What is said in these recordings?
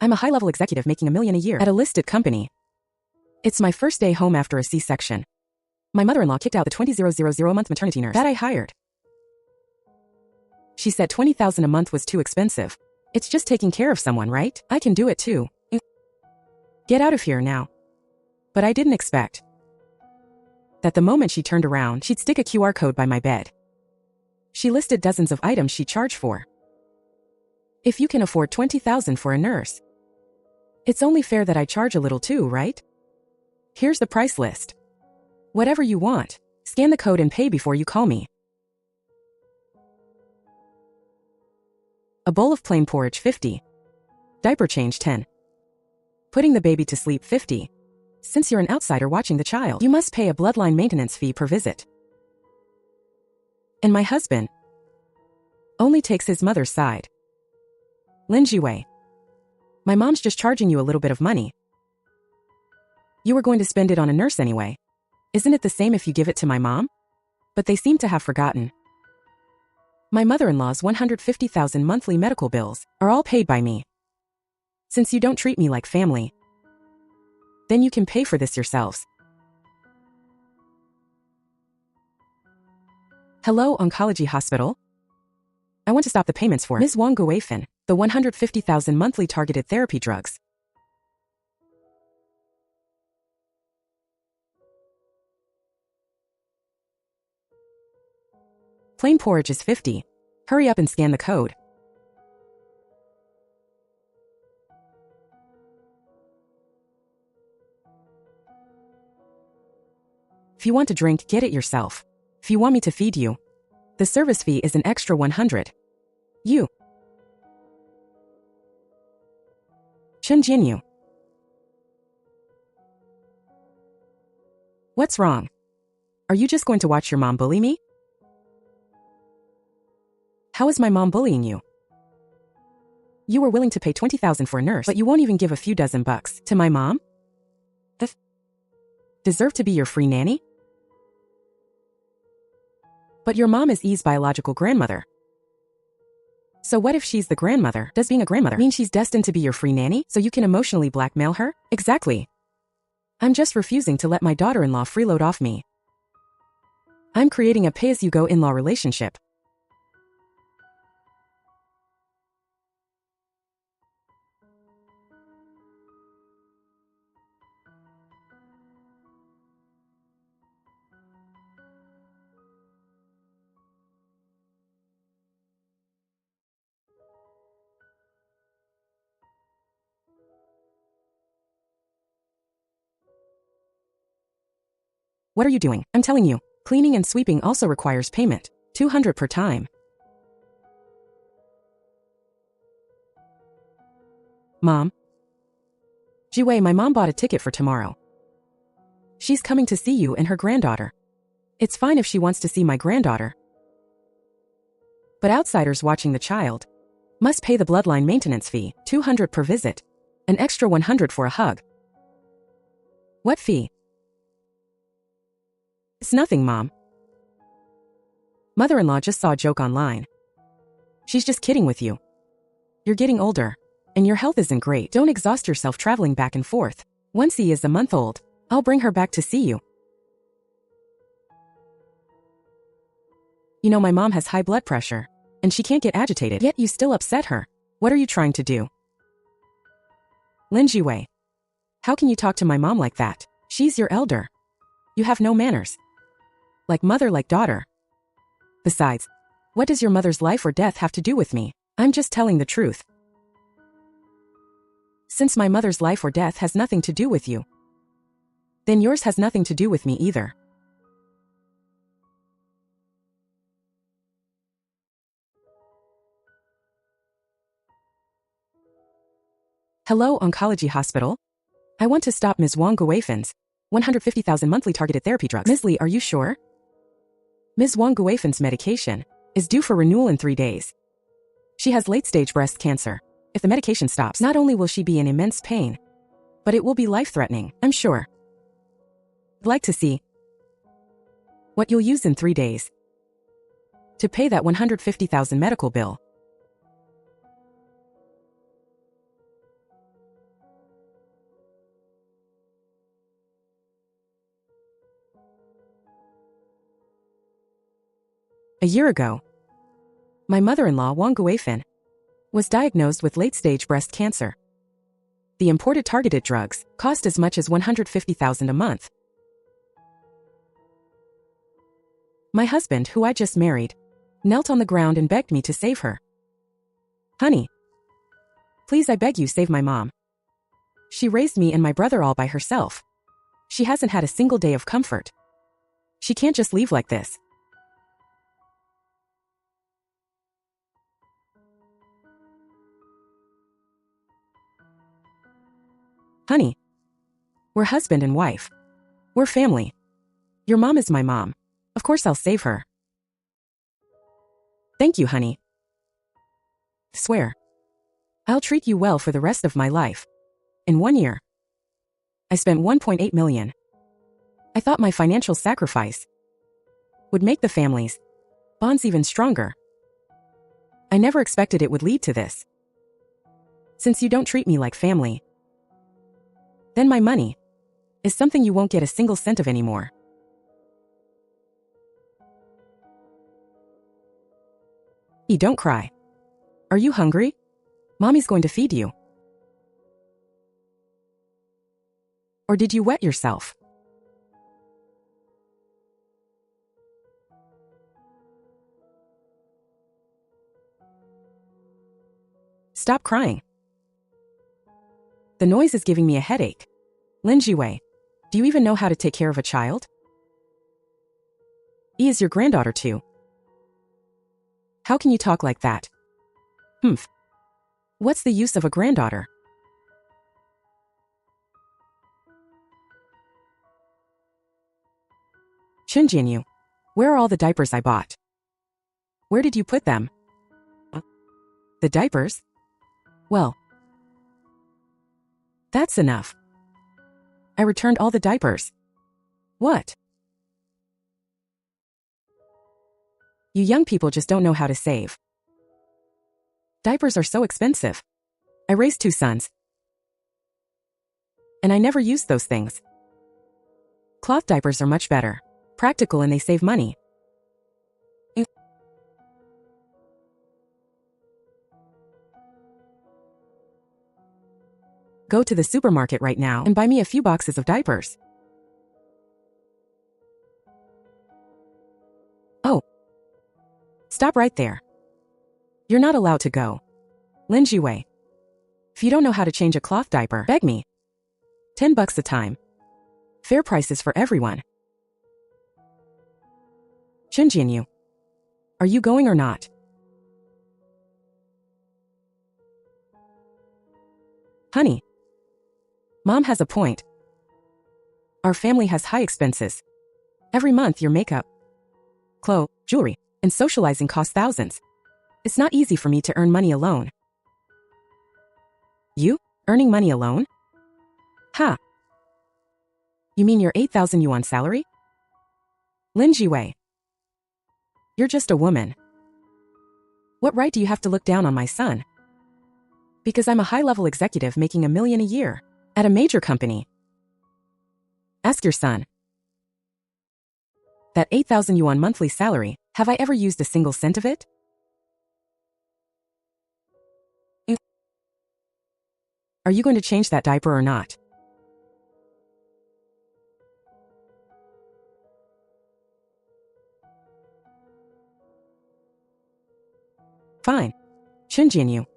I'm a high-level executive making $1 million a year at a listed company. It's my first day home after a C-section. My mother-in-law kicked out the 20,000-month maternity nurse that I hired. She said $20,000 a month was too expensive. It's just taking care of someone, right? I can do it too. Get out of here now. But I didn't expect that the moment she turned around, she'd stick a QR code by my bed. She listed dozens of items she'd charge for. If you can afford $20,000 for a nurse, it's only fair that I charge a little too, right? Here's the price list. Whatever you want, scan the code and pay before you call me. A bowl of plain porridge, 50. Diaper change, 10. Putting the baby to sleep, 50. Since you're an outsider watching the child, you must pay a bloodline maintenance fee per visit. And my husband only takes his mother's side. Lin Jiwei, my mom's just charging you a little bit of money. You were going to spend it on a nurse anyway. Isn't it the same if you give it to my mom? But they seem to have forgotten. My mother-in-law's $150,000 monthly medical bills are all paid by me. Since you don't treat me like family, then you can pay for this yourselves. Hello, Oncology Hospital. I want to stop the payments for Ms. Wang Guifan, the $150,000 monthly targeted therapy drugs. Plain porridge is 50. Hurry up and scan the code. If you want to drink, get it yourself. If you want me to feed you, the service fee is an extra 100. You. Chen Jinyu. What's wrong? Are you just going to watch your mom bully me? How is my mom bullying you? You were willing to pay $20,000 for a nurse, but you won't even give a few dozen bucks to my mom? Deserve to be your free nanny? But your mom is E's biological grandmother. So what if she's the grandmother? Does being a grandmother mean she's destined to be your free nanny, so you can emotionally blackmail her? Exactly. I'm just refusing to let my daughter-in-law freeload off me. I'm creating a pay-as-you-go in-law relationship. What are you doing? I'm telling you, cleaning and sweeping also requires payment. $200 per time. Mom. Jiwei, my mom bought a ticket for tomorrow. She's coming to see you and her granddaughter. It's fine if she wants to see my granddaughter. But outsiders watching the child must pay the bloodline maintenance fee, $200 per visit, an extra $100 for a hug. What fee? It's nothing, Mom. Mother-in-law just saw a joke online. She's just kidding with you. You're getting older, and your health isn't great. Don't exhaust yourself traveling back and forth. Once E is a month old, I'll bring her back to see you. You know, my mom has high blood pressure, and she can't get agitated, yet you still upset her. What are you trying to do? Lin Jiwei, how can you talk to my mom like that? She's your elder. You have no manners. Like mother, like daughter. Besides, what does your mother's life or death have to do with me? I'm just telling the truth. Since my mother's life or death has nothing to do with you, then yours has nothing to do with me either. Hello, Oncology Hospital. I want to stop Ms. Wang Guifan's $150,000 monthly targeted therapy drugs. Ms. Li, are you sure? Ms. Wang Guifan's medication is due for renewal in 3 days. She has late-stage breast cancer. If the medication stops, not only will she be in immense pain, but it will be life-threatening, I'm sure. I'd like to see what you'll use in 3 days to pay that $150,000 medical bill. A year ago, my mother-in-law, Wang Guifin, was diagnosed with late-stage breast cancer. The imported targeted drugs cost as much as $150,000 a month. My husband, who I just married, knelt on the ground and begged me to save her. Honey, please, I beg you, save my mom. She raised me and my brother all by herself. She hasn't had a single day of comfort. She can't just leave like this. Honey, we're husband and wife. We're family. Your mom is my mom. Of course I'll save her. Thank you, honey. Swear. I'll treat you well for the rest of my life. In 1 year, I spent $1.8 million. I thought my financial sacrifice would make the family's bonds even stronger. I never expected it would lead to this. Since you don't treat me like family, then my money is something you won't get a single cent of anymore. Don't cry. Are you hungry? Mommy's going to feed you. Or did you wet yourself? Stop crying. The noise is giving me a headache. Lin Jiwei, do you even know how to take care of a child? Yi is your granddaughter too. How can you talk like that? Humph. What's the use of a granddaughter? Xinjianyu, where are all the diapers I bought? Where did you put them? The diapers? Well, that's enough. I returned all the diapers. What? You young people just don't know how to save. Diapers are so expensive. I raised 2 sons, and I never used those things. Cloth diapers are much better, practical, and they save money. Go to the supermarket right now and buy me a few boxes of diapers. Oh. Stop right there. You're not allowed to go. Lin Jiwei, if you don't know how to change a cloth diaper, beg me. $10 a time. Fair prices for everyone. Xinjianyu, are you going or not? Honey, Mom has a point. Our family has high expenses. Every month your makeup, clothes, jewelry, and socializing costs thousands. It's not easy for me to earn money alone. You? Earning money alone? Ha! You mean your 8,000 yuan salary? Lin Jiwei, you're just a woman. What right do you have to look down on my son? Because I'm a high-level executive making $1 million a year at a major company. Ask your son. That 8,000 yuan monthly salary, have I ever used a single cent of it? Are you going to change that diaper or not? Fine. Xinjianyu,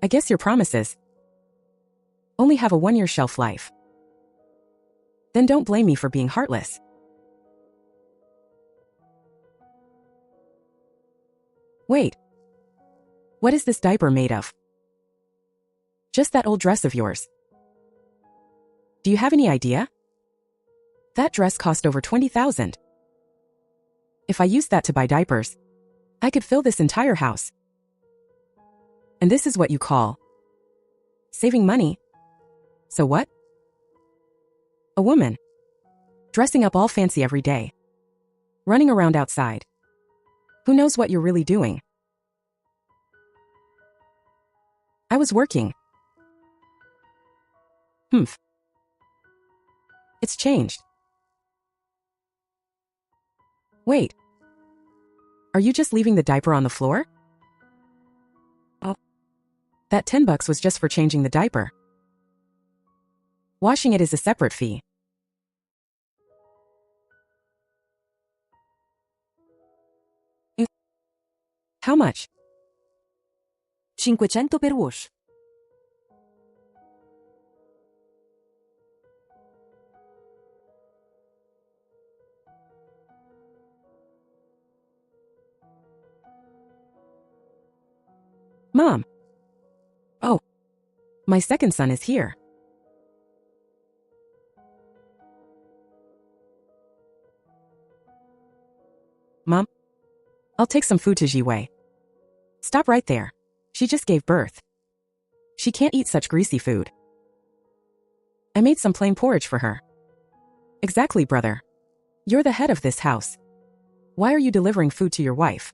I guess your promises only have a 1-year shelf life. Then don't blame me for being heartless. Wait. What is this diaper made of? Just that old dress of yours. Do you have any idea? That dress cost over 20,000. If I used that to buy diapers, I could fill this entire house. And this is what you call saving money? So what? A woman dressing up all fancy every day, running around outside. Who knows what you're really doing? I was working. Humph. It's changed. Wait. Are you just leaving the diaper on the floor? Oh. That $10 was just for changing the diaper. Washing it is a separate fee. How much? 500 per wash. Mom. Oh. My second son is here. Mom? I'll take some food to Jiwei. Stop right there. She just gave birth. She can't eat such greasy food. I made some plain porridge for her. Exactly, brother. You're the head of this house. Why are you delivering food to your wife?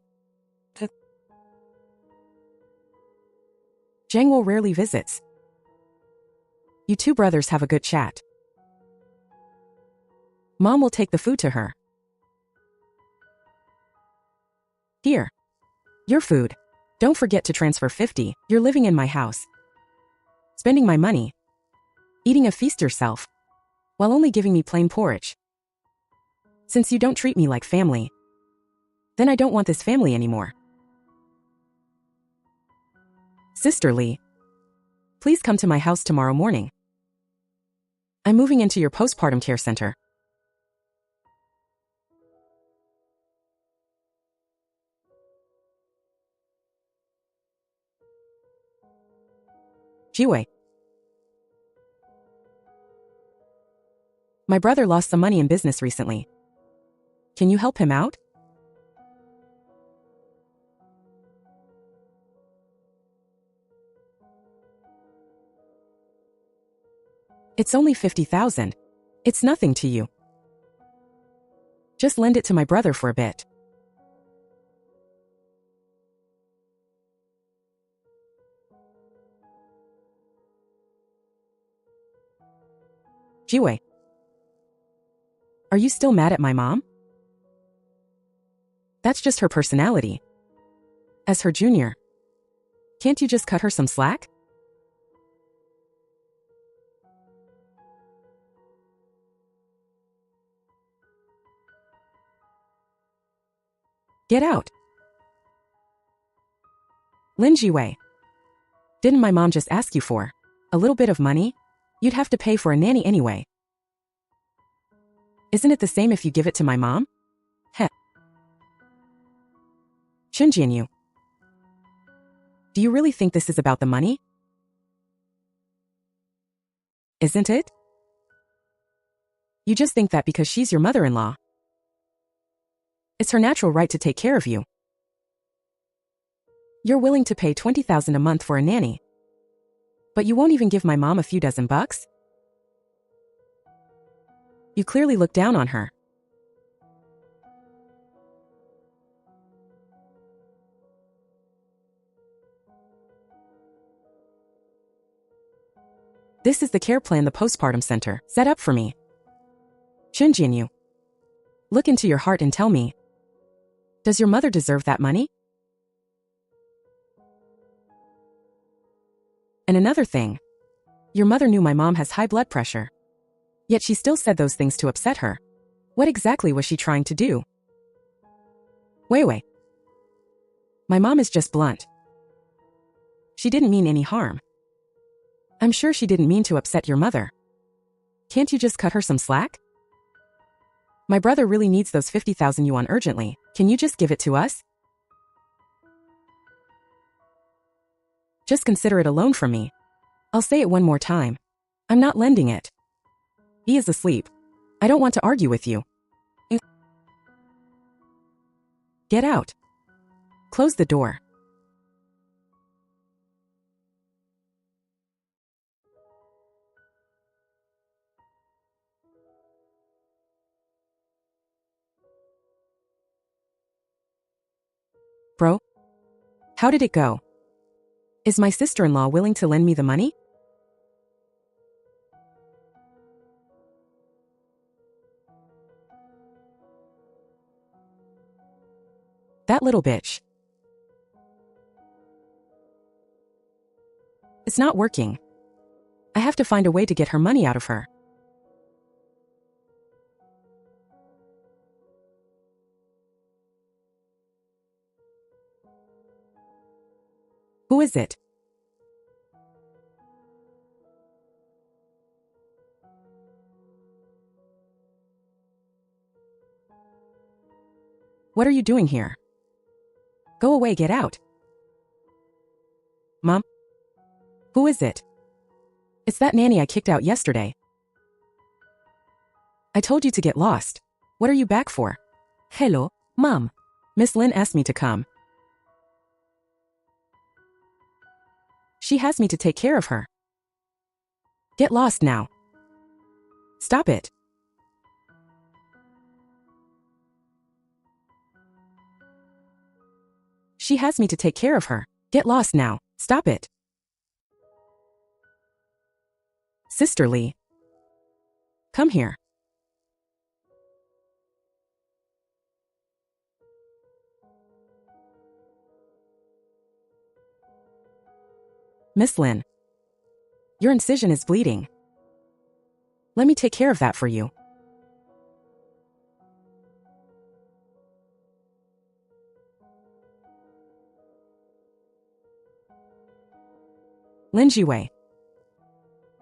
Jangwo rarely visits. You two brothers have a good chat. Mom will take the food to her. Here. Your food. Don't forget to transfer 50. You're living in my house. Spending my money. Eating a feast yourself. While only giving me plain porridge. Since you don't treat me like family. Then I don't want this family anymore. Sister Lee. Please come to my house tomorrow morning. I'm moving into your postpartum care center. Jiwei. My brother lost some money in business recently. Can you help him out? It's only 50,000. It's nothing to you. Just lend it to my brother for a bit. Jiwei. Are you still mad at my mom? That's just her personality. As her junior. Can't you just cut her some slack? Get out. Lin Jiwei. Didn't my mom just ask you for a little bit of money? You'd have to pay for a nanny anyway. Isn't it the same if you give it to my mom? Heh. Shinjianyu. Do you really think this is about the money? Isn't it? You just think that because she's your mother-in-law. It's her natural right to take care of you. You're willing to pay 20,000 a month for a nanny. But you won't even give my mom a few dozen bucks? You clearly look down on her. This is the care plan the postpartum center set up for me. Shinjianyu. Look into your heart and tell me. Does your mother deserve that money? And another thing. Your mother knew my mom has high blood pressure. Yet she still said those things to upset her. What exactly was she trying to do? Wei. My mom is just blunt. She didn't mean any harm. I'm sure she didn't mean to upset your mother. Can't you just cut her some slack? My brother really needs those 50,000 yuan urgently. Can you just give it to us? Just consider it a loan from me. I'll say it one more time. I'm not lending it. He is asleep. I don't want to argue with you. Get out. Close the door. Bro? How did it go? Is my sister-in-law willing to lend me the money? That little bitch. It's not working. I have to find a way to get her money out of her. Who is it? What are you doing here? Go away, get out. Mom? Who is it? It's that nanny I kicked out yesterday. I told you to get lost. What are you back for? Hello, Mom. Miss Lin asked me to come. She has me to take care of her. Get lost now. Stop it. She has me to take care of her. Get lost now. Stop it. Sister Lee. Come here. Miss Lin. Your incision is bleeding. Let me take care of that for you. Lin Jiwei.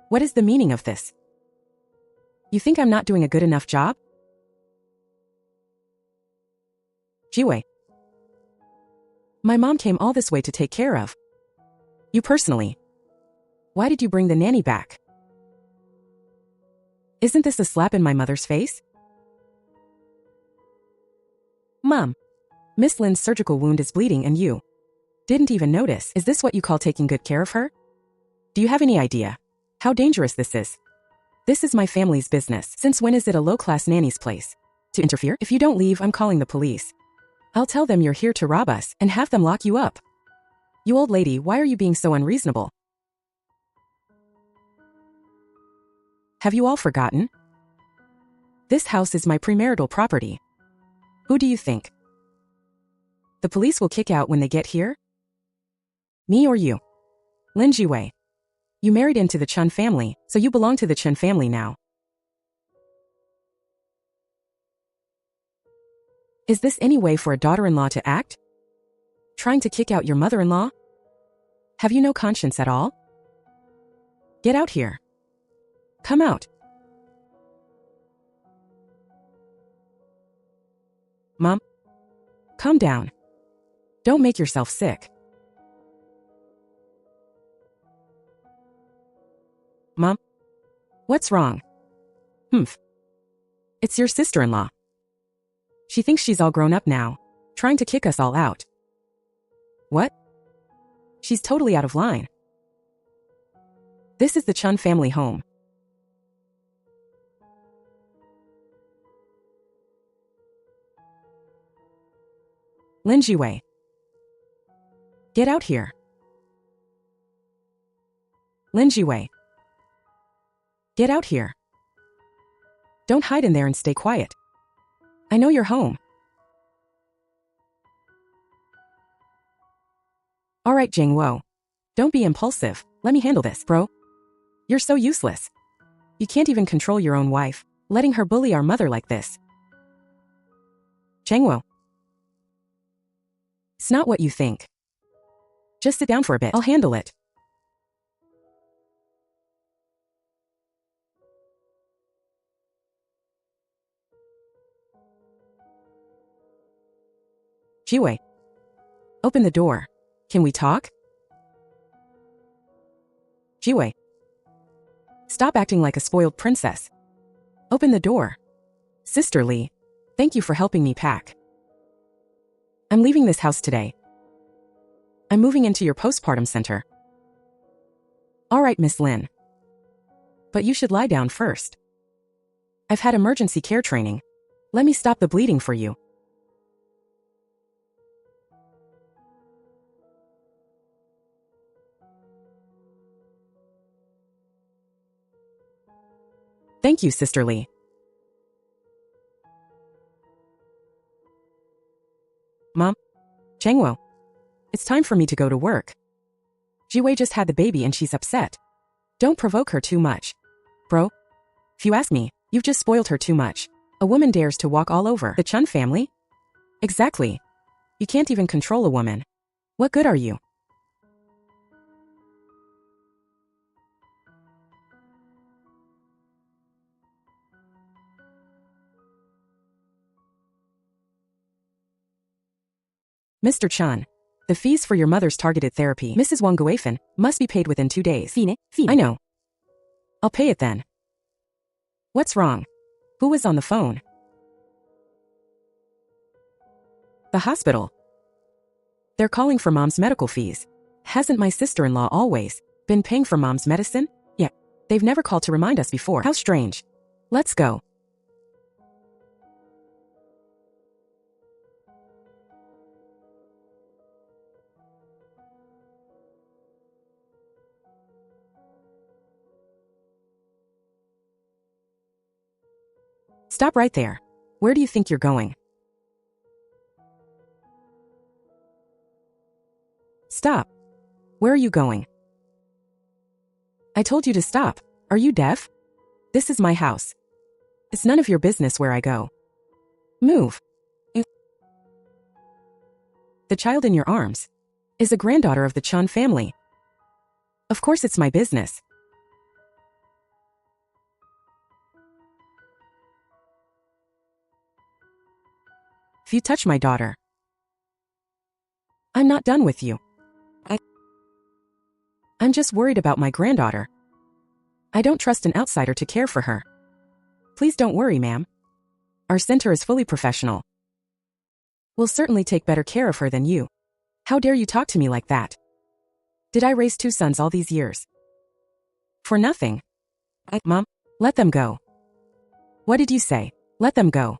What is the meaning of this? You think I'm not doing a good enough job? Jiwei. My mom came all this way to take care of you personally. Why did you bring the nanny back? Isn't this a slap in my mother's face? Mom, Miss Lin's surgical wound is bleeding and you didn't even notice. Is this what you call taking good care of her? Do you have any idea how dangerous this is? This is my family's business. Since when is it a low-class nanny's place to interfere? If you don't leave, I'm calling the police. I'll tell them you're here to rob us and have them lock you up. You old lady, why are you being so unreasonable? Have you all forgotten? This house is my premarital property. Who do you think the police will kick out when they get here? Me or you? Lin Jiwei. You married into the Chun family, so you belong to the Chun family now. Is this any way for a daughter-in-law to act? Trying to kick out your mother-in-law? Have you no conscience at all? Get out here. Come out. Mom? Calm down. Don't make yourself sick. Mom? What's wrong? Humph. It's your sister-in-law. She thinks she's all grown up now, trying to kick us all out. What? She's totally out of line. This is the Chun family home. Lin Jiwei. Get out here. Lin Jiwei. Get out here. Don't hide in there and stay quiet. I know you're home. All right, Jing Wo. Don't be impulsive. Let me handle this, bro. You're so useless. You can't even control your own wife, letting her bully our mother like this. Changwo. It's not what you think. Just sit down for a bit. I'll handle it. Jiwei. Open the door. Can we talk? Jiwei. Stop acting like a spoiled princess. Open the door. Sister Lee, thank you for helping me pack. I'm leaving this house today. I'm moving into your postpartum center. All right, Miss Lin. But you should lie down first. I've had emergency care training. Let me stop the bleeding for you. Thank you, Sister Lee. Mom, Changwo, it's time for me to go to work. Jiwei just had the baby and she's upset. Don't provoke her too much. Bro, if you ask me, you've just spoiled her too much. A woman dares to walk all over the Chun family? Exactly. You can't even control a woman. What good are you? Mr. Chun, the fees for your mother's targeted therapy, Mrs. Wang Guifan, must be paid within 2 days. Fine. I know. I'll pay it then. What's wrong? Who was on the phone? The hospital. They're calling for Mom's medical fees. Hasn't my sister-in-law always been paying for Mom's medicine? Yeah. They've never called to remind us before. How strange. Let's go. Stop right there. Where do you think you're going? Stop. Where are you going? I told you to stop. Are you deaf? This is my house. It's none of your business where I go. Move. The child in your arms is a granddaughter of the Chun family. Of course it's my business. If you touch my daughter, I'm not done with you. I'm just worried about my granddaughter. I don't trust an outsider to care for her. Please don't worry, ma'am. Our center is fully professional. We'll certainly take better care of her than you. How dare you talk to me like that? Did I raise 2 sons all these years? For nothing. Mom, let them go. What did you say? Let them go.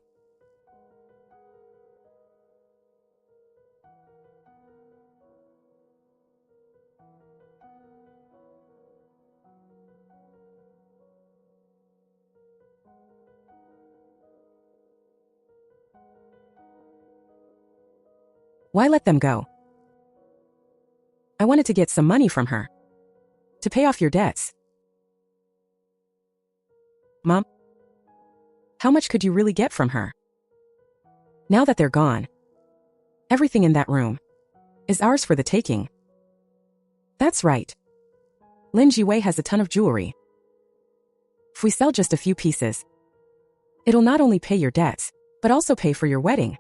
Why let them go? I wanted to get some money from her. To pay off your debts. Mom? How much could you really get from her? Now that they're gone, everything in that room is ours for the taking. That's right. Lin Jiwei has a ton of jewelry. If we sell just a few pieces, it'll not only pay your debts, but also pay for your wedding.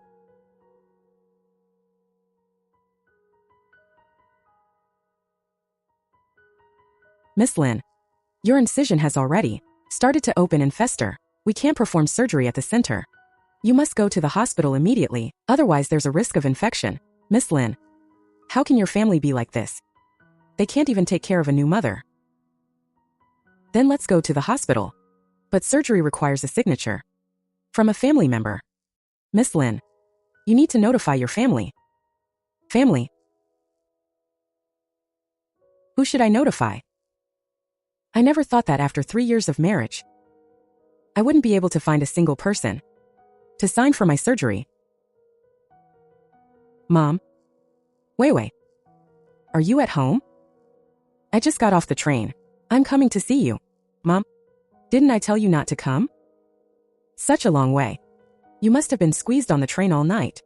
Miss Lin, your incision has already started to open and fester. We can't perform surgery at the center. You must go to the hospital immediately, otherwise there's a risk of infection. Miss Lin, how can your family be like this? They can't even take care of a new mother. Then let's go to the hospital. But surgery requires a signature from a family member. Miss Lin, you need to notify your family. Family? Who should I notify? I never thought that after 3 years of marriage, I wouldn't be able to find a single person to sign for my surgery. Mom? Wei, are you at home? I just got off the train. I'm coming to see you. Mom? Didn't I tell you not to come? Such a long way. You must have been squeezed on the train all night.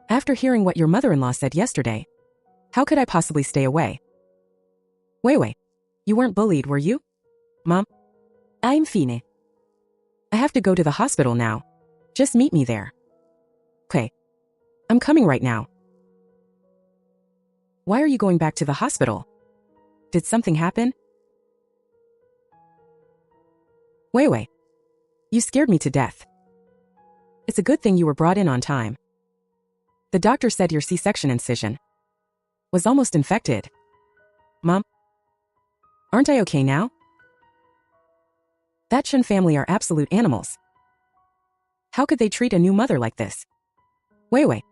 After hearing what your mother-in-law said yesterday, how could I possibly stay away? Wei, you weren't bullied, were you? Mom? I'm Fine. I have to go to the hospital now. Just meet me there. Okay. I'm coming right now. Why are you going back to the hospital? Did something happen? Wei, you scared me to death. It's a good thing you were brought in on time. The doctor said your C-section incision was almost infected. Mom? Aren't I okay now? That Chun family are absolute animals. How could they treat a new mother like this? Wei,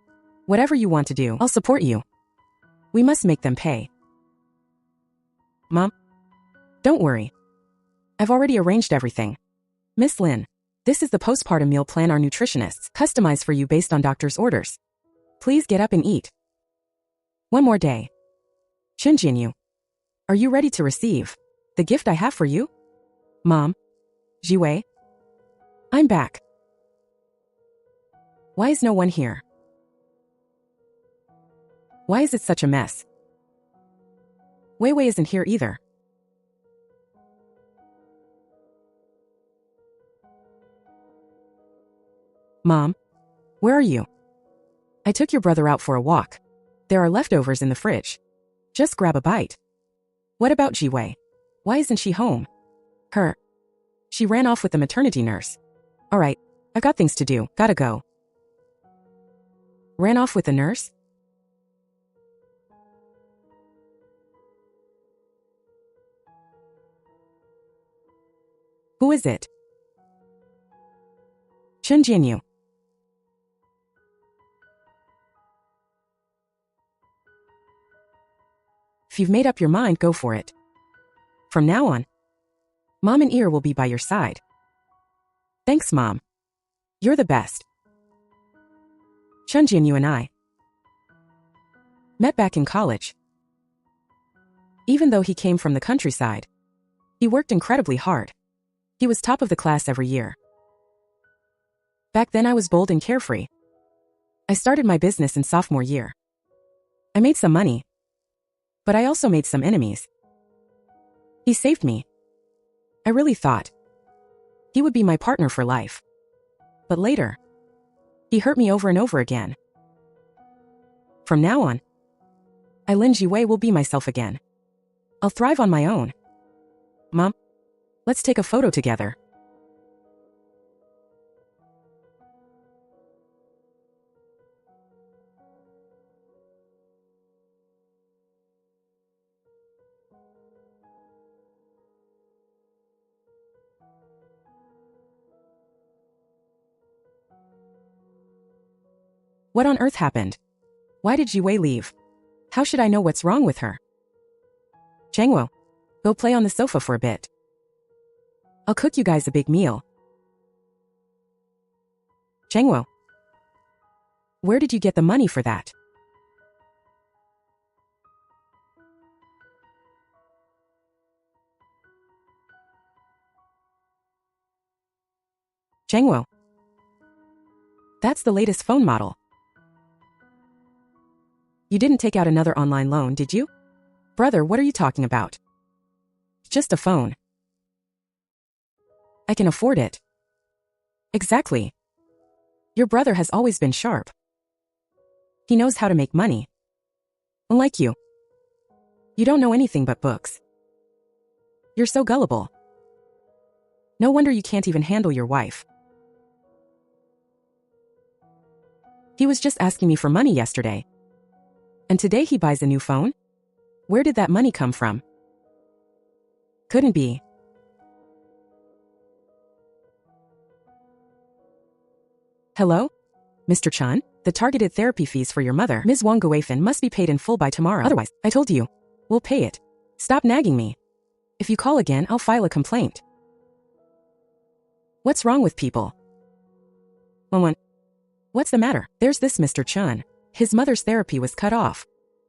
whatever you want to do, I'll support you. We must make them pay. Mom? Don't worry. I've already arranged everything. Miss Lin, this is the postpartum meal plan our nutritionists customized for you based on doctor's orders. Please get up and eat. One more day. Shinjinyu, are you ready to receive the gift I have for you? Mom? Jiwei? I'm back. Why is no one here? Why is it such a mess? Wei Wei isn't here either. Mom, where are you? I took your brother out for a walk. There are leftovers in the fridge. Just grab a bite. What about Jiwei? Why isn't she home? She ran off with the maternity nurse. Alright, I've got things to do, gotta go. Ran off with the nurse? Who is it? Chen Jinyu. If you've made up your mind, go for it. From now on, Mom and Ear will be by your side. Thanks, Mom. You're the best. Chen Jinyu and I met back in college. Even though he came from the countryside, he worked incredibly hard. He was top of the class every year. Back then I was bold and carefree. I started my business in sophomore year. I made some money, but I also made some enemies. He saved me. I really thought he would be my partner for life. But later, he hurt me over and over again. From now on, Lin Jiwei will be myself again. I'll thrive on my own. Mom, let's take a photo together. What on earth happened? Why did Jiwei leave? How should I know what's wrong with her? Changwo, go play on the sofa for a bit. I'll cook you guys a big meal. Changwo, where did you get the money for that? Changwo, that's the latest phone model. You didn't take out another online loan, did you? Brother, what are you talking about? Just a phone. I can afford it. Exactly. Your brother has always been sharp. He knows how to make money. Unlike you. You don't know anything but books. You're so gullible. No wonder you can't even handle your wife. He was just asking me for money yesterday. And today he buys a new phone? Where did that money come from? Couldn't be. Hello? Mr. Chan? The targeted therapy fees for your mother, Ms. Wang Guifan, must be paid in full by tomorrow. Otherwise, I told you, we'll pay it. Stop nagging me. If you call again, I'll file a complaint. What's wrong with people? What's the matter? There's this Mr. Chun. His mother's therapy was cut off.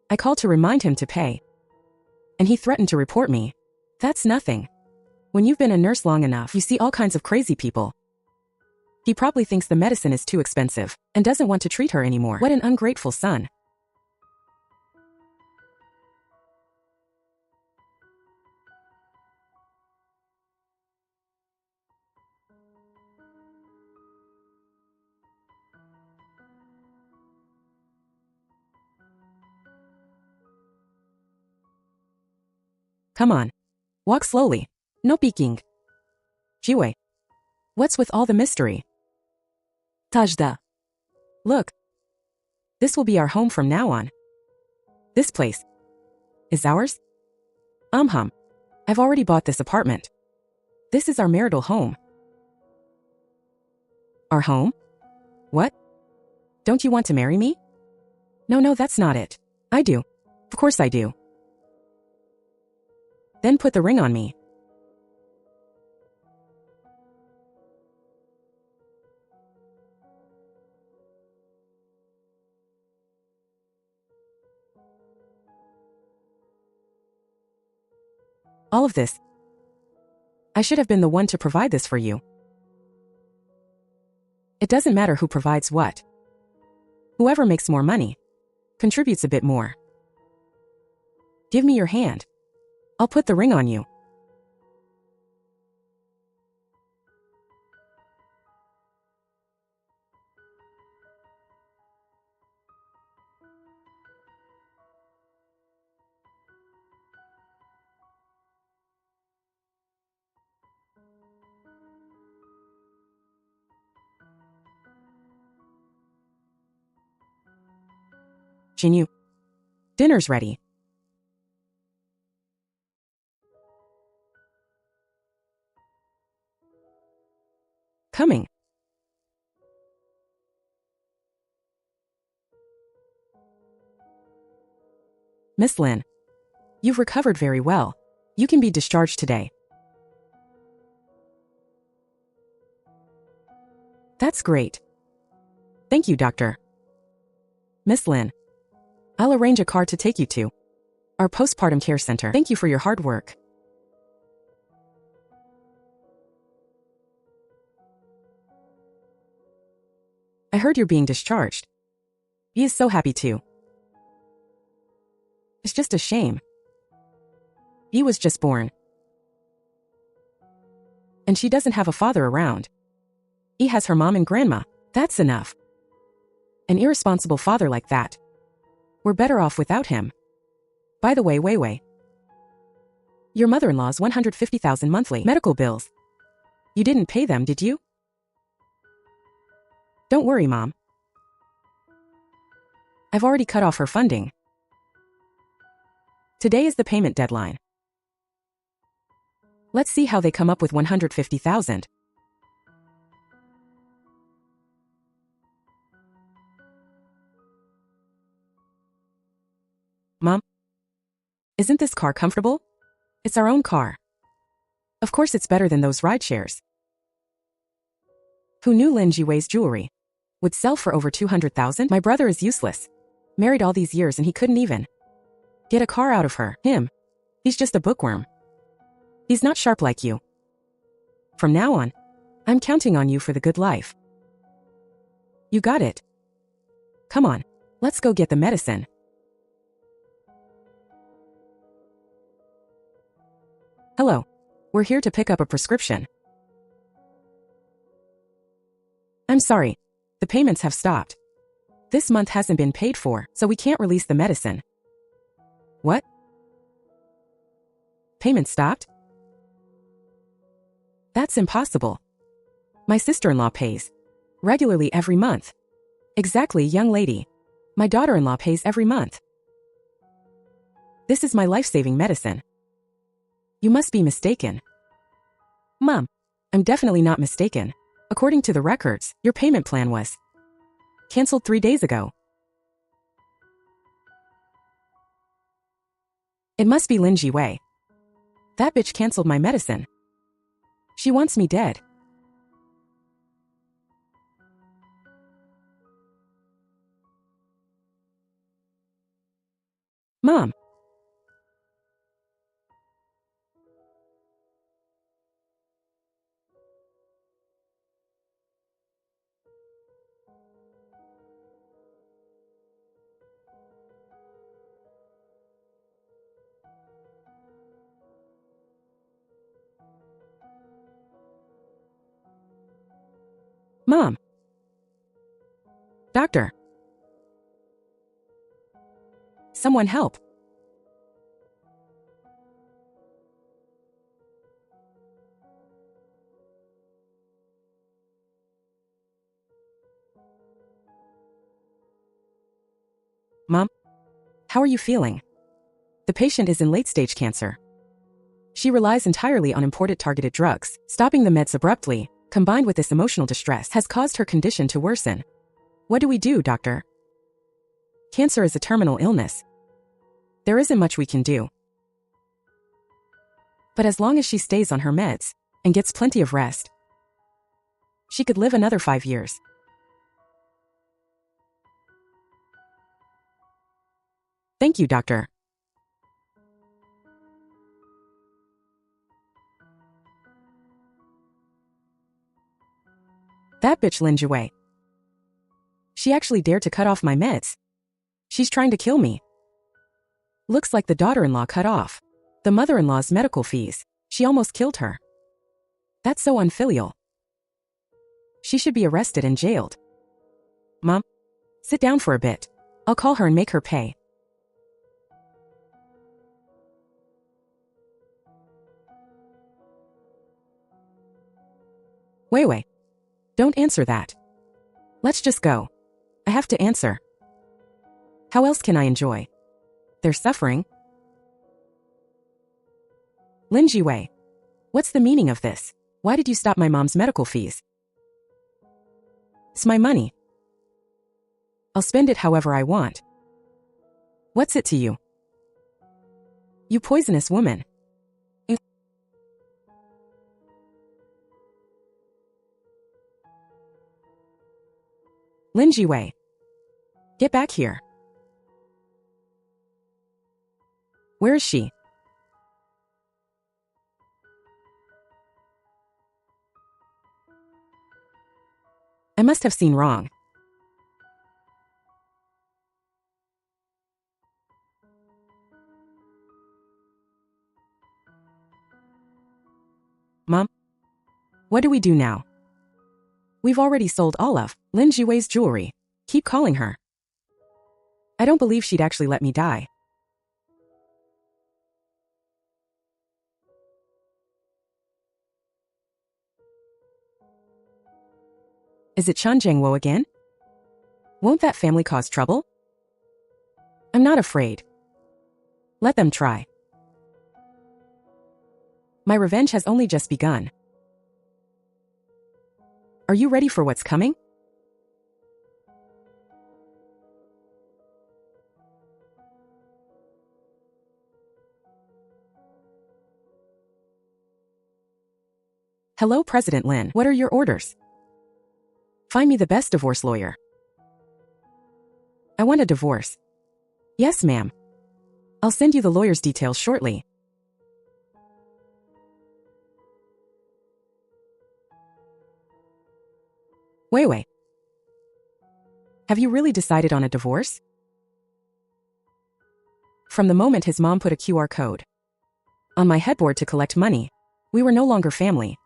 I called to remind him to pay. And he threatened to report me. That's nothing. When you've been a nurse long enough, you see all kinds of crazy people. He probably thinks the medicine is too expensive and doesn't want to treat her anymore. What an ungrateful son. Come on. Walk slowly. No peeking. Jiwei. What's with all the mystery? Tajda. Look. This will be our home from now on. This place is ours? I've already bought this apartment. This is our marital home. Our home? What? Don't you want to marry me? No, that's not it. I do. Of course I do. Then put the ring on me. All of this. I should have been the one to provide this for you. It doesn't matter who provides what. Whoever makes more money contributes a bit more. Give me your hand. I'll put the ring on you. Jinyu, dinner's ready. Coming. Miss Lin, you've recovered very well. You can be discharged today. That's great. Thank you, doctor. Miss Lin, I'll arrange a car to take you to our postpartum care center. Thank you for your hard work. I heard you're being discharged. He is so happy too. It's just a shame. He was just born. And she doesn't have a father around. He has her mom and grandma. That's enough. An irresponsible father like that. We're better off without him. By the way, Wei, your mother-in-law's 150,000 monthly medical bills. You didn't pay them, did you? Don't worry, Mom. I've already cut off her funding. Today is the payment deadline. Let's see how they come up with 150,000. Mom? Isn't this car comfortable? It's our own car. Of course it's better than those ride shares. Who knew Lin Jiwei's jewelry would sell for over 200,000? My brother is useless. Married all these years and he couldn't even get a car out of her. Him. He's just a bookworm. He's not sharp like you. From now on, I'm counting on you for the good life. You got it. Come on, let's go get the medicine. Hello. We're here to pick up a prescription. I'm sorry. The payments have stopped. This month hasn't been paid for, so we can't release the medicine. What? Payment stopped? That's impossible. My sister-in-law pays regularly every month. Exactly, young lady. My daughter-in-law pays every month. This is my life-saving medicine. You must be mistaken. Mom, I'm definitely not mistaken. According to the records, your payment plan was canceled 3 days ago. It must be Lin Jiwei. That bitch canceled my medicine. She wants me dead. Mom. Mom. Doctor. Someone help. Mom, how are you feeling? The patient is in late-stage cancer. She relies entirely on imported targeted drugs. Stopping the meds abruptly, combined with this emotional distress, has caused her condition to worsen. What do we do, doctor? Cancer is a terminal illness. There isn't much we can do. But as long as she stays on her meds and gets plenty of rest, she could live another 5 years. Thank you, doctor. That bitch Lin Jiwei. She actually dared to cut off my meds. She's trying to kill me. Looks like the daughter-in-law cut off the mother-in-law's medical fees. She almost killed her. That's so unfilial. She should be arrested and jailed. Mom, sit down for a bit. I'll call her and make her pay. Wei, don't answer that. Let's just go. I have to answer. How else can I enjoy their suffering? Lin Jiwei, what's the meaning of this? Why did you stop my mom's medical fees? It's my money. I'll spend it however I want. What's it to you? You poisonous woman. Lin Jiwei, get back here. Where is she? I must have seen wrong. Mom, what do we do now? We've already sold all of Lin Jiwei's jewelry. Keep calling her. I don't believe she'd actually let me die. Is it Chen Jiangwo again? Won't that family cause trouble? I'm not afraid. Let them try. My revenge has only just begun. Are you ready for what's coming? Hello, President Lin. What are your orders? Find me the best divorce lawyer. I want a divorce. Yes, ma'am. I'll send you the lawyer's details shortly. Wei. Have you really decided on a divorce? From the moment his mom put a QR code on my headboard to collect money, we were no longer family.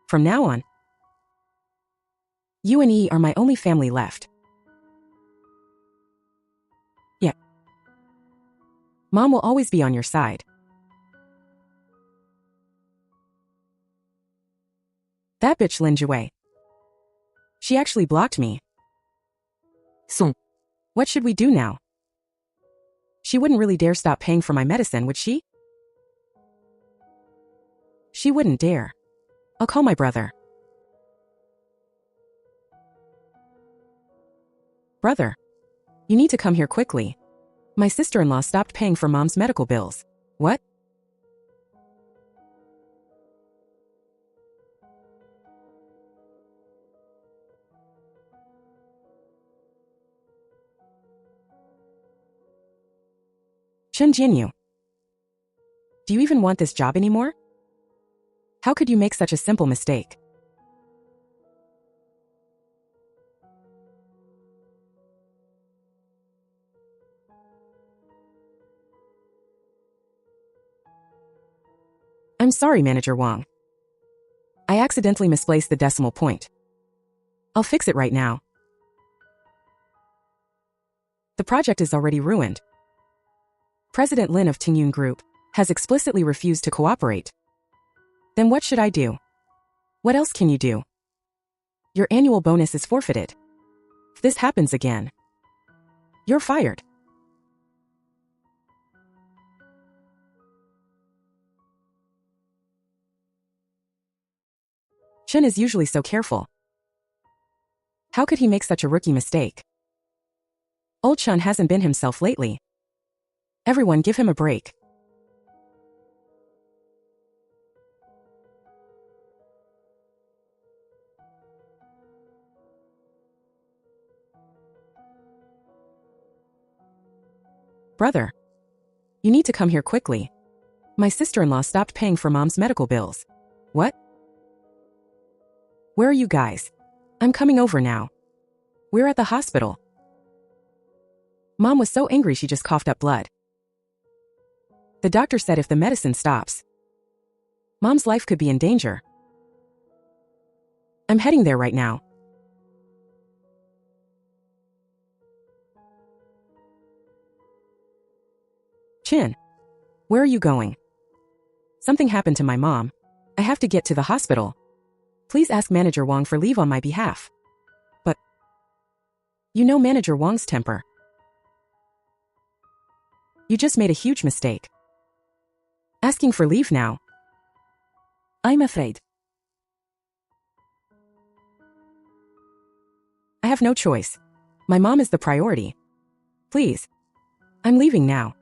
From now on, you and E are my only family left. Yeah. Mom will always be on your side. That bitch Lin Jiwei. She actually blocked me. So, what should we do now? She wouldn't really dare stop paying for my medicine, would she? She wouldn't dare. I'll call my brother. Brother, you need to come here quickly. My sister-in-law stopped paying for mom's medical bills. What? Chen Jianyu, do you even want this job anymore? How could you make such a simple mistake? I'm sorry, Manager Wang. I accidentally misplaced the decimal point. I'll fix it right now. The project is already ruined. President Lin of Tingyun Group has explicitly refused to cooperate. Then what should I do? What else can you do? Your annual bonus is forfeited. If this happens again, you're fired. Chen is usually so careful. How could he make such a rookie mistake? Old Chen hasn't been himself lately. Everyone give him a break. Brother, you need to come here quickly. My sister-in-law stopped paying for mom's medical bills. What? Where are you guys? I'm coming over now. We're at the hospital. Mom was so angry she just coughed up blood. The doctor said if the medicine stops, Mom's life could be in danger. I'm heading there right now. Chin, where are you going? Something happened to my mom. I have to get to the hospital. Please ask Manager Wong for leave on my behalf. But you know Manager Wong's temper. You just made a huge mistake. Asking for leave now. I'm afraid I have no choice. My mom is the priority. Please. I'm leaving now.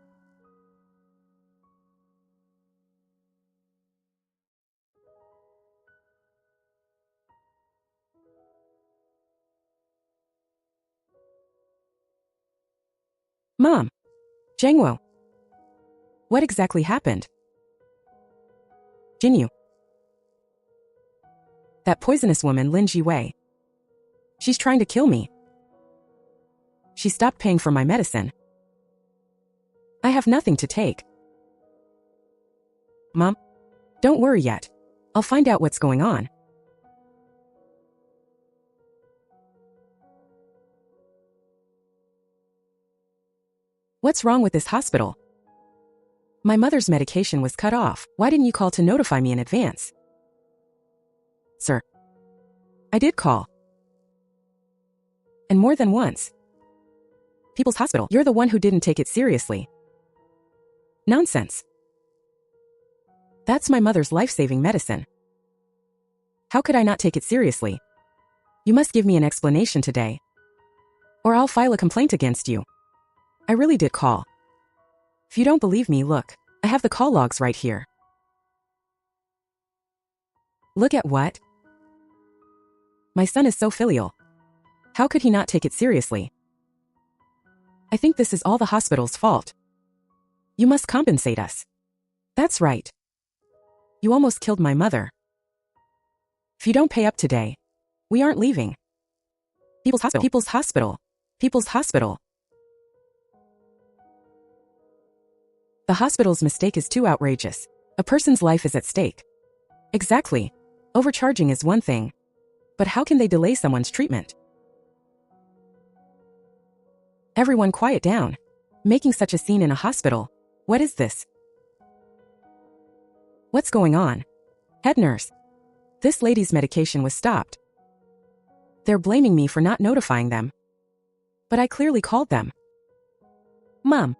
Mom. Jangwo. What exactly happened? Jinyu. That poisonous woman Lin Jiwei. She's trying to kill me. She stopped paying for my medicine. I have nothing to take. Mom, don't worry yet. I'll find out what's going on. What's wrong with this hospital? My mother's medication was cut off. Why didn't you call to notify me in advance? Sir, I did call. And more than once. People's Hospital, you're the one who didn't take it seriously. Nonsense. That's my mother's life-saving medicine. How could I not take it seriously? You must give me an explanation today, or I'll file a complaint against you. I really did call. If you don't believe me, look. I have the call logs right here. Look at what? My son is so filial. How could he not take it seriously? I think this is all the hospital's fault. You must compensate us. That's right. You almost killed my mother. If you don't pay up today, we aren't leaving. People's Hospital. People's Hospital. People's Hospital. The hospital's mistake is too outrageous. A person's life is at stake. Exactly. Overcharging is one thing. But how can they delay someone's treatment? Everyone quiet down. Making such a scene in a hospital. What is this? What's going on? Head nurse. This lady's medication was stopped. They're blaming me for not notifying them. But I clearly called them. Mom.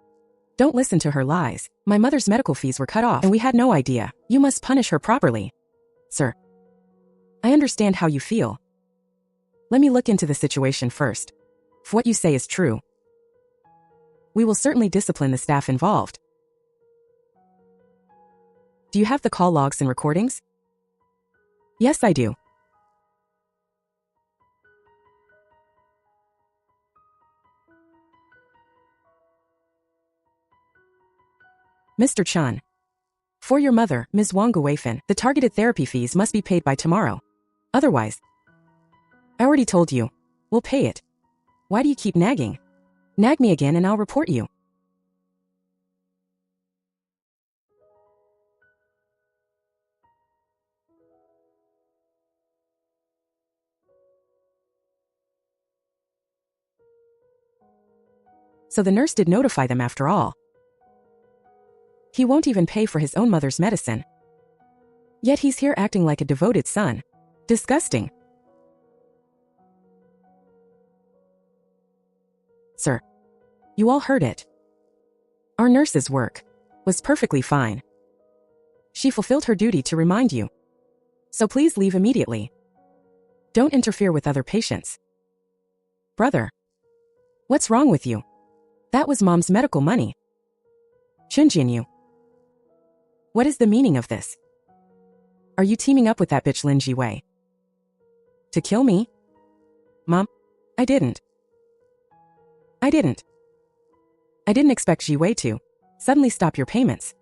Don't listen to her lies. My mother's medical fees were cut off and we had no idea. You must punish her properly. Sir. I understand how you feel. Let me look into the situation first. If what you say is true, we will certainly discipline the staff involved. Do you have the call logs and recordings? Yes, I do. Mr. Chun. For your mother, Ms. Wang Guifan, the targeted therapy fees must be paid by tomorrow. Otherwise, I already told you, we'll pay it. Why do you keep nagging? Nag me again and I'll report you. So the nurse did notify them after all. He won't even pay for his own mother's medicine. Yet he's here acting like a devoted son. Disgusting. Sir, you all heard it. Our nurse's work was perfectly fine. She fulfilled her duty to remind you. So please leave immediately. Don't interfere with other patients. Brother, what's wrong with you? That was Mom's medical money. Chunjinyu. What is the meaning of this? Are you teaming up with that bitch Lin Jiwei? To kill me? Mom, I didn't. I didn't expect Jiwei to suddenly stop your payments.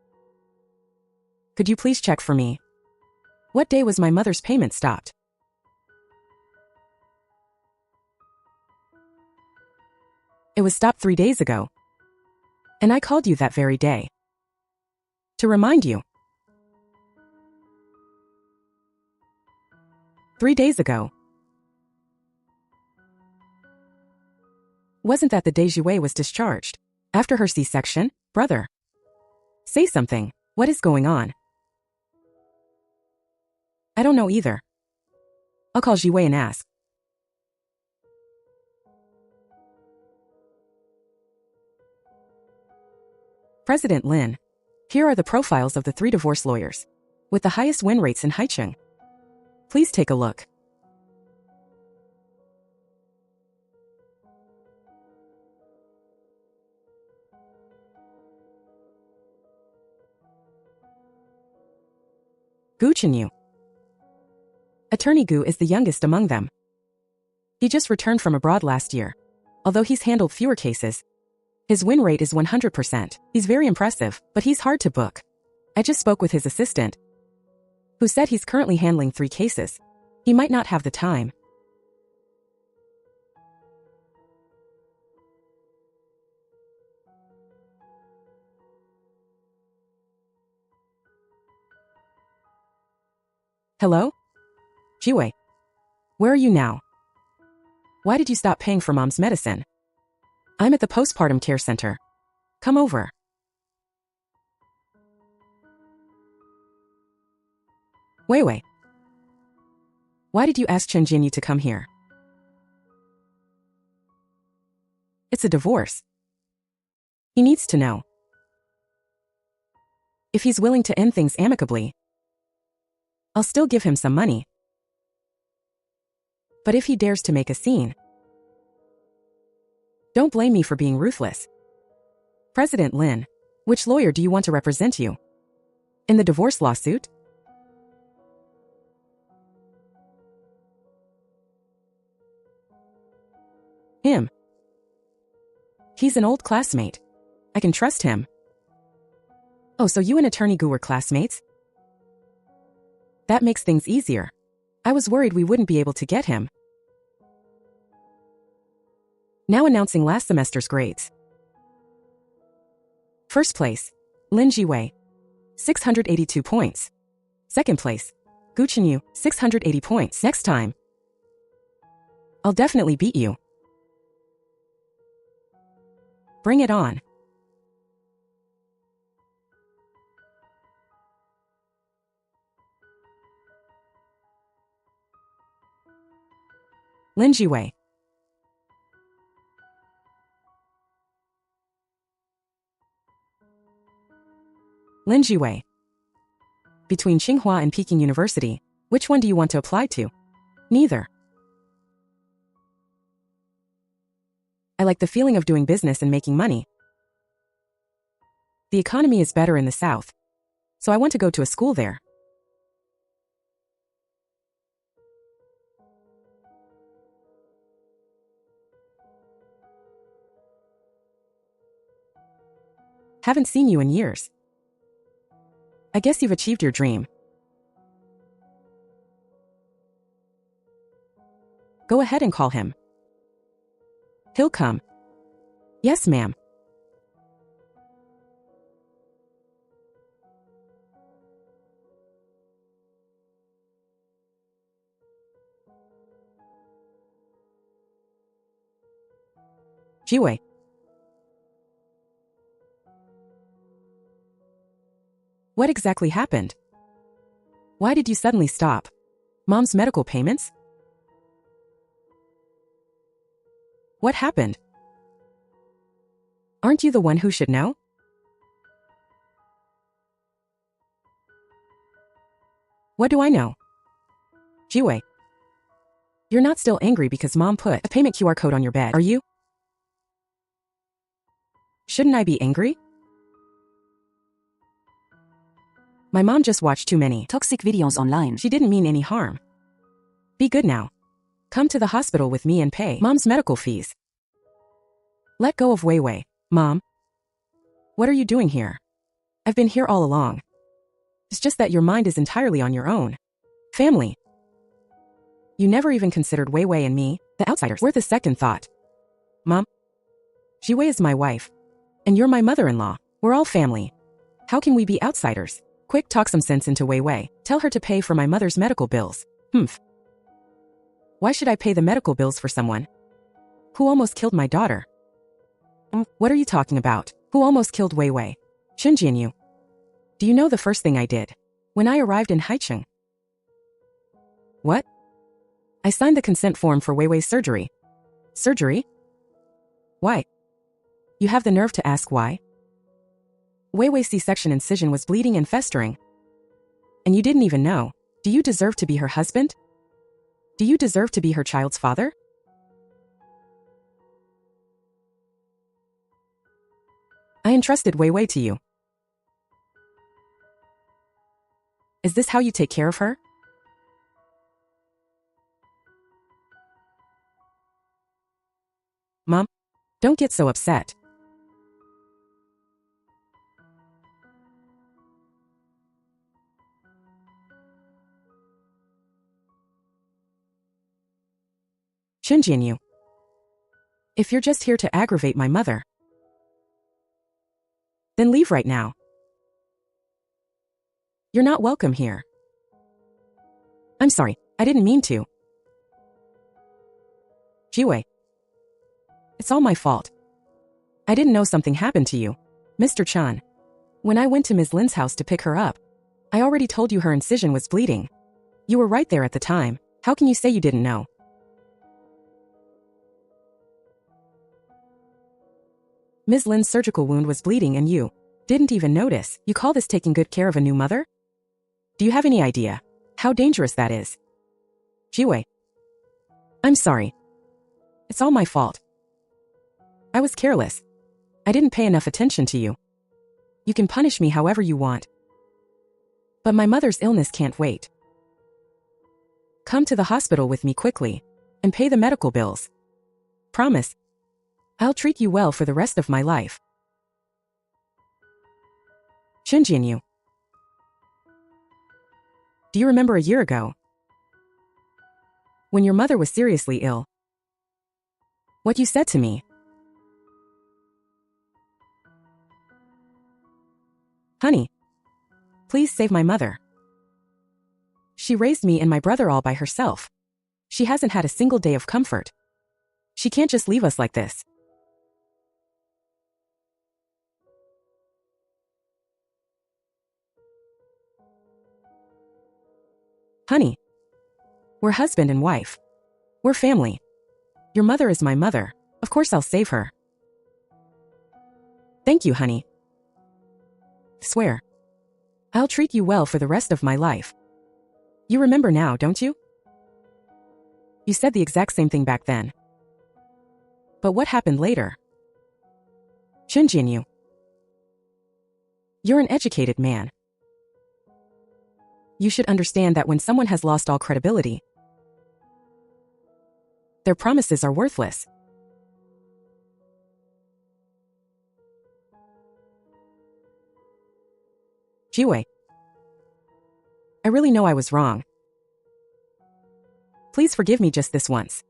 Could you please check for me? What day was my mother's payment stopped? It was stopped 3 days ago. And I called you that very day. To remind you. 3 days ago. Wasn't that the day Jiwei was discharged? After her C-section, brother? Say something. What is going on? I don't know either. I'll call Jiwei and ask. President Lin. Here are the profiles of the 3 divorce lawyers, with the highest win rates in Haicheng. Please take a look. Gu Chenyu. Attorney Gu is the youngest among them. He just returned from abroad last year. Although he's handled fewer cases, his win rate is 100%. He's very impressive, but he's hard to book. I just spoke with his assistant, who said he's currently handling 3 cases. He might not have the time. Hello? Jiwei. Where are you now? Why did you stop paying for mom's medicine? I'm at the postpartum care center. Come over. Wei. Why did you ask Chen Jinyu to come here? It's a divorce. He needs to know. If he's willing to end things amicably, I'll still give him some money. But if he dares to make a scene, don't blame me for being ruthless. President Lin, which lawyer do you want to represent you? In the divorce lawsuit? Him. He's an old classmate. I can trust him. Oh, so you and Attorney Gu were classmates? That makes things easier. I was worried we wouldn't be able to get him. Now announcing last semester's grades. First place, Lin Jiwei, 682 points. Second place, Gu Chenyu, 680 points. Next time, I'll definitely beat you. Bring it on. Lin Jiwei. Lin Jiwei. Between Tsinghua and Peking University, which one do you want to apply to? Neither. I like the feeling of doing business and making money. The economy is better in the south, so I want to go to a school there. Haven't seen you in years. I guess you've achieved your dream. Go ahead and call him. He'll come. Yes, ma'am. Jiwei. What exactly happened? Why did you suddenly stop? Mom's medical payments? What happened? Aren't you the one who should know? What do I know? Jiwei. You're not still angry because Mom put a payment QR code on your bed, are you? Shouldn't I be angry? My mom just watched too many toxic videos online. She didn't mean any harm. Be good now. Come to the hospital with me and pay Mom's medical fees. Let go of Wei. Mom. What are you doing here? I've been here all along. It's just that your mind is entirely on your own. Family. You never even considered Wei and me, the outsiders, worth a second thought. Mom? Jiwei is my wife. And you're my mother-in-law. We're all family. How can we be outsiders? Quick, talk some sense into Wei Wei. Tell her to pay for my mother's medical bills. Humph. Why should I pay the medical bills for someone who almost killed my daughter? What are you talking about? Who almost killed Wei Wei? Xinjianyu. Do you know the first thing I did when I arrived in Haicheng? What? I signed the consent form for Wei Wei's surgery. Surgery? Why? You have the nerve to ask why? Wei Wei's C-section incision was bleeding and festering. And you didn't even know. Do you deserve to be her husband? Do you deserve to be her child's father? I entrusted Wei Wei to you. Is this how you take care of her? Mom, don't get so upset. Xinjianyu. If you're just here to aggravate my mother, then leave right now. You're not welcome here. I'm sorry, I didn't mean to. Jiwei. It's all my fault. I didn't know something happened to you. Mr. Chan. When I went to Ms. Lin's house to pick her up, I already told you her incision was bleeding. You were right there at the time. How can you say you didn't know? Ms. Lin's surgical wound was bleeding and you didn't even notice. You call this taking good care of a new mother? Do you have any idea how dangerous that is? Jiwei. I'm sorry. It's all my fault. I was careless. I didn't pay enough attention to you. You can punish me however you want. But my mother's illness can't wait. Come to the hospital with me quickly and pay the medical bills. Promise. I'll treat you well for the rest of my life. Xinjianyu. Do you remember a year ago, when your mother was seriously ill, what you said to me? Honey, please save my mother. She raised me and my brother all by herself. She hasn't had a single day of comfort. She can't just leave us like this. Honey, we're husband and wife. We're family. Your mother is my mother. Of course I'll save her. Thank you, honey. Swear. I'll treat you well for the rest of my life. You remember now, don't you? You said the exact same thing back then. But what happened later? Xinjianyu. You're an educated man. You should understand that when someone has lost all credibility, their promises are worthless. Jiwei. I really know I was wrong. Please forgive me just this once.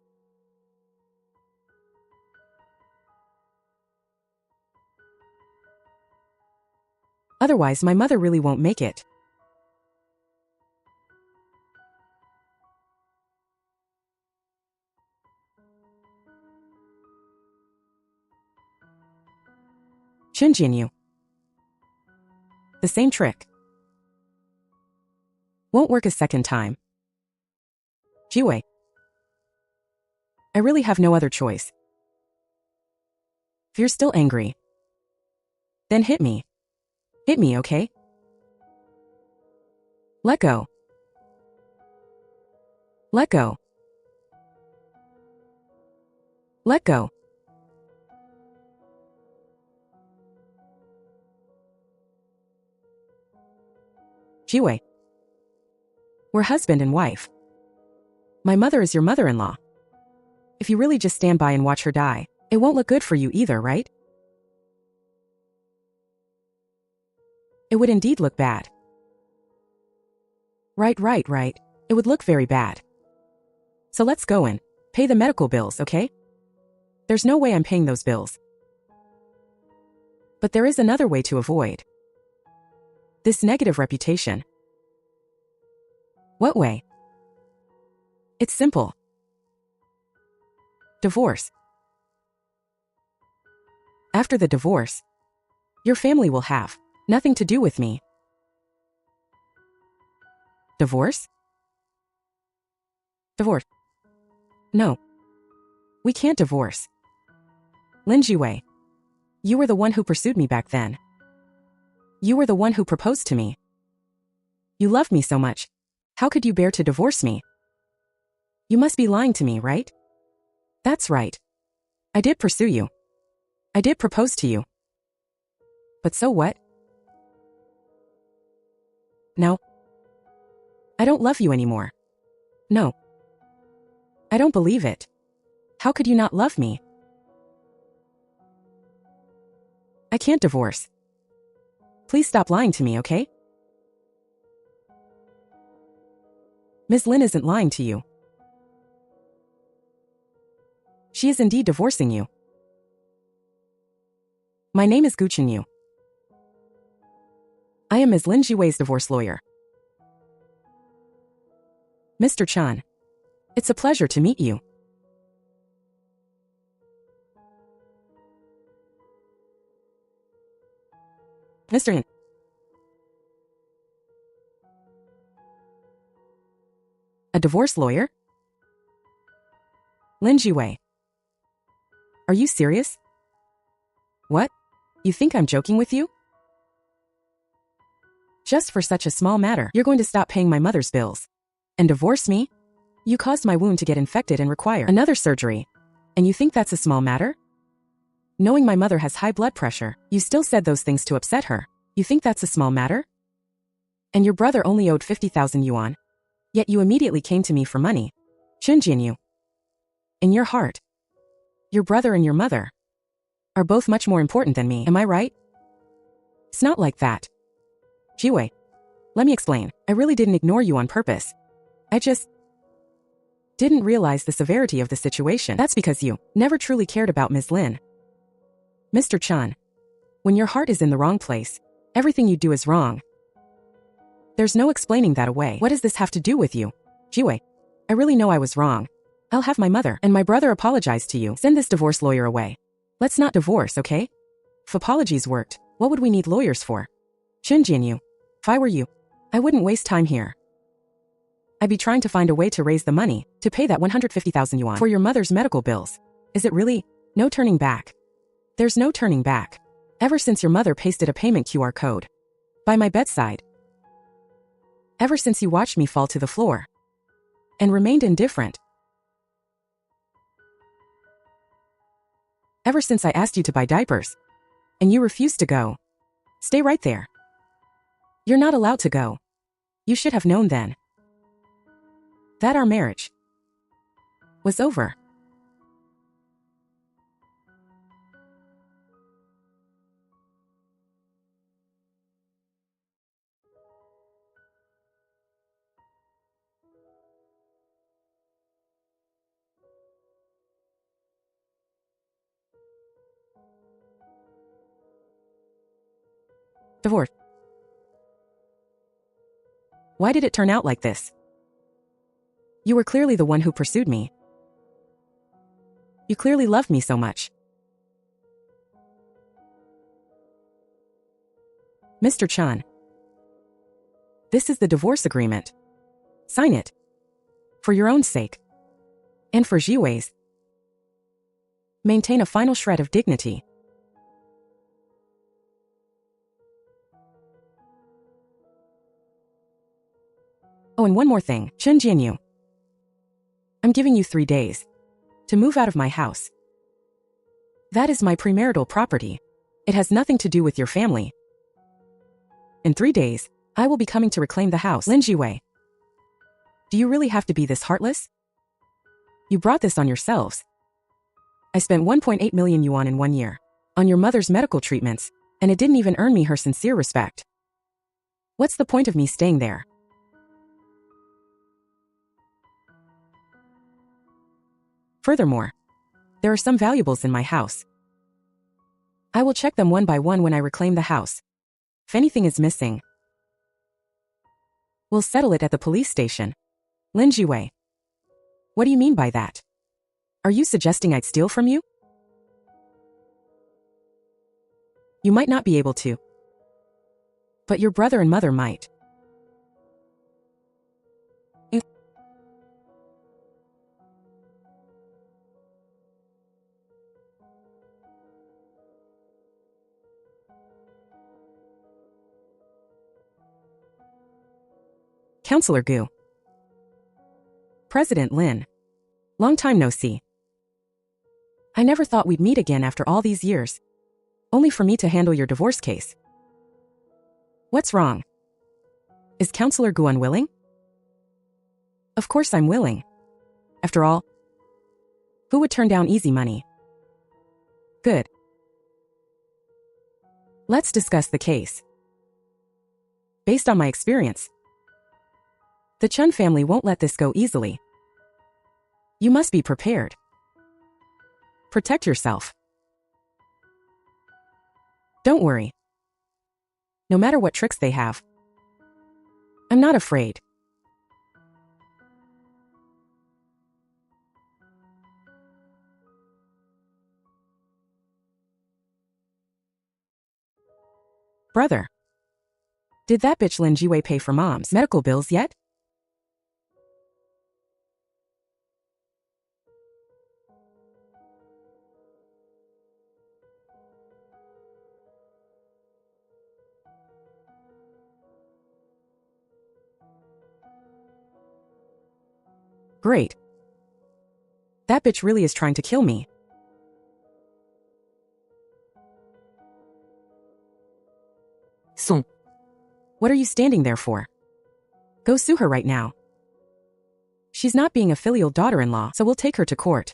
Otherwise, my mother really won't make it. Xinjianyu. The same trick. Won't work a second time. Jiwei. I really have no other choice. If you're still angry, then hit me. Hit me, okay? Let go. Let go. Let go. Jiwei. We're husband and wife. My mother is your mother-in-law. If you really just stand by and watch her die, it won't look good for you either, right? It would indeed look bad. Right. It would look very bad. So let's go and pay the medical bills, okay? There's no way I'm paying those bills. But there is another way to avoid this negative reputation. What way? It's simple. Divorce. After the divorce, your family will have nothing to do with me. Divorce? Divorce. No. We can't divorce. Lin Jiwei, you were the one who pursued me back then. You were the one who proposed to me. You loved me so much. How could you bear to divorce me? You must be lying to me, right? That's right. I did pursue you. I did propose to you. But so what? Now, I don't love you anymore. No. I don't believe it. How could you not love me? I can't divorce. Please stop lying to me, okay? Ms. Lin isn't lying to you. She is indeed divorcing you. My name is Gu Chenyu. I am Ms. Lin Jiwei's divorce lawyer. Mr. Chan, it's a pleasure to meet you. Mr. Yin. A divorce lawyer? Lin Jiwei. Are you serious? What? You think I'm joking with you? Just for such a small matter, you're going to stop paying my mother's bills and divorce me? You caused my wound to get infected and require another surgery. And you think that's a small matter? Knowing my mother has high blood pressure, you still said those things to upset her. You think that's a small matter? And your brother only owed 50,000 yuan. Yet you immediately came to me for money. Xinjianyu. In your heart, your brother and your mother are both much more important than me, am I right? It's not like that. Jiwei, let me explain. I really didn't ignore you on purpose. I just didn't realize the severity of the situation. That's because you never truly cared about Ms. Lin. Mr. Chan, when your heart is in the wrong place, everything you do is wrong. There's no explaining that away. What does this have to do with you? Jiwei, I really know I was wrong. I'll have my mother and my brother apologize to you. Send this divorce lawyer away. Let's not divorce, okay? If apologies worked, what would we need lawyers for? Xinjianyu, if I were you, I wouldn't waste time here. I'd be trying to find a way to raise the money to pay that 150,000 yuan for your mother's medical bills. Is it really? No turning back. There's no turning back. Ever since your mother pasted a payment QR code by my bedside. Ever since you watched me fall to the floor and remained indifferent. Ever since I asked you to buy diapers and you refused to go. Stay right there. You're not allowed to go. You should have known then that our marriage was over. Divorce. Why did it turn out like this? You were clearly the one who pursued me. You clearly loved me so much. Mr. Chan, this is the divorce agreement. Sign it. For your own sake. And for Jiwei's. Maintain a final shred of dignity. Oh, and one more thing, Chen Jianyu. I'm giving you 3 days to move out of my house. That is my premarital property. It has nothing to do with your family. In 3 days, I will be coming to reclaim the house. Lin Jiwei, do you really have to be this heartless? You brought this on yourselves. I spent 1.8 million yuan in 1 year on your mother's medical treatments, and it didn't even earn me her sincere respect. What's the point of me staying there? Furthermore, there are some valuables in my house. I will check them one by one when I reclaim the house. If anything is missing, we'll settle it at the police station. Lin Jiwei. What do you mean by that? Are you suggesting I'd steal from you? You might not be able to, but your brother and mother might. Counselor Gu. President Lin. Long time no see. I never thought we'd meet again after all these years. Only for me to handle your divorce case. What's wrong? Is Counselor Gu unwilling? Of course I'm willing. After all, who would turn down easy money? Good. Let's discuss the case. Based on my experience, the Chun family won't let this go easily. You must be prepared. Protect yourself. Don't worry. No matter what tricks they have, I'm not afraid. Brother, did that bitch Lin Jiwei pay for mom's medical bills yet? Great. That bitch really is trying to kill me. Song. What are you standing there for? Go sue her right now. She's not being a filial daughter-in-law, so we'll take her to court.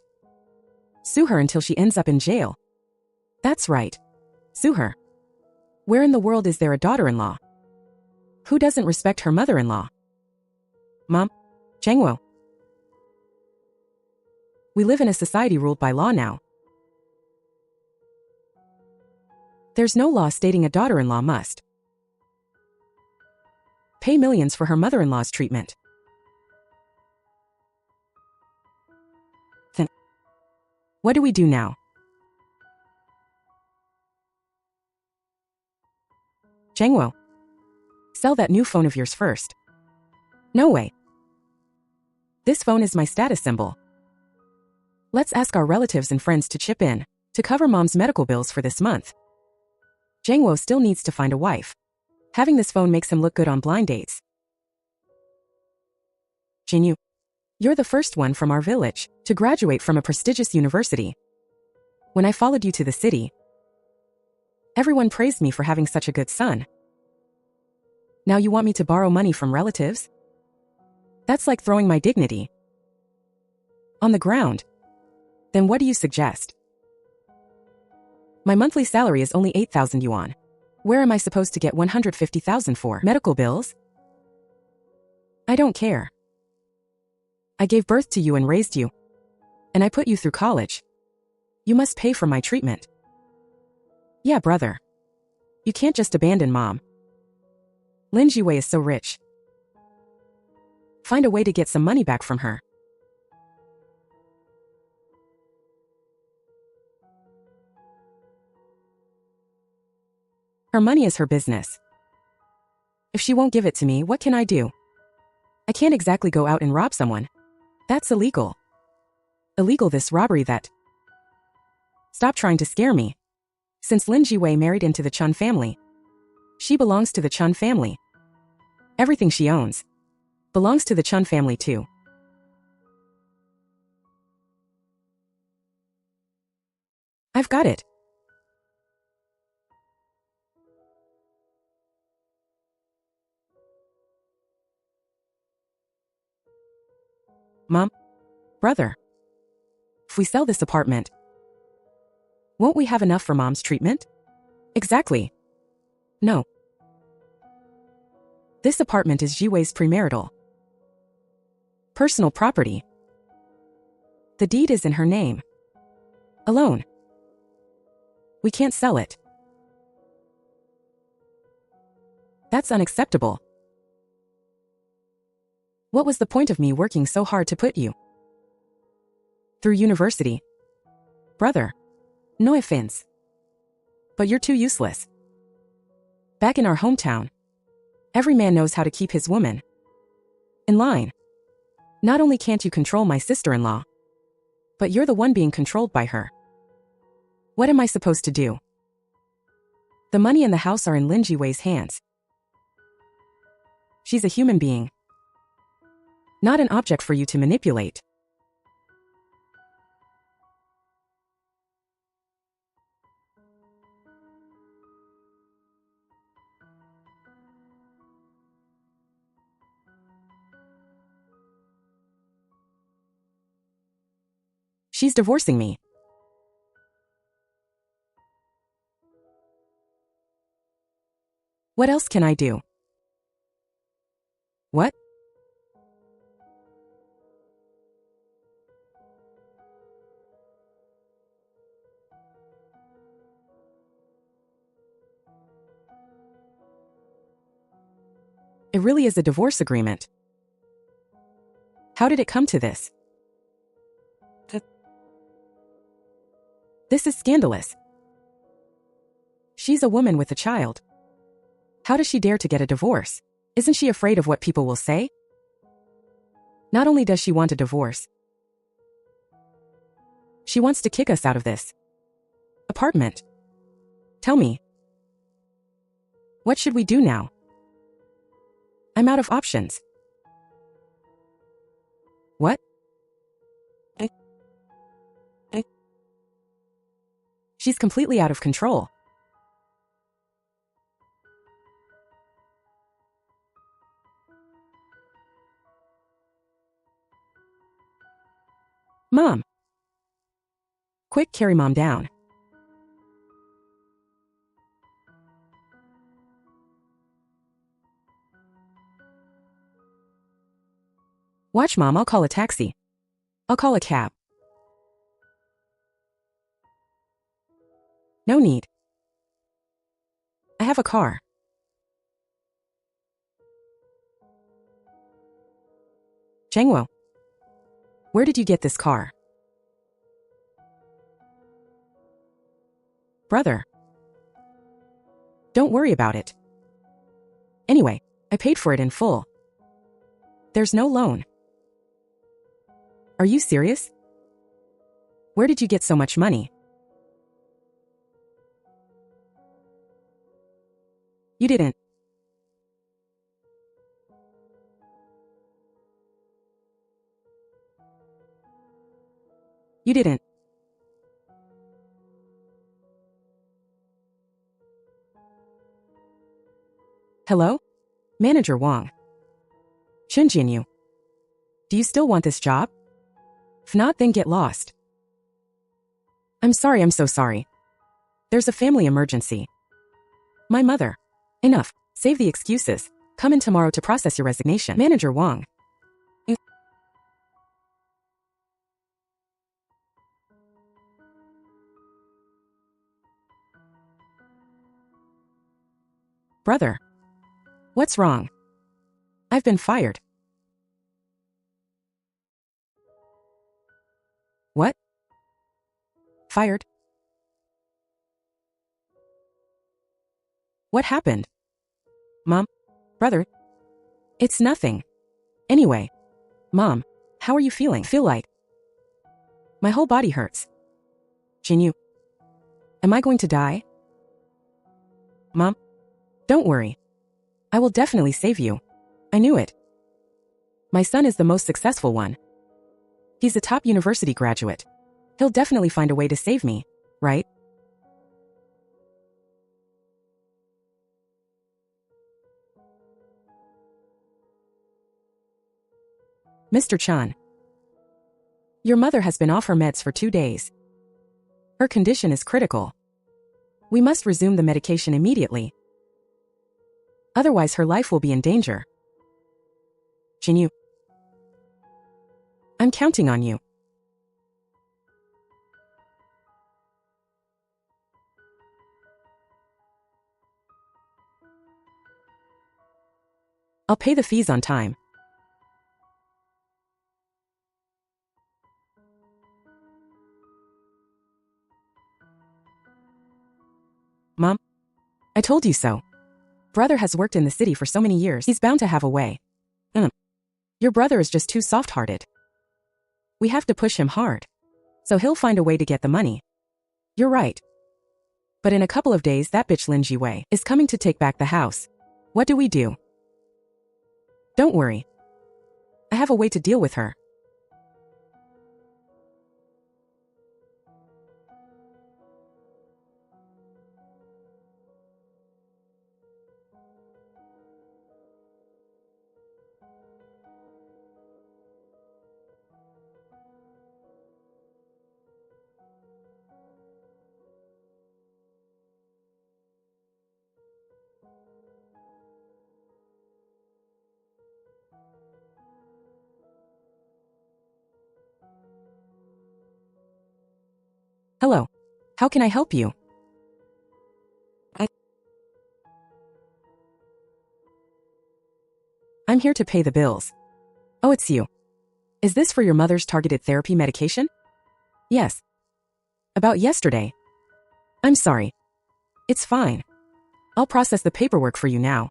Sue her until she ends up in jail. That's right. Sue her. Where in the world is there a daughter-in-law? Who doesn't respect her mother-in-law? Mom? Changwo. We live in a society ruled by law now. There's no law stating a daughter-in-law must pay millions for her mother-in-law's treatment. Then, what do we do now? Changwo, sell that new phone of yours first. No way. This phone is my status symbol. Let's ask our relatives and friends to chip in to cover mom's medical bills for this month. Jangwo still needs to find a wife. Having this phone makes him look good on blind dates. Jinyu, you're the first one from our village to graduate from a prestigious university. When I followed you to the city, everyone praised me for having such a good son. Now you want me to borrow money from relatives? That's like throwing my dignity on the ground. Then what do you suggest? My monthly salary is only 8,000 yuan. Where am I supposed to get 150,000 for? Medical bills? I don't care. I gave birth to you and raised you. And I put you through college. You must pay for my treatment. Yeah, brother. You can't just abandon mom. Lin Jiwei is so rich. Find a way to get some money back from her. Her money is her business. If she won't give it to me, what can I do? I can't exactly go out and rob someone. That's illegal. Illegal this robbery that. Stop trying to scare me. Since Lin Jiwei married into the Chun family, she belongs to the Chun family. Everything she owns belongs to the Chun family too. I've got it. Mom? Brother? If we sell this apartment, won't we have enough for mom's treatment? Exactly. No. This apartment is Jiwei's premarital personal property. The deed is in her name. Alone. We can't sell it. That's unacceptable. What was the point of me working so hard to put you through university? Brother, no offense, but you're too useless. Back in our hometown, every man knows how to keep his woman in line. Not only can't you control my sister-in-law, but you're the one being controlled by her. What am I supposed to do? The money and the house are in Lin Jiwei's hands. She's a human being, not an object for you to manipulate. She's divorcing me. What else can I do? What? It really is a divorce agreement. How did it come to this? This is scandalous. She's a woman with a child. How does she dare to get a divorce? Isn't she afraid of what people will say? Not only does she want a divorce, she wants to kick us out of this apartment. Tell me, what should we do now? I'm out of options. What? She's completely out of control. Mom! Quick, carry Mom down. Watch, Mom, I'll call a taxi. I'll call a cab. No need. I have a car. Changwo, where did you get this car? Brother, don't worry about it. Anyway, I paid for it in full. There's no loan. Are you serious? Where did you get so much money? You didn't. You didn't. Hello? Manager Wang. Shinjianyu. Do you still want this job? If not, then get lost. I'm sorry, I'm so sorry. There's a family emergency. My mother. Enough. Save the excuses. Come in tomorrow to process your resignation. Manager Wang. Brother. What's wrong? I've been fired. What? Fired? What happened? Mom? Brother? It's nothing. Anyway, Mom, how are you feeling? Feel like my whole body hurts. Jinyu, am I going to die? Mom? Don't worry. I will definitely save you. I knew it. My son is the most successful one. He's a top university graduate. He'll definitely find a way to save me, right? Mr. Chan. Your mother has been off her meds for 2 days. Her condition is critical. We must resume the medication immediately. Otherwise, her life will be in danger. Jinyu, I'm counting on you. I'll pay the fees on time. Mom? I told you so. Brother has worked in the city for so many years, he's bound to have a way. Your brother is just too soft-hearted. We have to push him hard. So he'll find a way to get the money. You're right. But in a couple of days that bitch Lin Jiwei is coming to take back the house. What do we do? Don't worry. I have a way to deal with her. Hello. How can I help you? I'm here to pay the bills. Oh, it's you. Is this for your mother's targeted therapy medication? Yes. About yesterday. I'm sorry. It's fine. I'll process the paperwork for you now.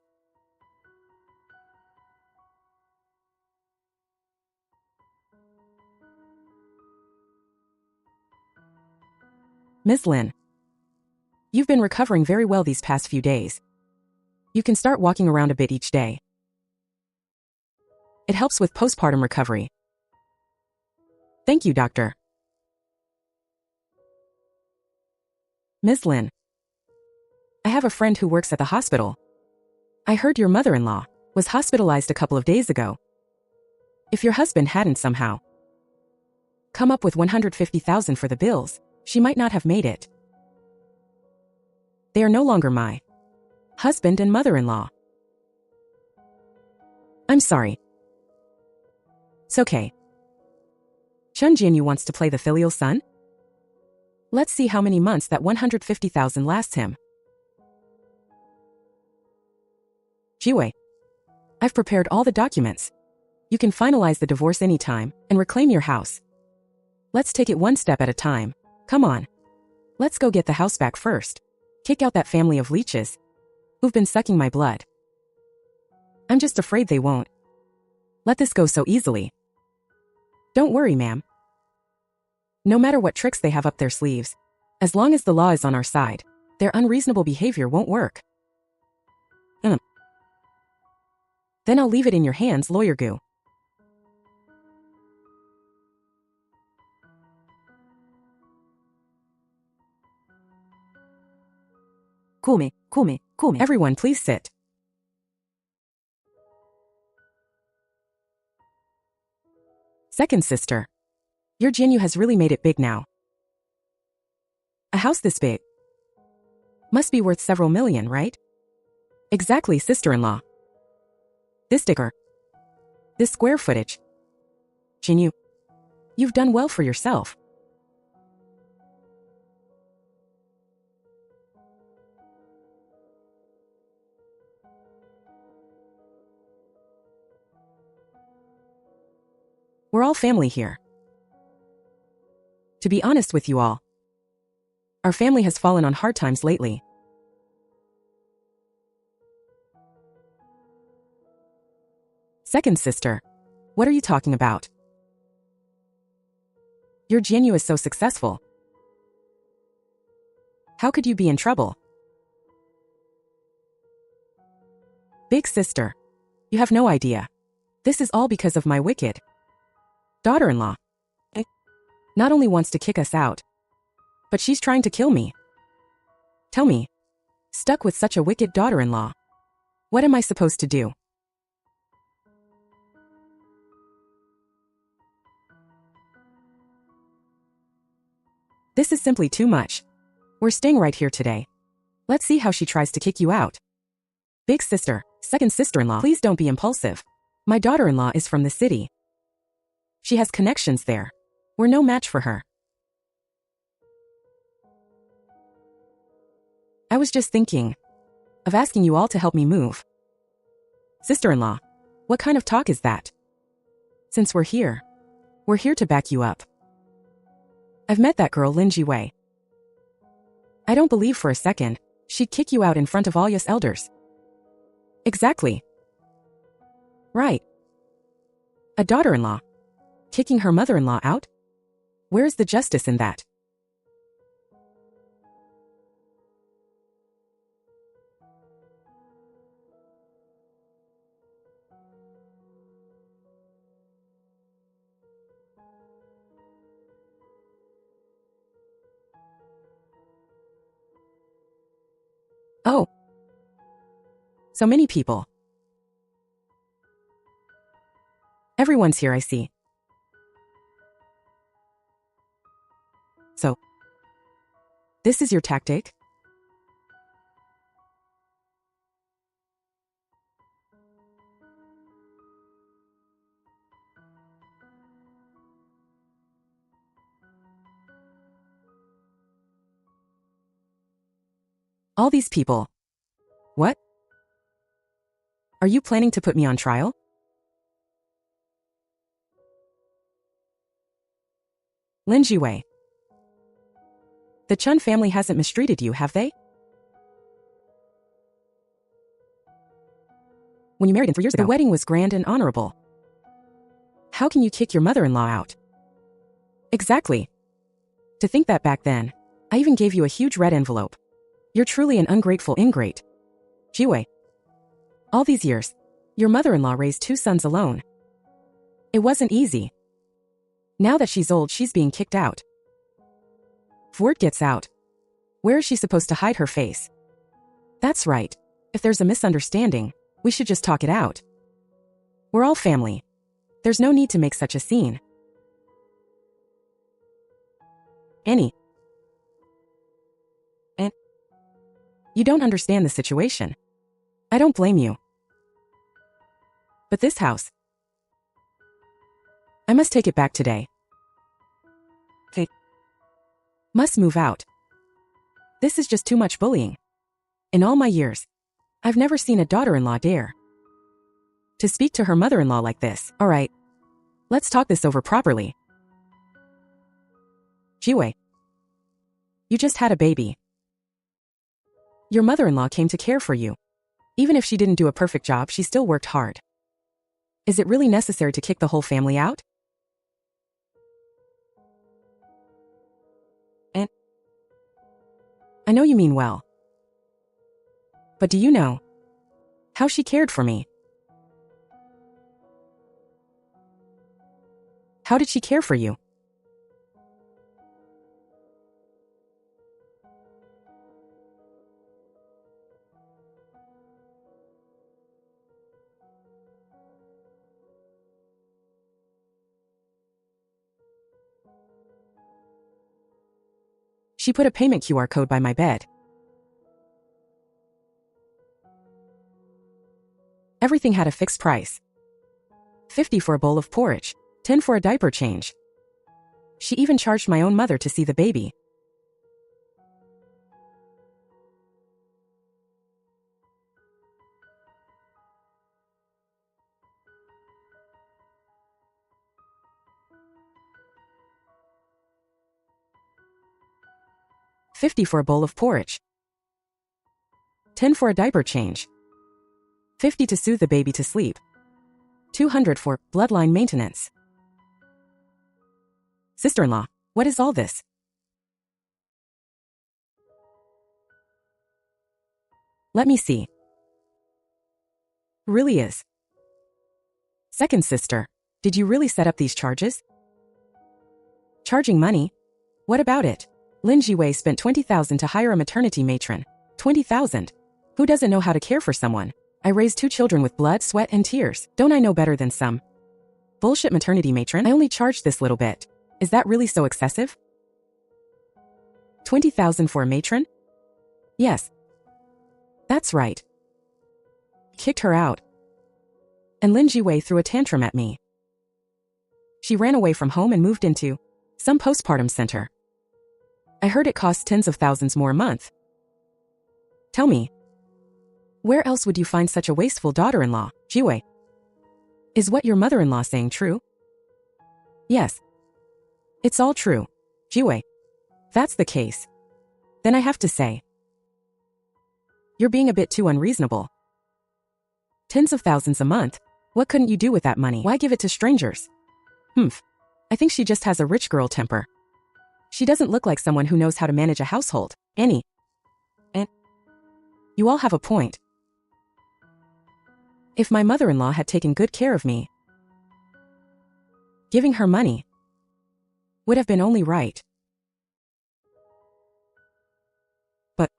Ms. Lin. You've been recovering very well these past few days. You can start walking around a bit each day. It helps with postpartum recovery. Thank you, doctor. Ms. Lin. I have a friend who works at the hospital. I heard your mother-in-law was hospitalized a couple of days ago. If your husband hadn't somehow come up with 150,000 for the bills, she might not have made it. They are no longer my husband and mother-in-law. I'm sorry. It's okay. Chun Jianyu wants to play the filial son? Let's see how many months that 150,000 lasts him. Jiwei, I've prepared all the documents. You can finalize the divorce anytime and reclaim your house. Let's take it one step at a time. Come on. Let's go get the house back first. Kick out that family of leeches who've been sucking my blood. I'm just afraid they won't let this go so easily. Don't worry, ma'am. No matter what tricks they have up their sleeves, as long as the law is on our side, their unreasonable behavior won't work. Then I'll leave it in your hands, Lawyer Gu. Cool me. Everyone, please sit. Second sister. Your Jinyu has really made it big now. A house this big must be worth several million, right? Exactly, sister-in-law. This sticker. This square footage. Jinyu, you've done well for yourself. We're all family here. To be honest with you all, our family has fallen on hard times lately. Second sister, what are you talking about? Your Jianyu is so successful. How could you be in trouble? Big sister, you have no idea. This is all because of my wicked daughter-in-law. Not only wants to kick us out, but she's trying to kill me. Tell me, stuck with such a wicked daughter-in-law, what am I supposed to do? This is simply too much. We're staying right here today. Let's see how she tries to kick you out. Big sister, second sister-in-law, please don't be impulsive. My daughter-in-law is from the city. She has connections there. We're no match for her. I was just thinking of asking you all to help me move. Sister-in-law, what kind of talk is that? Since we're here to back you up. I've met that girl Lin Jiwei. I don't believe for a second she'd kick you out in front of all us elders. Exactly. Right. A daughter-in-law kicking her mother-in-law out? Where's the justice in that? Oh. So many people. Everyone's here, I see. So, this is your tactic? All these people. What? Are you planning to put me on trial? Lin Jiwei. The Chun family hasn't mistreated you, have they? When you married in 3 years ago, the wedding was grand and honorable. How can you kick your mother-in-law out? Exactly. To think that back then, I even gave you a huge red envelope. You're truly an ungrateful ingrate. Jiwei. All these years, your mother-in-law raised 2 sons alone. It wasn't easy. Now that she's old, she's being kicked out. If word gets out, where is she supposed to hide her face? That's right. If there's a misunderstanding, we should just talk it out. We're all family. There's no need to make such a scene. Annie. And you don't understand the situation. I don't blame you. But this house, I must take it back today. Okay. Must move out. This is just too much bullying. In all my years, I've never seen a daughter-in-law dare to speak to her mother-in-law like this. All right, let's talk this over properly. Jiwei, you just had a baby. Your mother-in-law came to care for you. Even if she didn't do a perfect job, she still worked hard. Is it really necessary to kick the whole family out? And I know you mean well. But do you know how she cared for me? How did she care for you? She put a payment QR code by my bed. Everything had a fixed price. 50 for a bowl of porridge, 10 for a diaper change. She even charged my own mother to see the baby. $50 for a bowl of porridge, 10 for a diaper change, 50 to soothe the baby to sleep, 200 for bloodline maintenance. Sister-in-law, what is all this? Let me see. Really is. Second sister, did you really set up these charges? Charging money? What about it? Lin Jiwei spent 20,000 to hire a maternity matron. 20,000? Who doesn't know how to care for someone? I raised 2 children with blood, sweat, and tears. Don't I know better than some bullshit maternity matron? I only charged this little bit. Is that really so excessive? 20,000 for a matron? Yes. That's right. Kicked her out. And Lin Jiwei threw a tantrum at me. She ran away from home and moved into some postpartum center. I heard it costs tens of thousands more a month. Tell me, where else would you find such a wasteful daughter-in-law? Jiwei. Is what your mother-in-law saying true? Yes. It's all true. Jiwei. That's the case. Then I have to say, you're being a bit too unreasonable. Tens of thousands a month. What couldn't you do with that money? Why give it to strangers? Humph. I think she just has a rich girl temper. She doesn't look like someone who knows how to manage a household. And you all have a point. If my mother-in-law had taken good care of me, giving her money would have been only right. But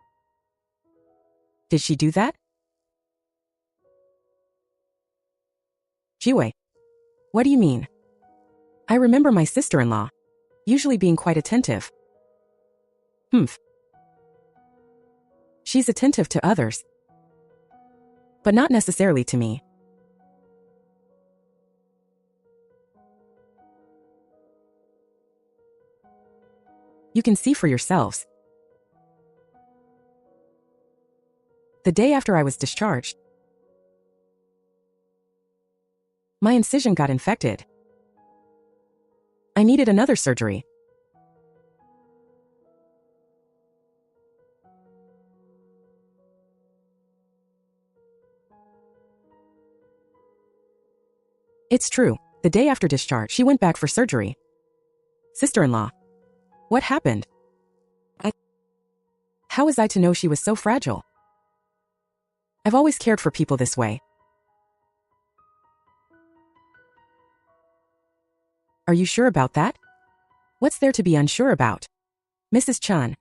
did she do that? Jiwei. What do you mean? I remember my sister-in-law usually being quite attentive. Humph. She's attentive to others, but not necessarily to me. You can see for yourselves. The day after I was discharged, my incision got infected. I needed another surgery. It's true. The day after discharge, she went back for surgery. Sister-in-law. What happened? How was I to know she was so fragile? I've always cared for people this way. Are you sure about that? What's there to be unsure about? Mrs. Chun.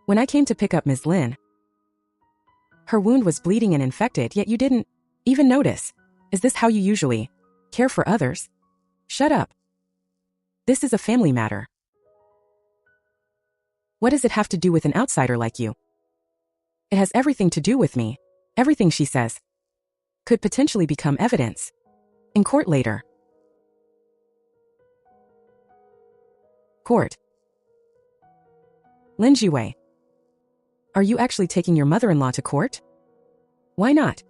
When I came to pick up Ms. Lin, her wound was bleeding and infected, yet you didn't even notice. Is this how you usually care for others? Shut up. This is a family matter. What does it have to do with an outsider like you? It has everything to do with me. Everything she says could potentially become evidence in court later. Court. Lin Jiwei. Are you actually taking your mother-in-law to court? Why not?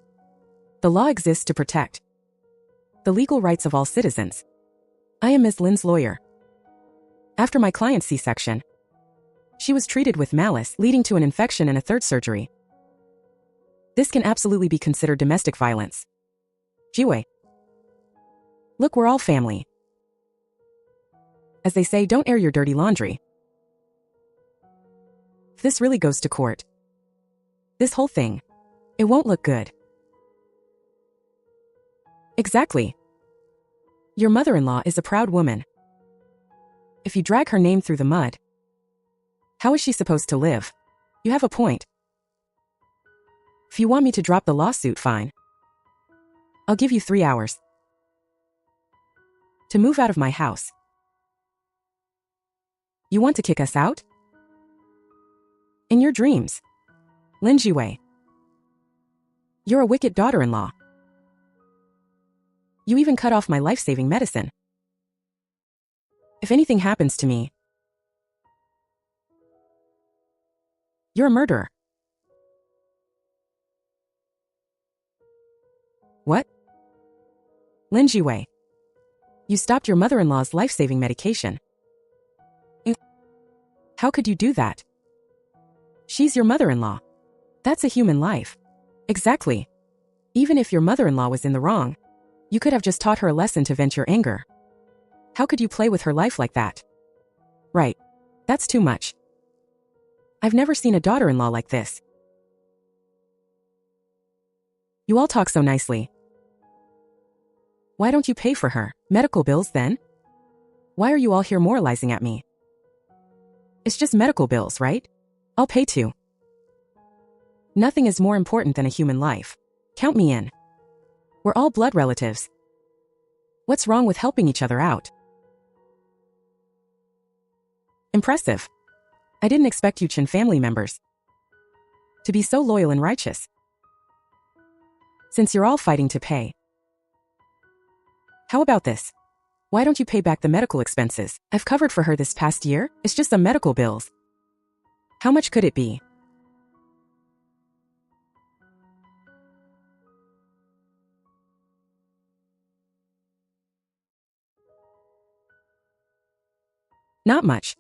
The law exists to protect the legal rights of all citizens. I am Ms. Lin's lawyer. After my client's C-section, she was treated with malice, leading to an infection and a third surgery. This can absolutely be considered domestic violence. Jiwei. Look, we're all family. As they say, don't air your dirty laundry. If this really goes to court, this whole thing, it won't look good. Exactly. Your mother-in-law is a proud woman. If you drag her name through the mud, how is she supposed to live? You have a point. If you want me to drop the lawsuit, fine. I'll give you 3 hours to move out of my house. You want to kick us out? In your dreams. Lin Jiwei. You're a wicked daughter-in-law. You even cut off my life-saving medicine. If anything happens to me, you're a murderer. What? Lin Jiwei. You stopped your mother-in-law's life-saving medication. How could you do that? She's your mother-in-law. That's a human life. Exactly. Even if your mother-in-law was in the wrong, you could have just taught her a lesson to vent your anger. How could you play with her life like that? Right. That's too much. I've never seen a daughter-in-law like this. You all talk so nicely. Why don't you pay for her medical bills then? Why are you all here moralizing at me? It's just medical bills, right? I'll pay too. Nothing is more important than a human life. Count me in. We're all blood relatives. What's wrong with helping each other out? Impressive. I didn't expect you Chin family members to be so loyal and righteous. Since you're all fighting to pay, how about this? Why don't you pay back the medical expenses I've covered for her this past year? It's just some medical bills. How much could it be? Not much.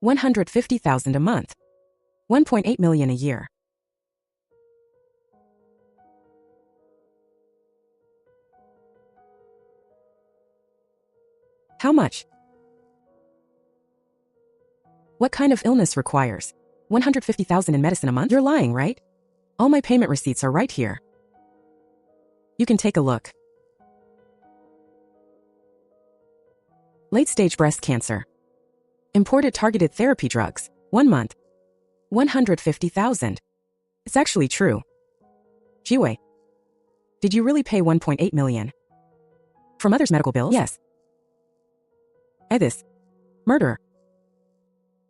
150,000 a month. 1.8 million a year. How much? What kind of illness requires 150,000 in medicine a month? You're lying, right? All my payment receipts are right here. You can take a look. Late-stage breast cancer. Imported targeted therapy drugs. 1 month. 150,000. It's actually true. Jiwei. Did you really pay 1.8 million? For mother's medical bills? Yes. This. Murder.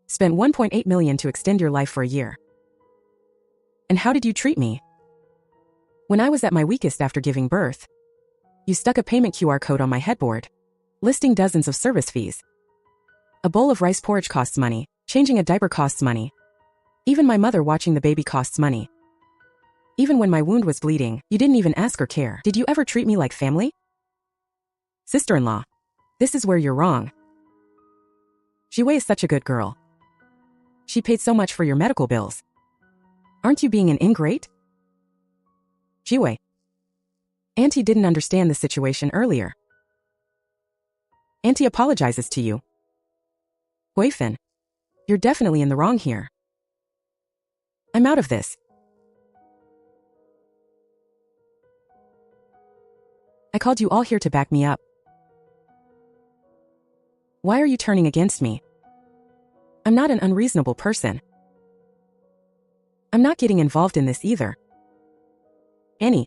Spent 1.8 million to extend your life for a year. And how did you treat me? When I was at my weakest after giving birth, you stuck a payment QR code on my headboard, listing dozens of service fees. A bowl of rice porridge costs money, changing a diaper costs money. Even my mother watching the baby costs money. Even when my wound was bleeding, you didn't even ask or care. Did you ever treat me like family? Sister-in-law. This is where you're wrong. Jiwei is such a good girl. She paid so much for your medical bills. Aren't you being an ingrate? Jiwei. Auntie didn't understand the situation earlier. Auntie apologizes to you. Huifin. You're definitely in the wrong here. I'm out of this. I called you all here to back me up. Why are you turning against me? I'm not an unreasonable person. I'm not getting involved in this either. Annie,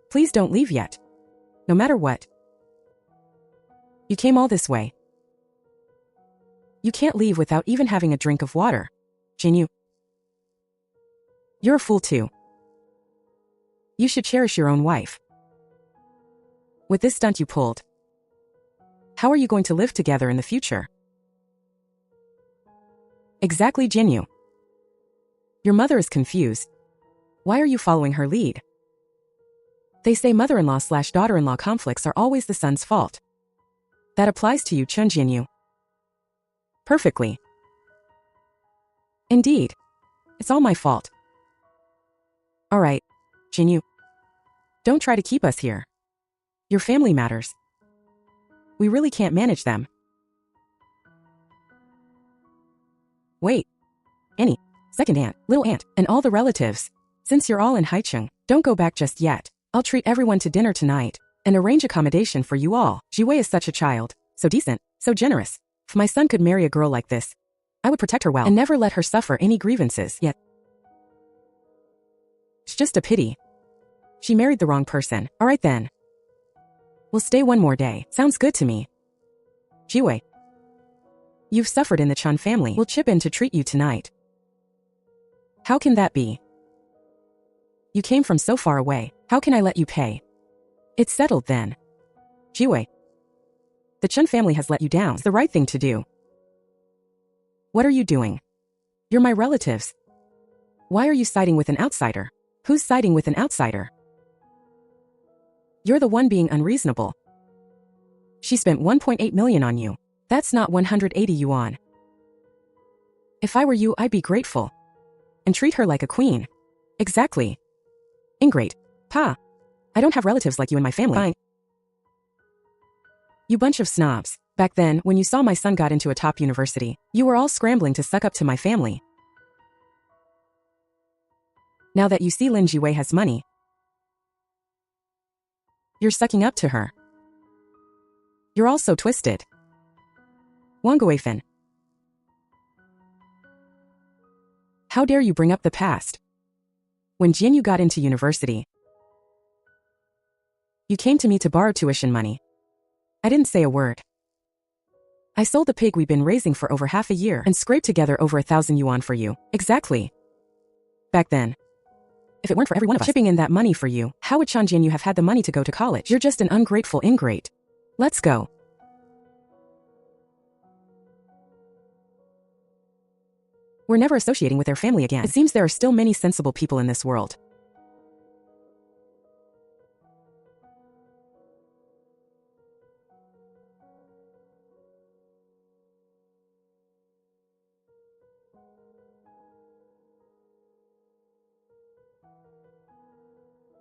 please don't leave yet. No matter what. You came all this way. You can't leave without even having a drink of water. Jinyu. You're a fool too. You should cherish your own wife. With this stunt you pulled, how are you going to live together in the future? Exactly, Jinyu. Your mother is confused. Why are you following her lead? They say mother-in-law/daughter-in-law conflicts are always the son's fault. That applies to you, Chun Jinyu. Perfectly. Indeed. It's all my fault. Alright, Jinyu. Don't try to keep us here. Your family matters. We really can't manage them. Wait. Annie, second aunt, little aunt, and all the relatives. Since you're all in Haicheng, don't go back just yet. I'll treat everyone to dinner tonight and arrange accommodation for you all. Jiwei is such a child, so decent, so generous. If my son could marry a girl like this, I would protect her well and never let her suffer any grievances. Yet, it's just a pity. She married the wrong person. Alright then. We'll stay one more day. Sounds good to me. Jiwei. You've suffered in the Chun family. We'll chip in to treat you tonight. How can that be? You came from so far away. How can I let you pay? It's settled then. Jiwei. The Chun family has let you down. It's the right thing to do. What are you doing? You're my relatives. Why are you siding with an outsider? Who's siding with an outsider? You're the one being unreasonable. She spent 1.8 million on you. That's not 180 yuan. If I were you, I'd be grateful. And treat her like a queen. Exactly. Ingrate. Pa. I don't have relatives like you in my family. Fine. You bunch of snobs. Back then, when you saw my son got into a top university, you were all scrambling to suck up to my family. Now that you see Lin Jiwei has money, you're sucking up to her. You're all so twisted. Wang Guifin. How dare you bring up the past? When Jinyu got into university, you came to me to borrow tuition money. I didn't say a word. I sold the pig we've been raising for over half a year and scraped together over 1,000 yuan for you. Exactly. Back then. If it weren't for every one of us chipping in that money for you, how would Chun Jinyu have had the money to go to college? You're just an ungrateful ingrate. Let's go. We're never associating with their family again. It seems there are still many sensible people in this world.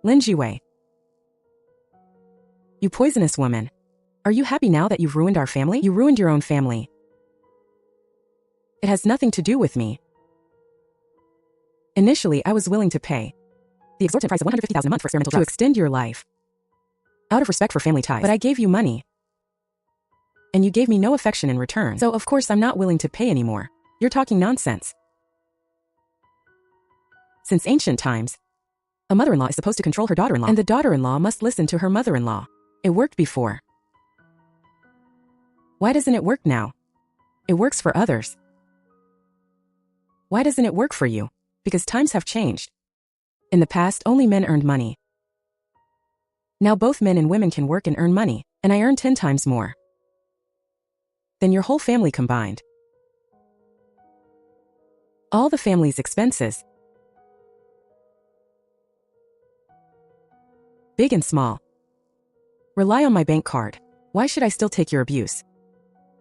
Lin Jiwei. You poisonous woman. Are you happy now that you've ruined our family? You ruined your own family. It has nothing to do with me. Initially, I was willing to pay the exorbitant price of $150,000 a month for experimental drugs to extend your life, out of respect for family ties. But I gave you money, and you gave me no affection in return. So of course I'm not willing to pay anymore. You're talking nonsense. Since ancient times, a mother-in-law is supposed to control her daughter-in-law, and the daughter-in-law must listen to her mother-in-law. It worked before. Why doesn't it work now? It works for others. Why doesn't it work for you? Because times have changed. In the past, only men earned money. Now both men and women can work and earn money, and I earn 10 times more than your whole family combined. All the family's expenses, big and small, rely on my bank card. Why should I still take your abuse?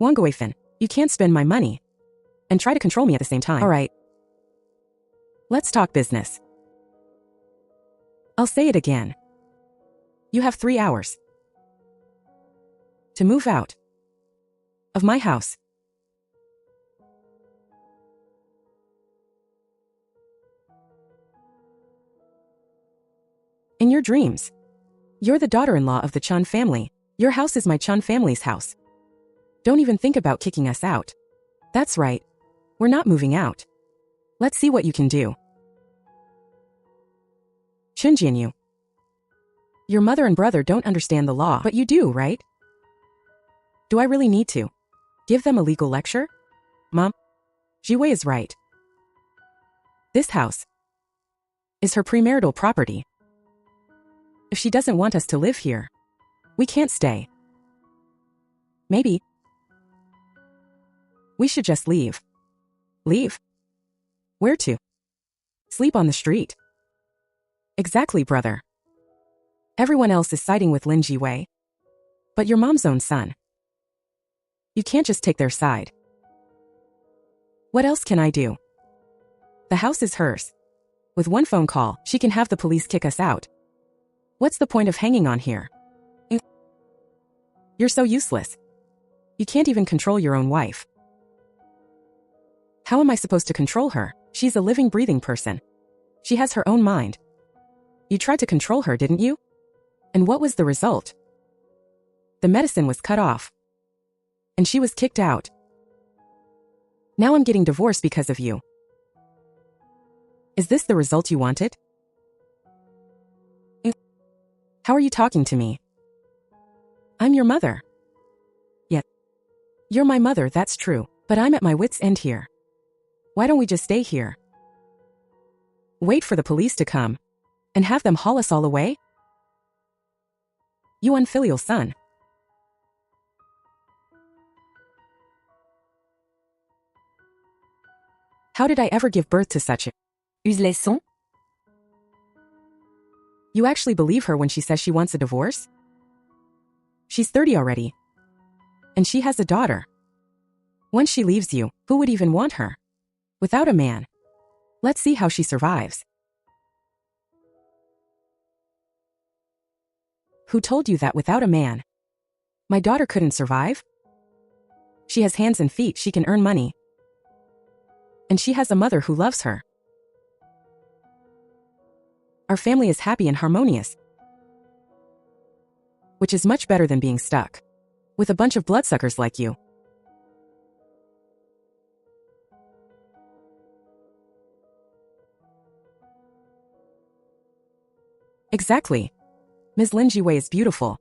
Wang Guifan, you can't spend my money and try to control me at the same time. All right. Let's talk business. I'll say it again. You have 3 hours to move out of my house. In your dreams, you're the daughter-in-law of the Chun family. Your house is my Chun family's house. Don't even think about kicking us out. That's right. We're not moving out. Let's see what you can do. Chun Jianyu, your mother and brother don't understand the law, but you do, right? Do I really need to give them a legal lecture? Mom, Jiwei is right. This house is her premarital property. If she doesn't want us to live here, we can't stay. Maybe we should just leave. Leave? Where to? Sleep on the street. Exactly, brother. Everyone else is siding with Lin Jiwei, but your mom's own son. You can't just take their side. What else can I do? The house is hers. With one phone call, she can have the police kick us out. What's the point of hanging on here? You're so useless. You can't even control your own wife. How am I supposed to control her? She's a living, breathing person. She has her own mind. You tried to control her, didn't you? And what was the result? The medicine was cut off, and she was kicked out. Now I'm getting divorced because of you. Is this the result you wanted? How are you talking to me? I'm your mother. Yet, you're my mother, that's true, but I'm at my wit's end here. Why don't we just stay here? Wait for the police to come and have them haul us all away? You unfilial son. How did I ever give birth to such a useless? You actually believe her when she says she wants a divorce? She's 30 already, and she has a daughter. Once she leaves you, who would even want her? Without a man. Let's see how she survives. Who told you that without a man, my daughter couldn't survive? She has hands and feet, she can earn money. And she has a mother who loves her. Our family is happy and harmonious, which is much better than being stuck with a bunch of bloodsuckers like you. Exactly. Ms. Lin Jiwei is beautiful,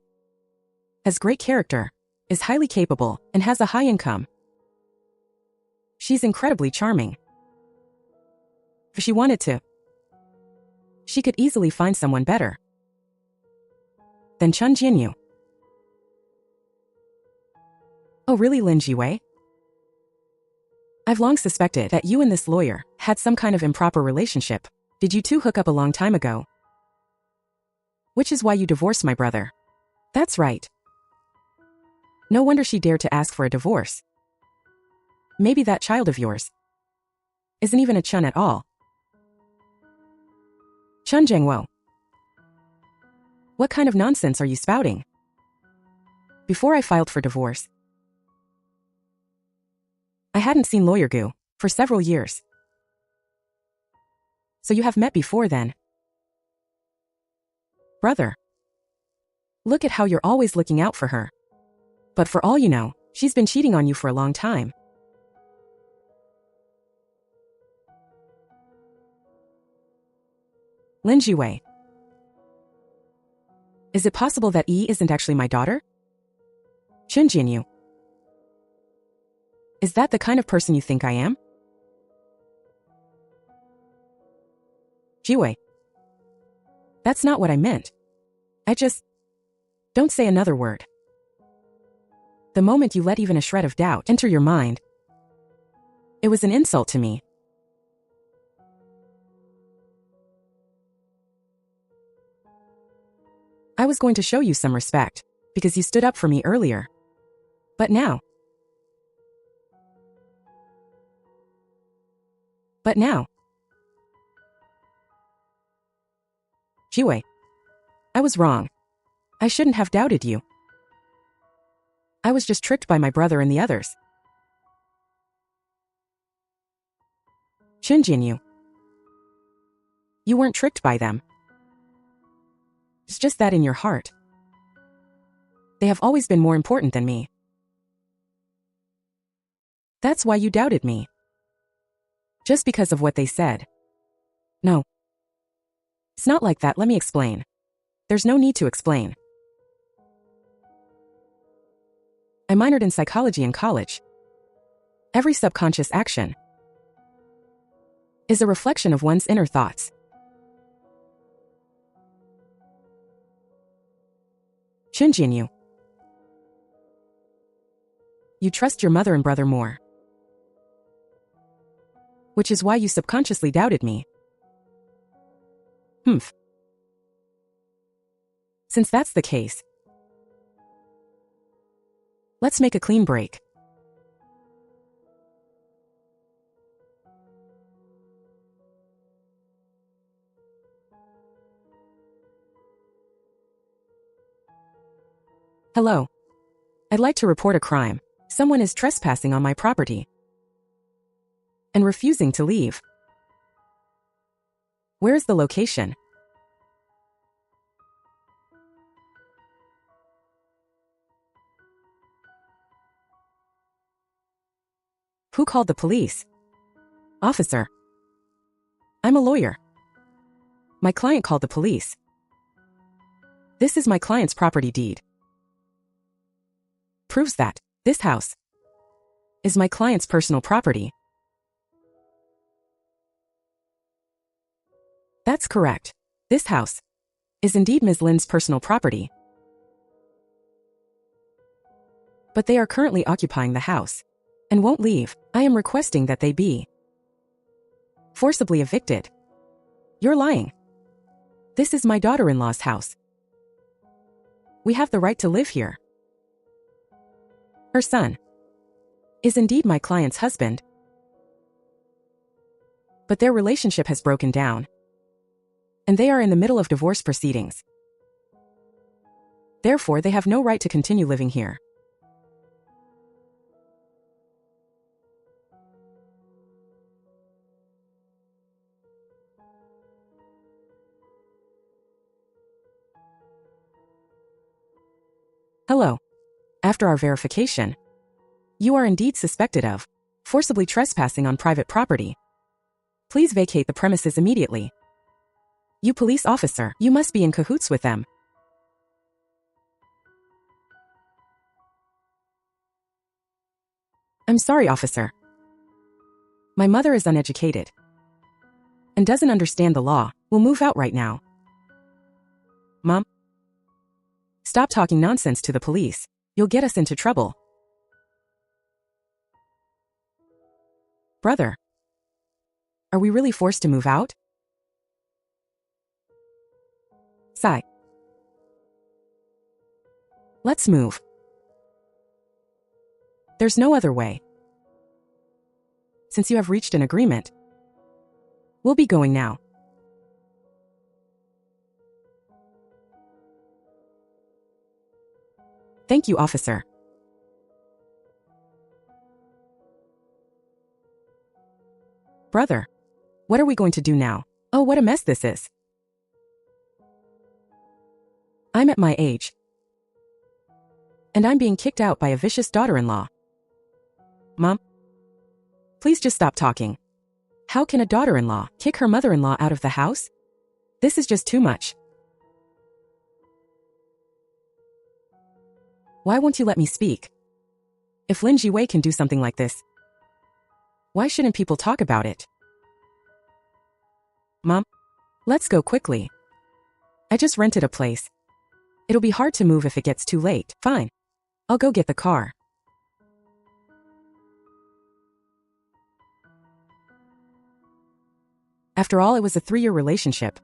has great character, is highly capable, and has a high income. She's incredibly charming. If she wanted to, she could easily find someone better than Chun Jianyu. Oh really, Lin Jiwei? I've long suspected that you and this lawyer had some kind of improper relationship. Did you two hook up a long time ago? Which is why you divorced my brother. That's right. No wonder she dared to ask for a divorce. Maybe that child of yours isn't even a Chun at all. Chun Zhengwo. What kind of nonsense are you spouting? Before I filed for divorce, I hadn't seen Lawyer Gu for several years. So you have met before then? Brother, look at how you're always looking out for her. But for all you know, she's been cheating on you for a long time. Lin Jiwei. Is it possible that Yi isn't actually my daughter? Chun Jinyu. Is that the kind of person you think I am? Jiwei. That's not what I meant. Don't say another word. The moment you let even a shred of doubt enter your mind, it was an insult to me. I was going to show you some respect, because you stood up for me earlier. But now. Jiwei. I was wrong. I shouldn't have doubted you. I was just tricked by my brother and the others. Chun Jinyu. You weren't tricked by them. It's just that in your heart, they have always been more important than me. That's why you doubted me. Just because of what they said. No. It's not like that, let me explain. There's no need to explain. I minored in psychology in college. Every subconscious action is a reflection of one's inner thoughts. Chun Jinyu. You trust your mother and brother more. Which is why you subconsciously doubted me. Humph. Since that's the case, let's make a clean break. Hello. I'd like to report a crime. Someone is trespassing on my property and refusing to leave. Where's the location? Who called the police? Officer. I'm a lawyer. My client called the police. This is my client's property deed. Proves that this house is my client's personal property. That's correct. This house is indeed Ms. Lin's personal property. But they are currently occupying the house and won't leave. I am requesting that they be forcibly evicted. You're lying. This is my daughter-in-law's house. We have the right to live here. Her son is indeed my client's husband. But their relationship has broken down, and they are in the middle of divorce proceedings. Therefore, they have no right to continue living here. Hello. After our verification, you are indeed suspected of forcibly trespassing on private property. Please vacate the premises immediately. You police officer, you must be in cahoots with them. I'm sorry, officer. My mother is uneducated and doesn't understand the law. We'll move out right now. Mom? Stop talking nonsense to the police. You'll get us into trouble. Brother, are we really forced to move out? Sigh. Let's move. There's no other way. Since you have reached an agreement, we'll be going now. Thank you, officer. Brother, what are we going to do now? Oh, what a mess this is. I'm at my age. And I'm being kicked out by a vicious daughter-in-law. Mom, please just stop talking. How can a daughter-in-law kick her mother-in-law out of the house? This is just too much. Why won't you let me speak? If Lin Jiwei can do something like this, why shouldn't people talk about it? Mom, let's go quickly. I just rented a place. It'll be hard to move if it gets too late. Fine. I'll go get the car. After all, it was a 3-year relationship.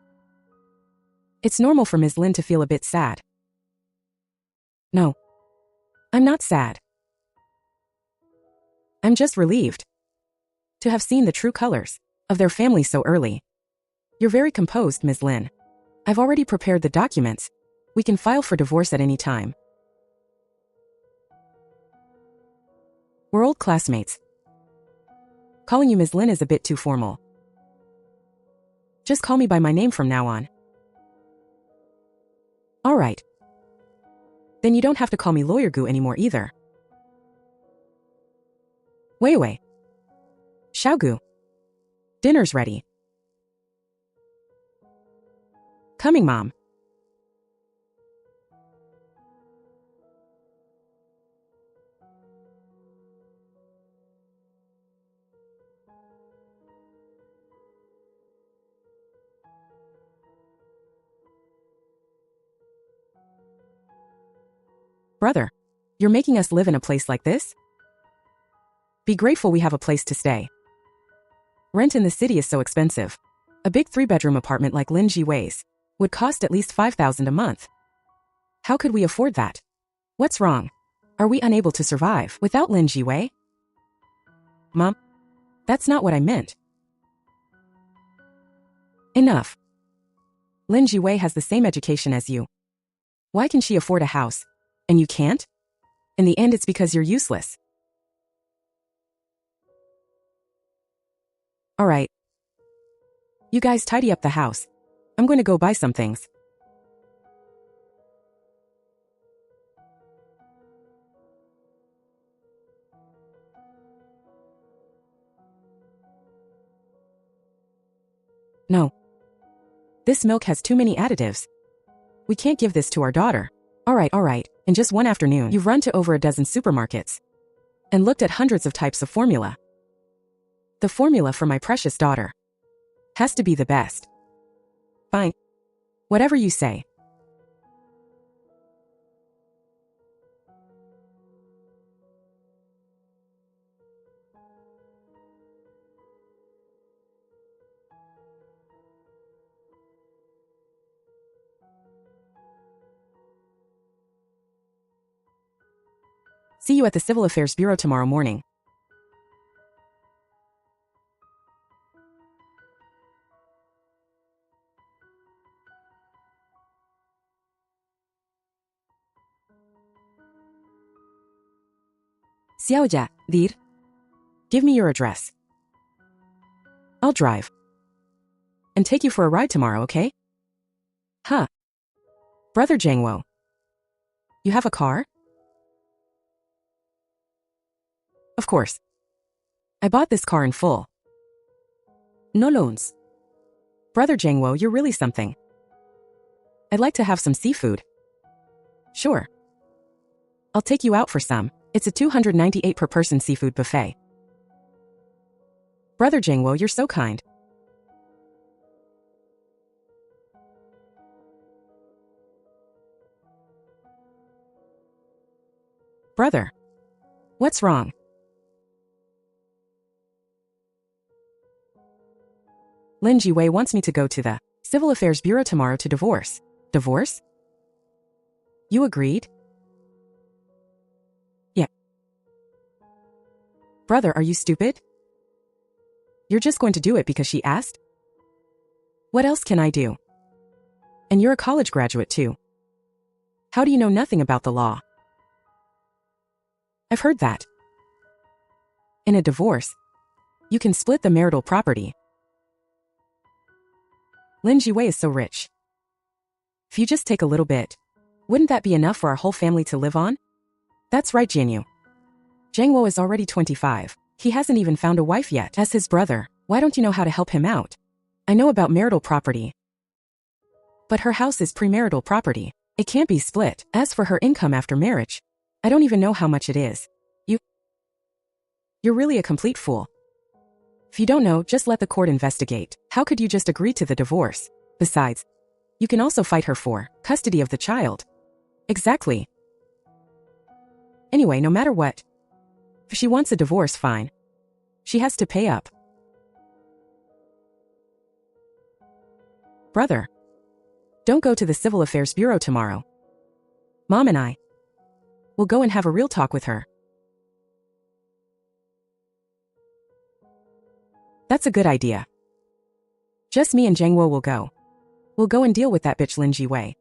It's normal for Ms. Lin to feel a bit sad. No. I'm not sad. I'm just relieved to have seen the true colors of their family so early. You're very composed, Ms. Lin. I've already prepared the documents. We can file for divorce at any time. We're old classmates. Calling you Ms. Lin is a bit too formal. Just call me by my name from now on. All right. Then you don't have to call me Lawyer Gu anymore either. Wei. Xiaogu. Dinner's ready. Coming, Mom. Brother, you're making us live in a place like this? Be grateful we have a place to stay. Rent in the city is so expensive. A big 3-bedroom apartment like Lin Jiwei's would cost at least 5,000 a month. How could we afford that? What's wrong? Are we unable to survive without Lin Jiwei? Mom, that's not what I meant. Enough. Lin Jiwei has the same education as you. Why can she afford a house, and you can't? In the end, it's because you're useless. All right. You guys tidy up the house. I'm going to go buy some things. No. This milk has too many additives. We can't give this to our daughter. All right. In just one afternoon, you've run to over a dozen supermarkets and looked at hundreds of types of formula. The formula for my precious daughter has to be the best. Fine. Whatever you say. See you at the Civil Affairs Bureau tomorrow morning. Xiaojia, Dir. Give me your address. I'll drive. And take you for a ride tomorrow, okay? Huh. Brother Jangwo. You have a car? Of course. I bought this car in full. No loans. Brother Jangwo, you're really something. I'd like to have some seafood. Sure. I'll take you out for some. It's a 298 per person seafood buffet. Brother Jangwo, you're so kind. Brother. What's wrong? Lin Jiwei wants me to go to the Civil Affairs Bureau tomorrow to divorce. Divorce? You agreed? Yeah. Brother, are you stupid? You're just going to do it because she asked? What else can I do? And you're a college graduate too. How do you know nothing about the law? I've heard that. In a divorce, you can split the marital property. Lin Jiwei is so rich. If you just take a little bit, wouldn't that be enough for our whole family to live on? That's right, Jianyu. Zhang Wo is already 25. He hasn't even found a wife yet. As his brother, why don't you know how to help him out? I know about marital property. But her house is premarital property. It can't be split. As for her income after marriage, I don't even know how much it is. You're really a complete fool. If you don't know, just let the court investigate. How could you just agree to the divorce? Besides, you can also fight her for custody of the child. Exactly. Anyway, no matter what, if she wants a divorce, fine. She has to pay up. Brother, don't go to the Civil Affairs Bureau tomorrow. Mom and I will go and have a real talk with her. That's a good idea. Just me and Zhang Wo will go. We'll go and deal with that bitch Lin Jiwei.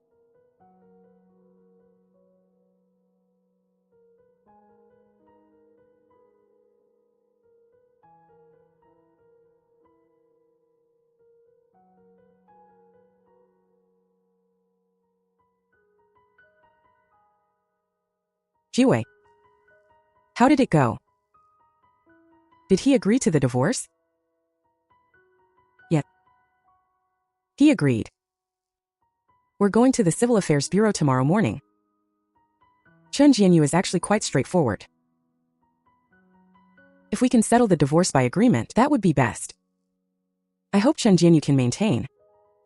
Jiwei, how did it go? Did he agree to the divorce? Yeah. He agreed. We're going to the Civil Affairs Bureau tomorrow morning. Chen Jianyu is actually quite straightforward. If we can settle the divorce by agreement, that would be best. I hope Chen Jianyu can maintain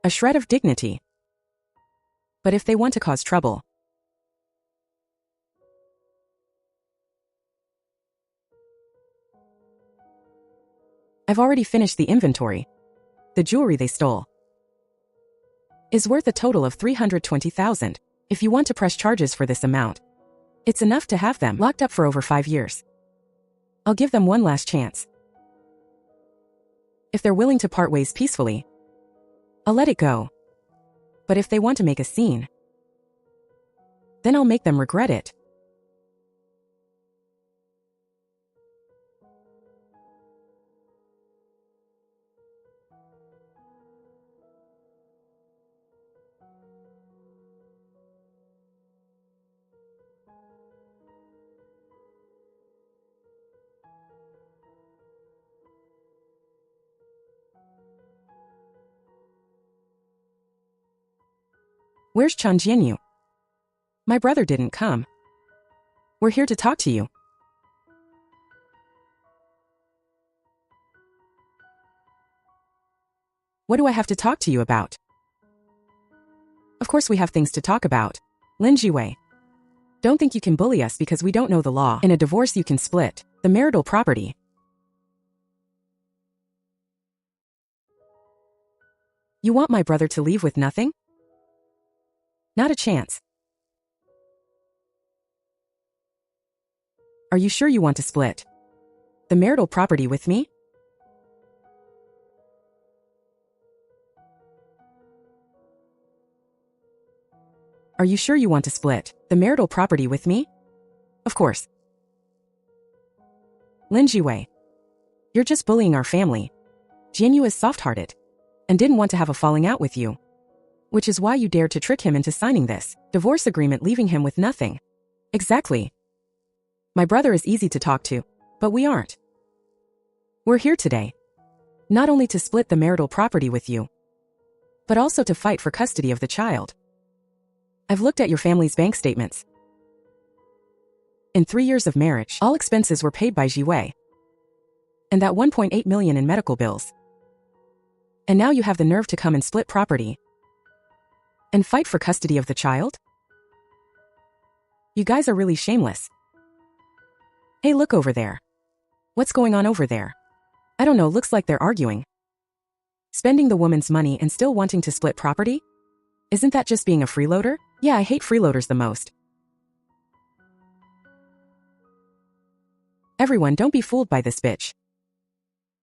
a shred of dignity. But if they want to cause trouble, I've already finished the inventory. The jewelry they stole is worth a total of 320,000. If you want to press charges for this amount, it's enough to have them locked up for over 5 years. I'll give them one last chance. If they're willing to part ways peacefully, I'll let it go. But if they want to make a scene, then I'll make them regret it. Where's Chen Jianyu? My brother didn't come. We're here to talk to you. What do I have to talk to you about? Of course we have things to talk about. Lin Jiwei, don't think you can bully us because we don't know the law. In a divorce you can split the marital property. You want my brother to leave with nothing? Not a chance. Are you sure you want to split the marital property with me? Are you sure you want to split the marital property with me? Of course. Lin Jiwei, you're just bullying our family. Jianyu is soft-hearted and didn't want to have a falling out with you, which is why you dared to trick him into signing this divorce agreement, leaving him with nothing. Exactly. My brother is easy to talk to, but we aren't. We're here today, not only to split the marital property with you, but also to fight for custody of the child. I've looked at your family's bank statements. In 3 years of marriage, all expenses were paid by Jiwei, and that 1.8 million in medical bills. And now you have the nerve to come and split property and fight for custody of the child? You guys are really shameless. Hey, look over there. What's going on over there? I don't know, looks like they're arguing. Spending the woman's money and still wanting to split property? Isn't that just being a freeloader? Yeah, I hate freeloaders the most. Everyone, don't be fooled by this bitch.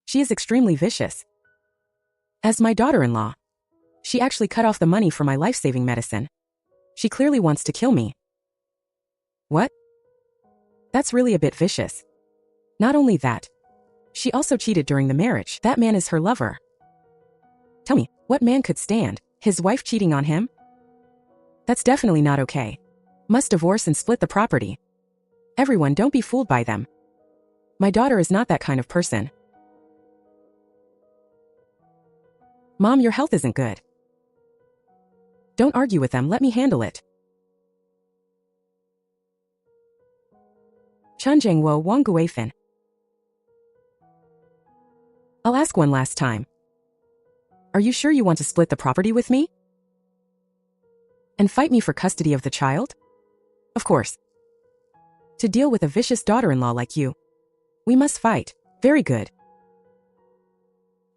She is extremely vicious. As my daughter-in-law, she actually cut off the money for my life-saving medicine. She clearly wants to kill me. What? That's really a bit vicious. Not only that, she also cheated during the marriage. That man is her lover. Tell me, what man could stand his wife cheating on him? That's definitely not okay. Must divorce and split the property. Everyone, don't be fooled by them. My daughter is not that kind of person. Mom, your health isn't good. Don't argue with them, let me handle it. Chunjang wo wang guifin. I'll ask one last time. Are you sure you want to split the property with me? And fight me for custody of the child? Of course. To deal with a vicious daughter-in-law like you, we must fight. Very good.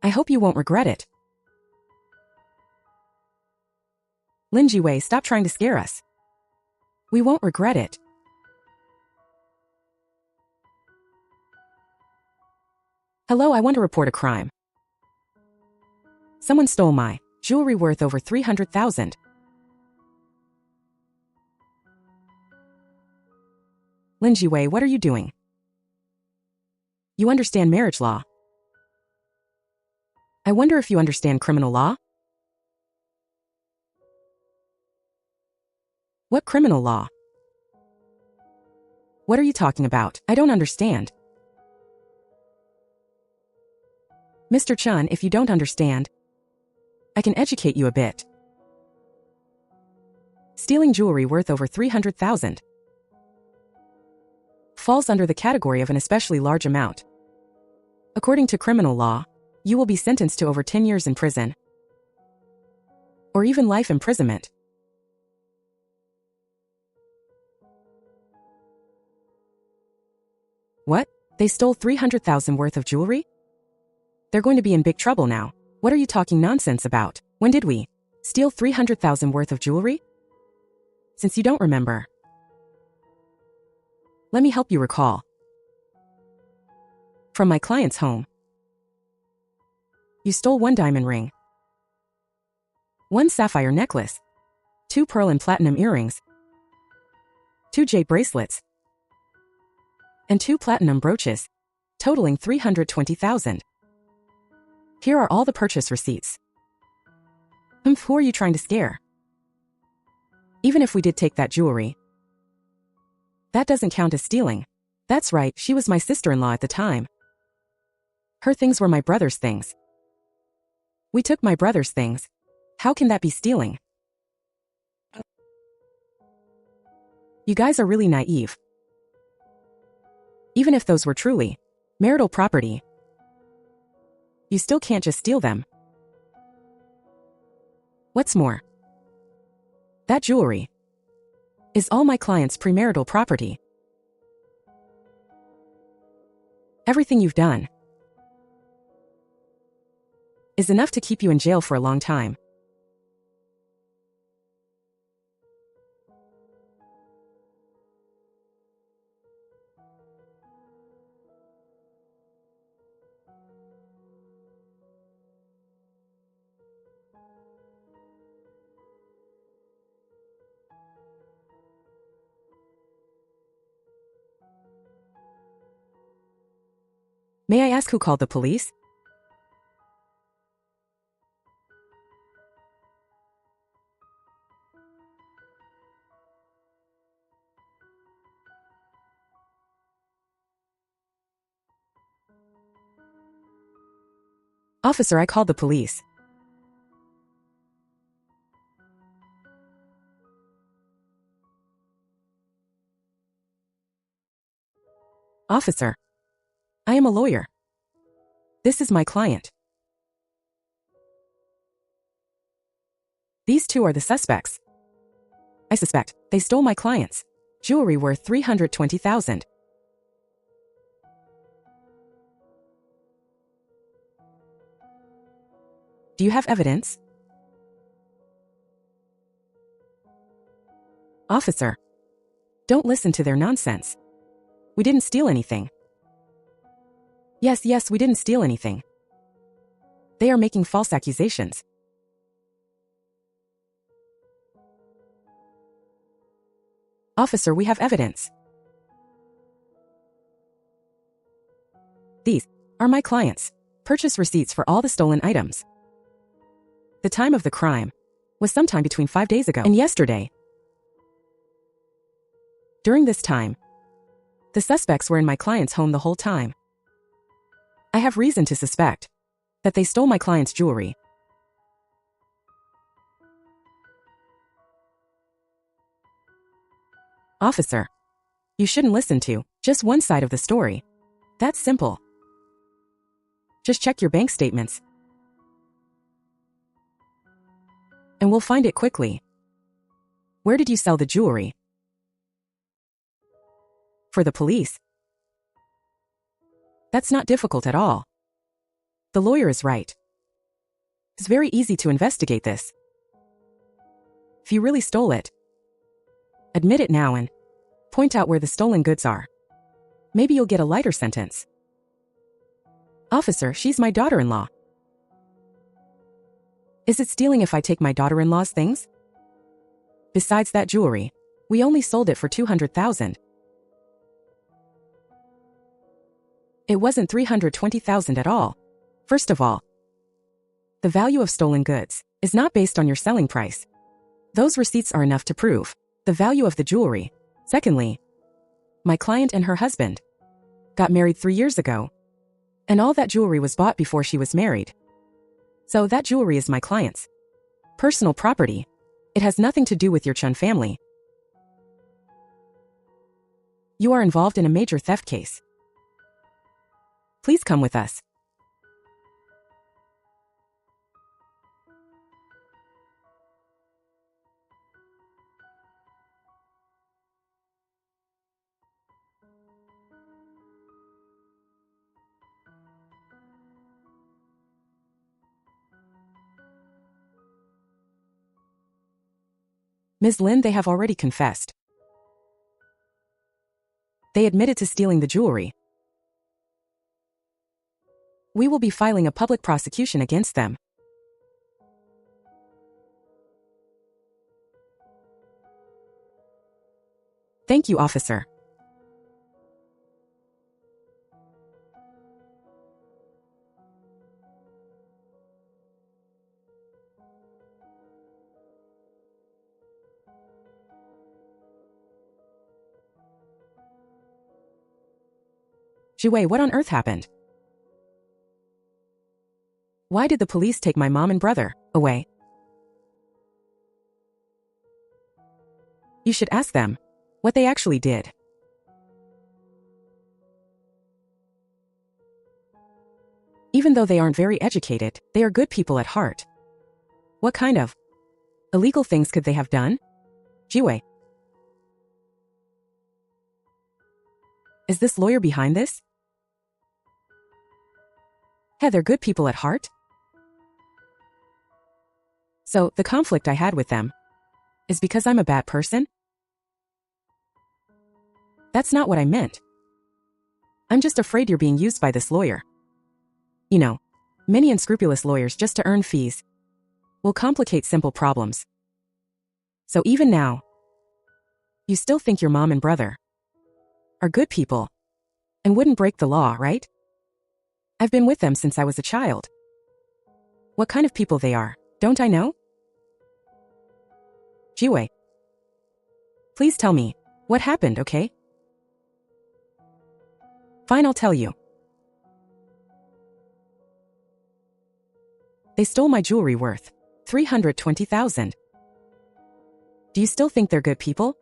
I hope you won't regret it. Lin Jiwei, stop trying to scare us. We won't regret it. Hello, I want to report a crime. Someone stole my jewelry worth over 300,000. Lin Jiwei, what are you doing? You understand marriage law. I wonder if you understand criminal law? What criminal law? What are you talking about? I don't understand. Mr. Chun, if you don't understand, I can educate you a bit. Stealing jewelry worth over 300,000 falls under the category of an especially large amount. According to criminal law, you will be sentenced to over 10 years in prison, or even life imprisonment. What? They stole 300,000 worth of jewelry? They're going to be in big trouble now. What are you talking nonsense about? When did we steal 300,000 worth of jewelry? Since you don't remember, let me help you recall. From my client's home, you stole 1 diamond ring, 1 sapphire necklace, 2 pearl and platinum earrings, 2 jade bracelets, and 2 platinum brooches, totaling 320,000. Here are all the purchase receipts. Who are you trying to scare? Even if we did take that jewelry, that doesn't count as stealing. That's right, she was my sister-in-law at the time. Her things were my brother's things. We took my brother's things. How can that be stealing? You guys are really naive. Even if those were truly marital property, you still can't just steal them. What's more, that jewelry is all my client's premarital property. Everything you've done is enough to keep you in jail for a long time. May I ask who called the police? Officer, I called the police. Officer, I am a lawyer. This is my client. These 2 are the suspects. I suspect they stole my client's jewelry worth 320,000. Do you have evidence? Officer, don't listen to their nonsense. We didn't steal anything. Yes, we didn't steal anything. They are making false accusations. Officer, we have evidence. These are my clients' purchase receipts for all the stolen items. The time of the crime was sometime between 5 days ago and yesterday. During this time, the suspects were in my client's home the whole time. I have reason to suspect that they stole my client's jewelry. Officer, you shouldn't listen to just one side of the story. That's simple. Just check your bank statements, and we'll find it quickly. Where did you sell the jewelry? For the police? That's not difficult at all. The lawyer is right. It's very easy to investigate this. If you really stole it, admit it now and point out where the stolen goods are. Maybe you'll get a lighter sentence. Officer, she's my daughter-in-law. Is it stealing if I take my daughter-in-law's things? Besides that jewelry, we only sold it for $200,000. It wasn't $320,000 at all. First of all, the value of stolen goods is not based on your selling price. Those receipts are enough to prove the value of the jewelry. Secondly, my client and her husband got married 3 years ago, and all that jewelry was bought before she was married. So that jewelry is my client's personal property. It has nothing to do with your Chun family. You are involved in a major theft case. Please come with us. Ms. Lin, they have already confessed. They admitted to stealing the jewelry. We will be filing a public prosecution against them. Thank you, officer. Jiwei, what on earth happened? Why did the police take my mom and brother away? You should ask them what they actually did. Even though they aren't very educated, they are good people at heart. What kind of illegal things could they have done? Jiwei. Is this lawyer behind this? Hey, they're good people at heart? So, the conflict I had with them is because I'm a bad person? That's not what I meant. I'm just afraid you're being used by this lawyer. You know, many unscrupulous lawyers just to earn fees will complicate simple problems. So even now, you still think your mom and brother are good people and wouldn't break the law, right? I've been with them since I was a child. What kind of people they are, don't I know? Jiwei, please tell me what happened, okay? Fine, I'll tell you. They stole my jewelry worth $320,000. Do you still think they're good people?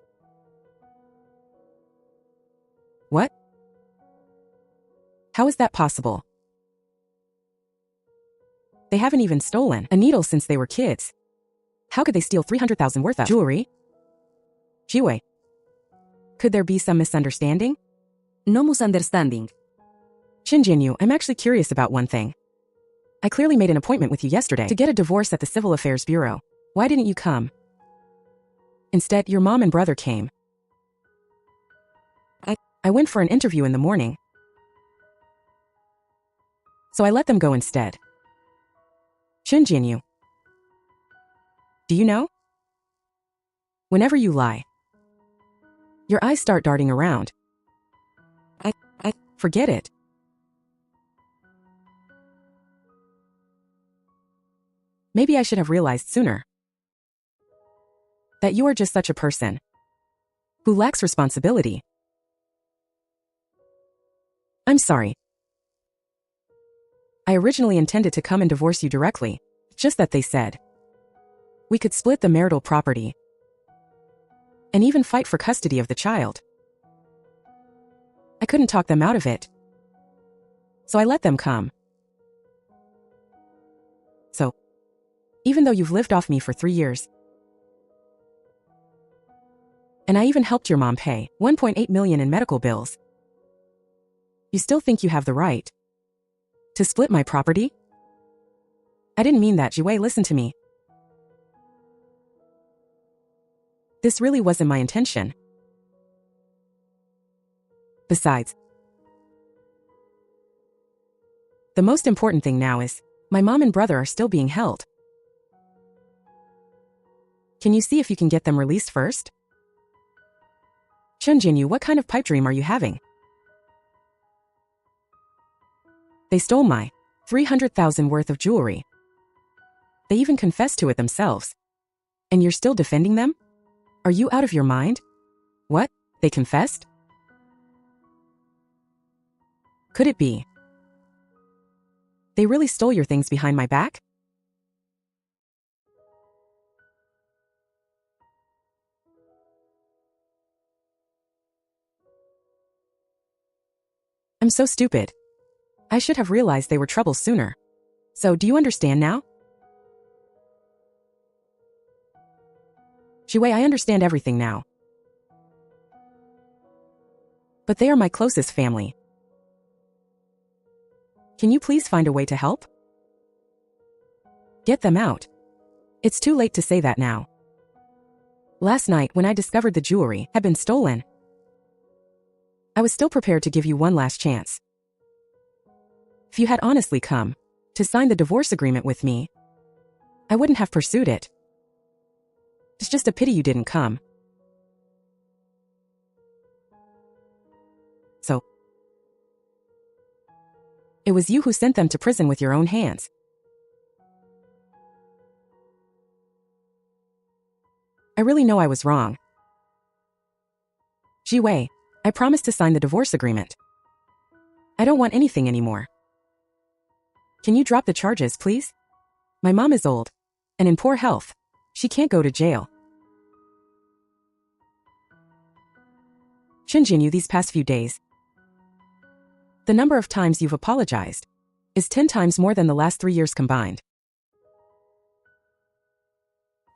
What? How is that possible? They haven't even stolen a needle since they were kids. How could they steal $300,000 worth of jewelry? Jiwei, could there be some misunderstanding? No misunderstanding. Shinjinyu, I'm actually curious about one thing. I clearly made an appointment with you yesterday to get a divorce at the Civil Affairs Bureau. Why didn't you come? Instead, your mom and brother came. I went for an interview in the morning, so I let them go instead. Shinjinyu, do you know? Whenever you lie, your eyes start darting around. Forget it. Maybe I should have realized sooner that you are just such a person who lacks responsibility. I'm sorry. I originally intended to come and divorce you directly, just that they said we could split the marital property and even fight for custody of the child. I couldn't talk them out of it, so I let them come. So, even though you've lived off me for 3 years, and I even helped your mom pay $1.8 million in medical bills, you still think you have the right to split my property? I didn't mean that, Jiwei. Listen to me. This really wasn't my intention. Besides, the most important thing now is my mom and brother are still being held. Can you see if you can get them released first? Chun Jinyu, what kind of pipe dream are you having? They stole my 300,000 worth of jewelry. They even confessed to it themselves. And you're still defending them? Are you out of your mind? What? They confessed? Could it be they really stole your things behind my back? I'm so stupid. I should have realized they were trouble sooner. So, do you understand now? Jiwei, I understand everything now. But they are my closest family. Can you please find a way to help? Get them out. It's too late to say that now. Last night, when I discovered the jewelry had been stolen, I was still prepared to give you one last chance. If you had honestly come to sign the divorce agreement with me, I wouldn't have pursued it. It's just a pity you didn't come. So, it was you who sent them to prison with your own hands. I really know I was wrong. Jiwei, I promised to sign the divorce agreement. I don't want anything anymore. Can you drop the charges, please? My mom is old and in poor health. She can't go to jail. Chun Jinyu, these past few days, the number of times you've apologized is 10 times more than the last 3 years combined.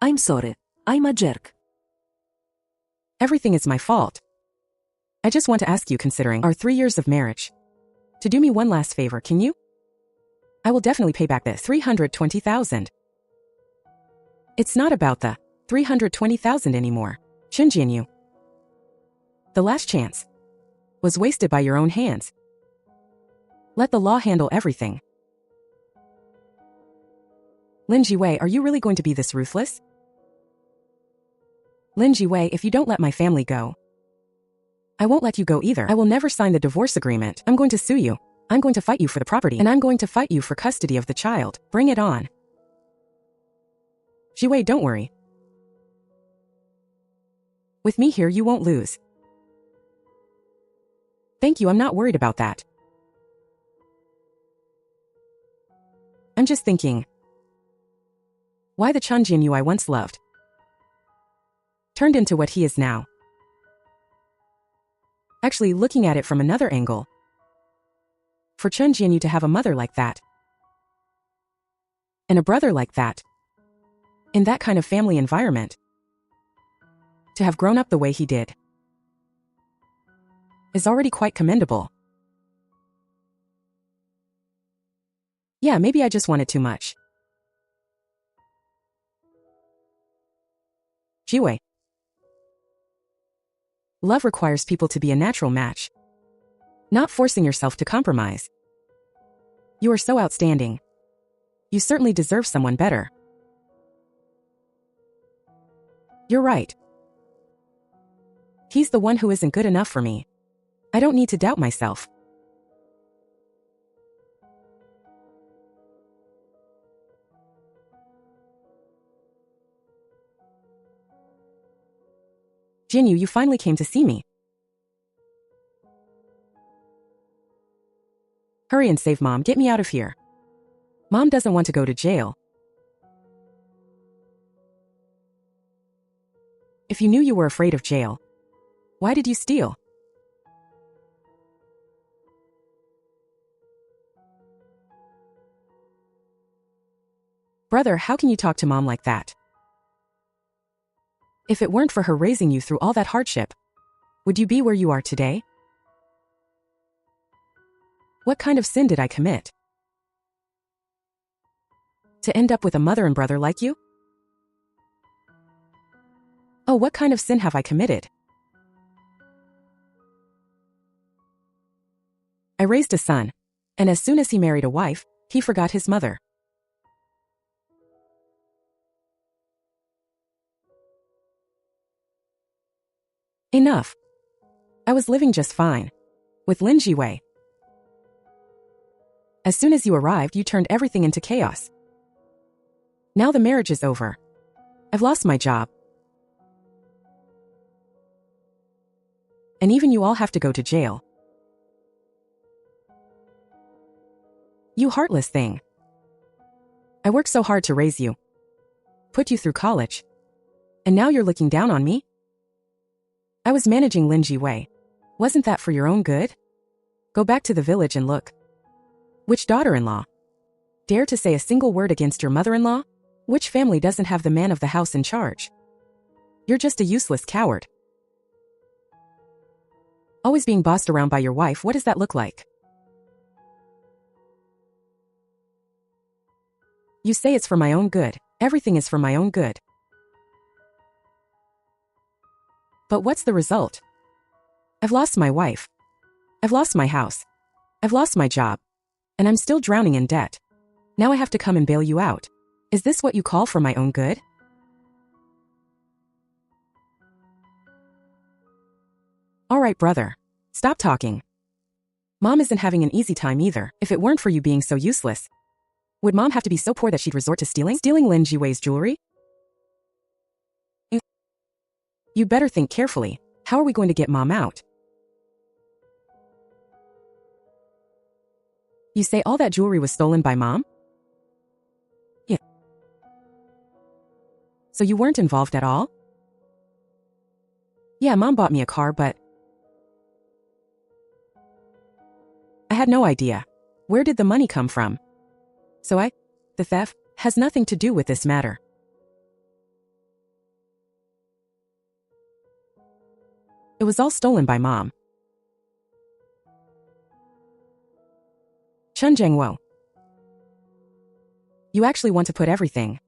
I'm sorry. I'm a jerk. Everything is my fault. I just want to ask you, considering our 3 years of marriage, to do me one last favor, can you? I will definitely pay back the 320,000. It's not about the 320,000 anymore, Chun Jinyu. The last chance was wasted by your own hands. Let the law handle everything. Lin Jiwei, are you really going to be this ruthless? Lin Jiwei, if you don't let my family go, I won't let you go either. I will never sign the divorce agreement. I'm going to sue you. I'm going to fight you for the property, and I'm going to fight you for custody of the child. Bring it on. Jiwei, don't worry. With me here, you won't lose. Thank you, I'm not worried about that. I'm just thinking, why the Chun Jinyu I once loved turned into what he is now. Actually, looking at it from another angle, for Chun Jinyu to have a mother like that, and a brother like that, in that kind of family environment, to have grown up the way he did, is already quite commendable. Yeah, maybe I just wanted too much. Jiwei. Love requires people to be a natural match, not forcing yourself to compromise. You are so outstanding. You certainly deserve someone better. You're right. He's the one who isn't good enough for me. I don't need to doubt myself. Jinyu, you finally came to see me. Hurry and save Mom. Get me out of here. Mom doesn't want to go to jail. If you knew you were afraid of jail, why did you steal? Brother, how can you talk to Mom like that? If it weren't for her raising you through all that hardship, would you be where you are today? What kind of sin did I commit to end up with a mother and brother like you? Oh, what kind of sin have I committed? I raised a son, and as soon as he married a wife, he forgot his mother. Enough. I was living just fine with Lin Jiwei. As soon as you arrived, you turned everything into chaos. Now the marriage is over. I've lost my job. And even you all have to go to jail. You heartless thing. I worked so hard to raise you, put you through college, and now you're looking down on me? I was managing Lin Jiwei. Wasn't that for your own good? Go back to the village and look. Which daughter-in-law dare to say a single word against your mother-in-law? Which family doesn't have the man of the house in charge? You're just a useless coward. Always being bossed around by your wife, what does that look like? You say it's for my own good. Everything is for my own good. But what's the result? I've lost my wife. I've lost my house. I've lost my job. And I'm still drowning in debt. Now I have to come and bail you out. Is this what you call for my own good? All right, brother. Stop talking. Mom isn't having an easy time either. If it weren't for you being so useless, would Mom have to be so poor that she'd resort to stealing? Stealing Lin Jiwei's jewelry? You better think carefully. How are we going to get Mom out? You say all that jewelry was stolen by Mom? Yeah. So you weren't involved at all? Yeah, Mom bought me a car, but I had no idea. Where did the money come from? So the theft has nothing to do with this matter. It was all stolen by Mom. Chun Jiangwo. You actually want to put everything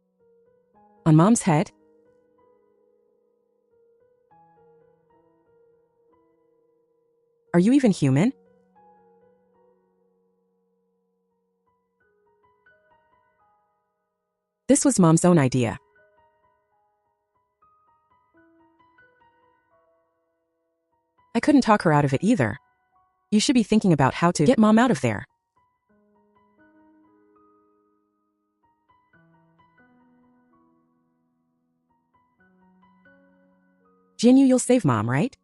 on Mom's head? Are you even human? This was Mom's own idea. I couldn't talk her out of it either. You should be thinking about how to get Mom out of there. Jinyu, you'll save Mom, right?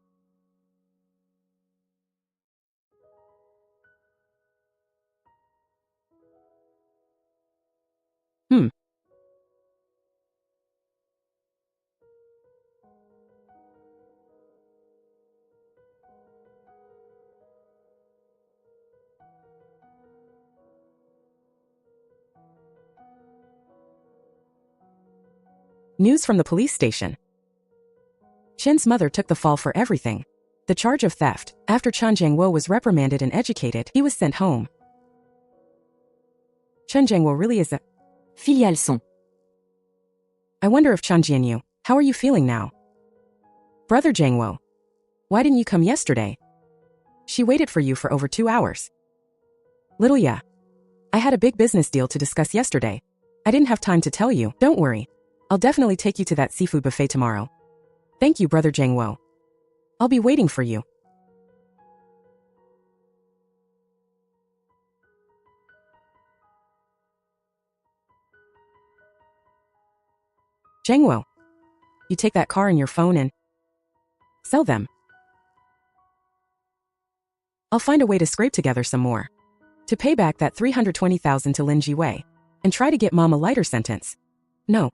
News from the police station. Chen's mother took the fall for everything. The charge of theft. After Chun Jiangwo was reprimanded and educated, he was sent home. Chun Jiangwo really is a Filial son. I wonder if Chun Jianyu, how are you feeling now? Brother Jiangwo, why didn't you come yesterday? She waited for you for over 2 hours. Little Ya, I had a big business deal to discuss yesterday. I didn't have time to tell you. Don't worry. I'll definitely take you to that seafood buffet tomorrow. Thank you, Brother Jiangwo. I'll be waiting for you. Jiangwo, you take that car and your phone and Sell them. I'll find a way to scrape together some more. To pay back that $320,000 to Lin Jiwei. And try to get Mom a lighter sentence. No.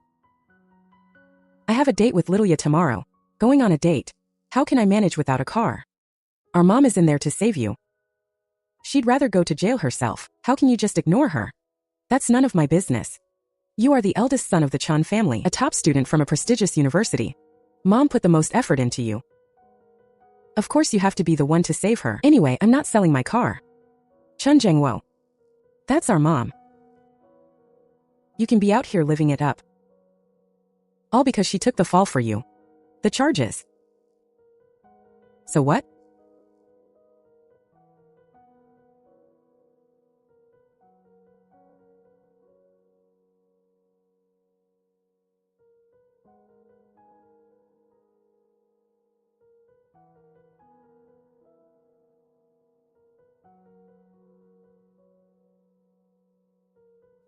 I have a date with Lilia tomorrow. Going on a date. How can I manage without a car? Our mom is in there to save you. She'd rather go to jail herself. How can you just ignore her? That's none of my business. You are the eldest son of the Chan family, a top student from a prestigious university. Mom put the most effort into you. Of course you have to be the one to save her. Anyway, I'm not selling my car. Chun Zhengwo. That's our mom. You can be out here living it up. All because she took the fall for you. The charges. So what?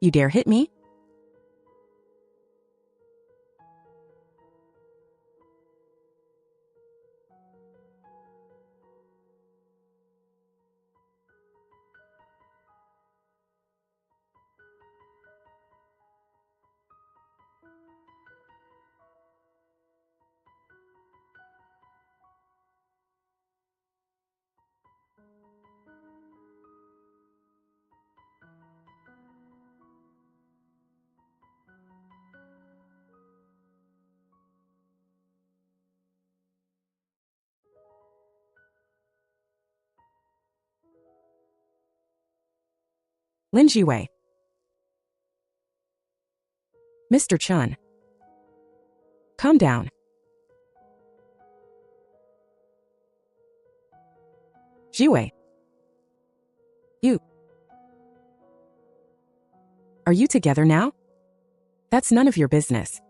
You dare hit me? Lin Jiwei. Mr. Chun. Calm down. Jiwei. You. Are you together now? That's none of your business.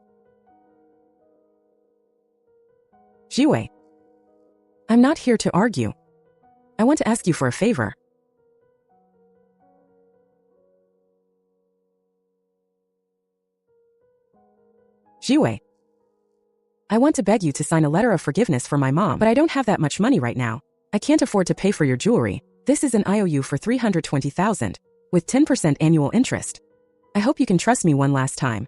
Jiwei. I'm not here to argue. I want to ask you for a favor. Jiwei. I want to beg you to sign a letter of forgiveness for my mom, but I don't have that much money right now. I can't afford to pay for your jewelry. This is an IOU for $320,000, with 10% annual interest. I hope you can trust me one last time.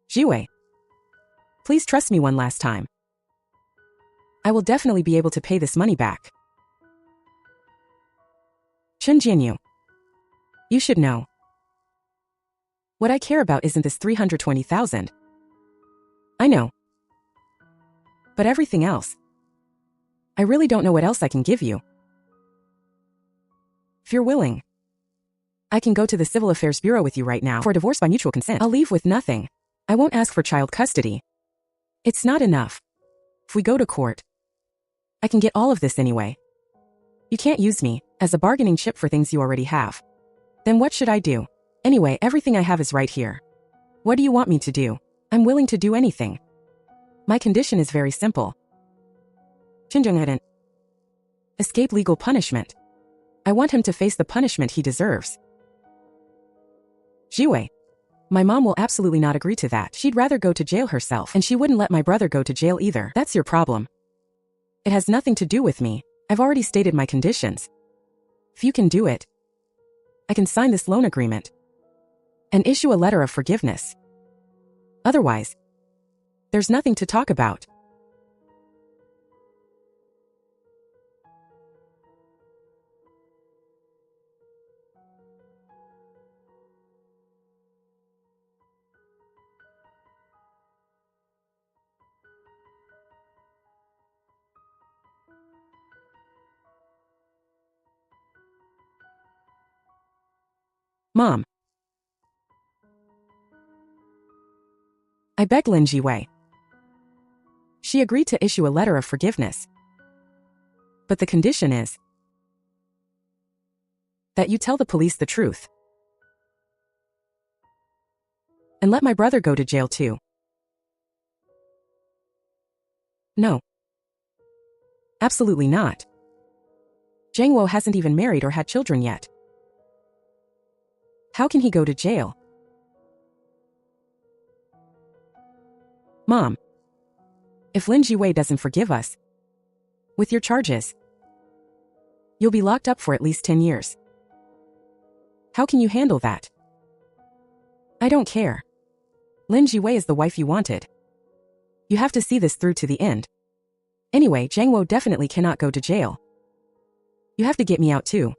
Jiwei. Please trust me one last time. I will definitely be able to pay this money back. Chun Jianyu. You should know. What I care about isn't this $320,000. I know. But everything else. I really don't know what else I can give you. If you're willing, I can go to the Civil Affairs Bureau with you right now for divorce by mutual consent. I'll leave with nothing. I won't ask for child custody. It's not enough. If we go to court, I can get all of this anyway. You can't use me as a bargaining chip for things you already have. Then what should I do? Anyway, everything I have is right here. What do you want me to do? I'm willing to do anything. My condition is very simple. Chinjung escape legal punishment. I want him to face the punishment he deserves. Jiwei. My mom will absolutely not agree to that. She'd rather go to jail herself, and she wouldn't let my brother go to jail either. That's your problem. It has nothing to do with me. I've already stated my conditions. If you can do it, I can sign this loan agreement and issue a letter of forgiveness. Otherwise, there's nothing to talk about. Mom. I begged Lin Jiwei. She agreed to issue a letter of forgiveness. But the condition is that you tell the police the truth. And let my brother go to jail too. No. Absolutely not. Zhang Wo hasn't even married or had children yet. How can he go to jail? Mom, if Lin Jiwei doesn't forgive us with your charges, you'll be locked up for at least 10 years. How can you handle that? I don't care. Lin Jiwei is the wife you wanted. You have to see this through to the end. Anyway, Zhang Wo definitely cannot go to jail. You have to get me out too.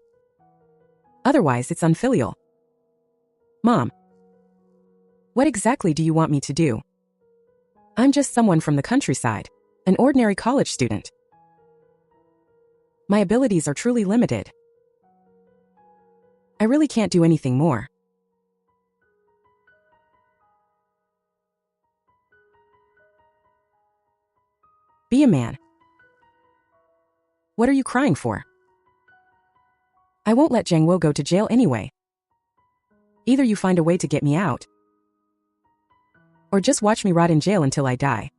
Otherwise, it's unfilial. Mom, what exactly do you want me to do? I'm just someone from the countryside, an ordinary college student. My abilities are truly limited. I really can't do anything more. Be a man. What are you crying for? I won't let Zhang Wo go to jail anyway. Either you find a way to get me out, or just watch me rot in jail until I die.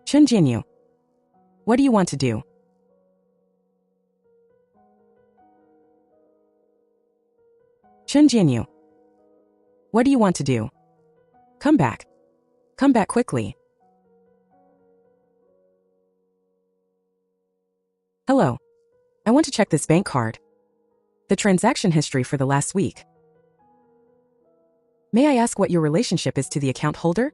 Chun Jinyu, what do you want to do? Chun Jinyu, what do you want to do? Come back. Come back quickly. Hello. I want to check this bank card. The transaction history for the last week. May I ask what your relationship is to the account holder?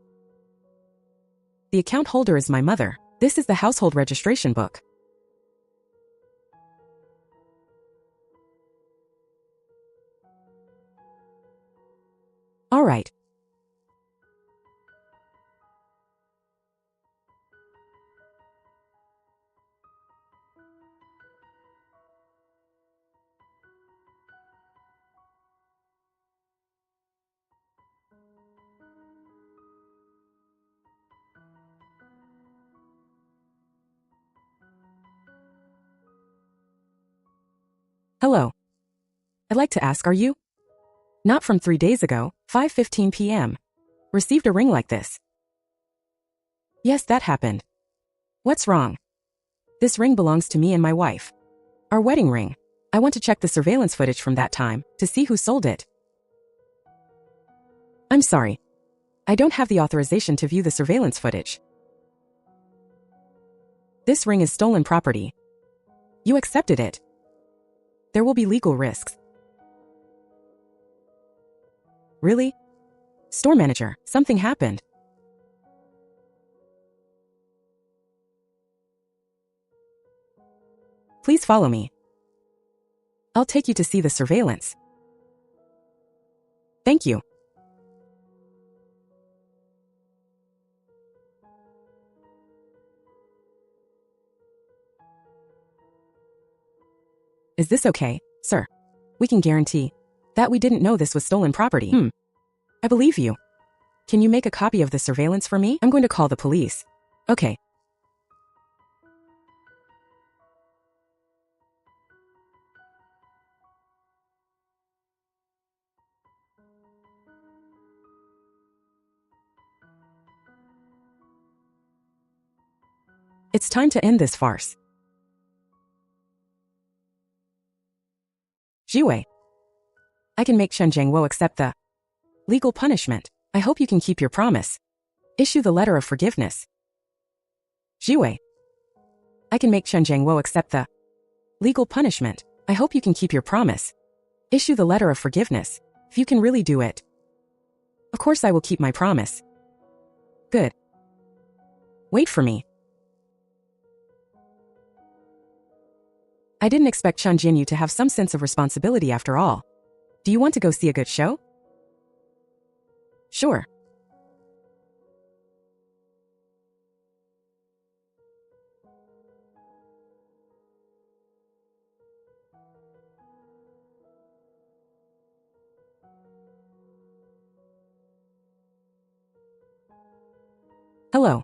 The account holder is my mother. This is the household registration book. All right. Hello. I'd like to ask, are you? Not from 3 days ago, 5:15 p.m. Received a ring like this. Yes, that happened. What's wrong? This ring belongs to me and my wife. Our wedding ring. I want to check the surveillance footage from that time to see who sold it. I'm sorry. I don't have the authorization to view the surveillance footage. This ring is stolen property. You accepted it. There will be legal risks. Really? Store manager, something happened. Please follow me. I'll take you to see the surveillance. Thank you. Is this okay, sir? We can guarantee that we didn't know this was stolen property. I believe you. Can you make a copy of the surveillance for me? I'm going to call the police. Okay. It's time to end this farce. Jiwei, I can make Chen Jiangwo accept the legal punishment. I hope you can keep your promise. Issue the letter of forgiveness. Jiwei, I can make Chen Jiangwo accept the legal punishment. I hope you can keep your promise. Issue the letter of forgiveness. If you can really do it. Of course I will keep my promise. Good. Wait for me. I didn't expect Chun Jinyu to have some sense of responsibility after all. Do you want to go see a good show? Sure. Hello.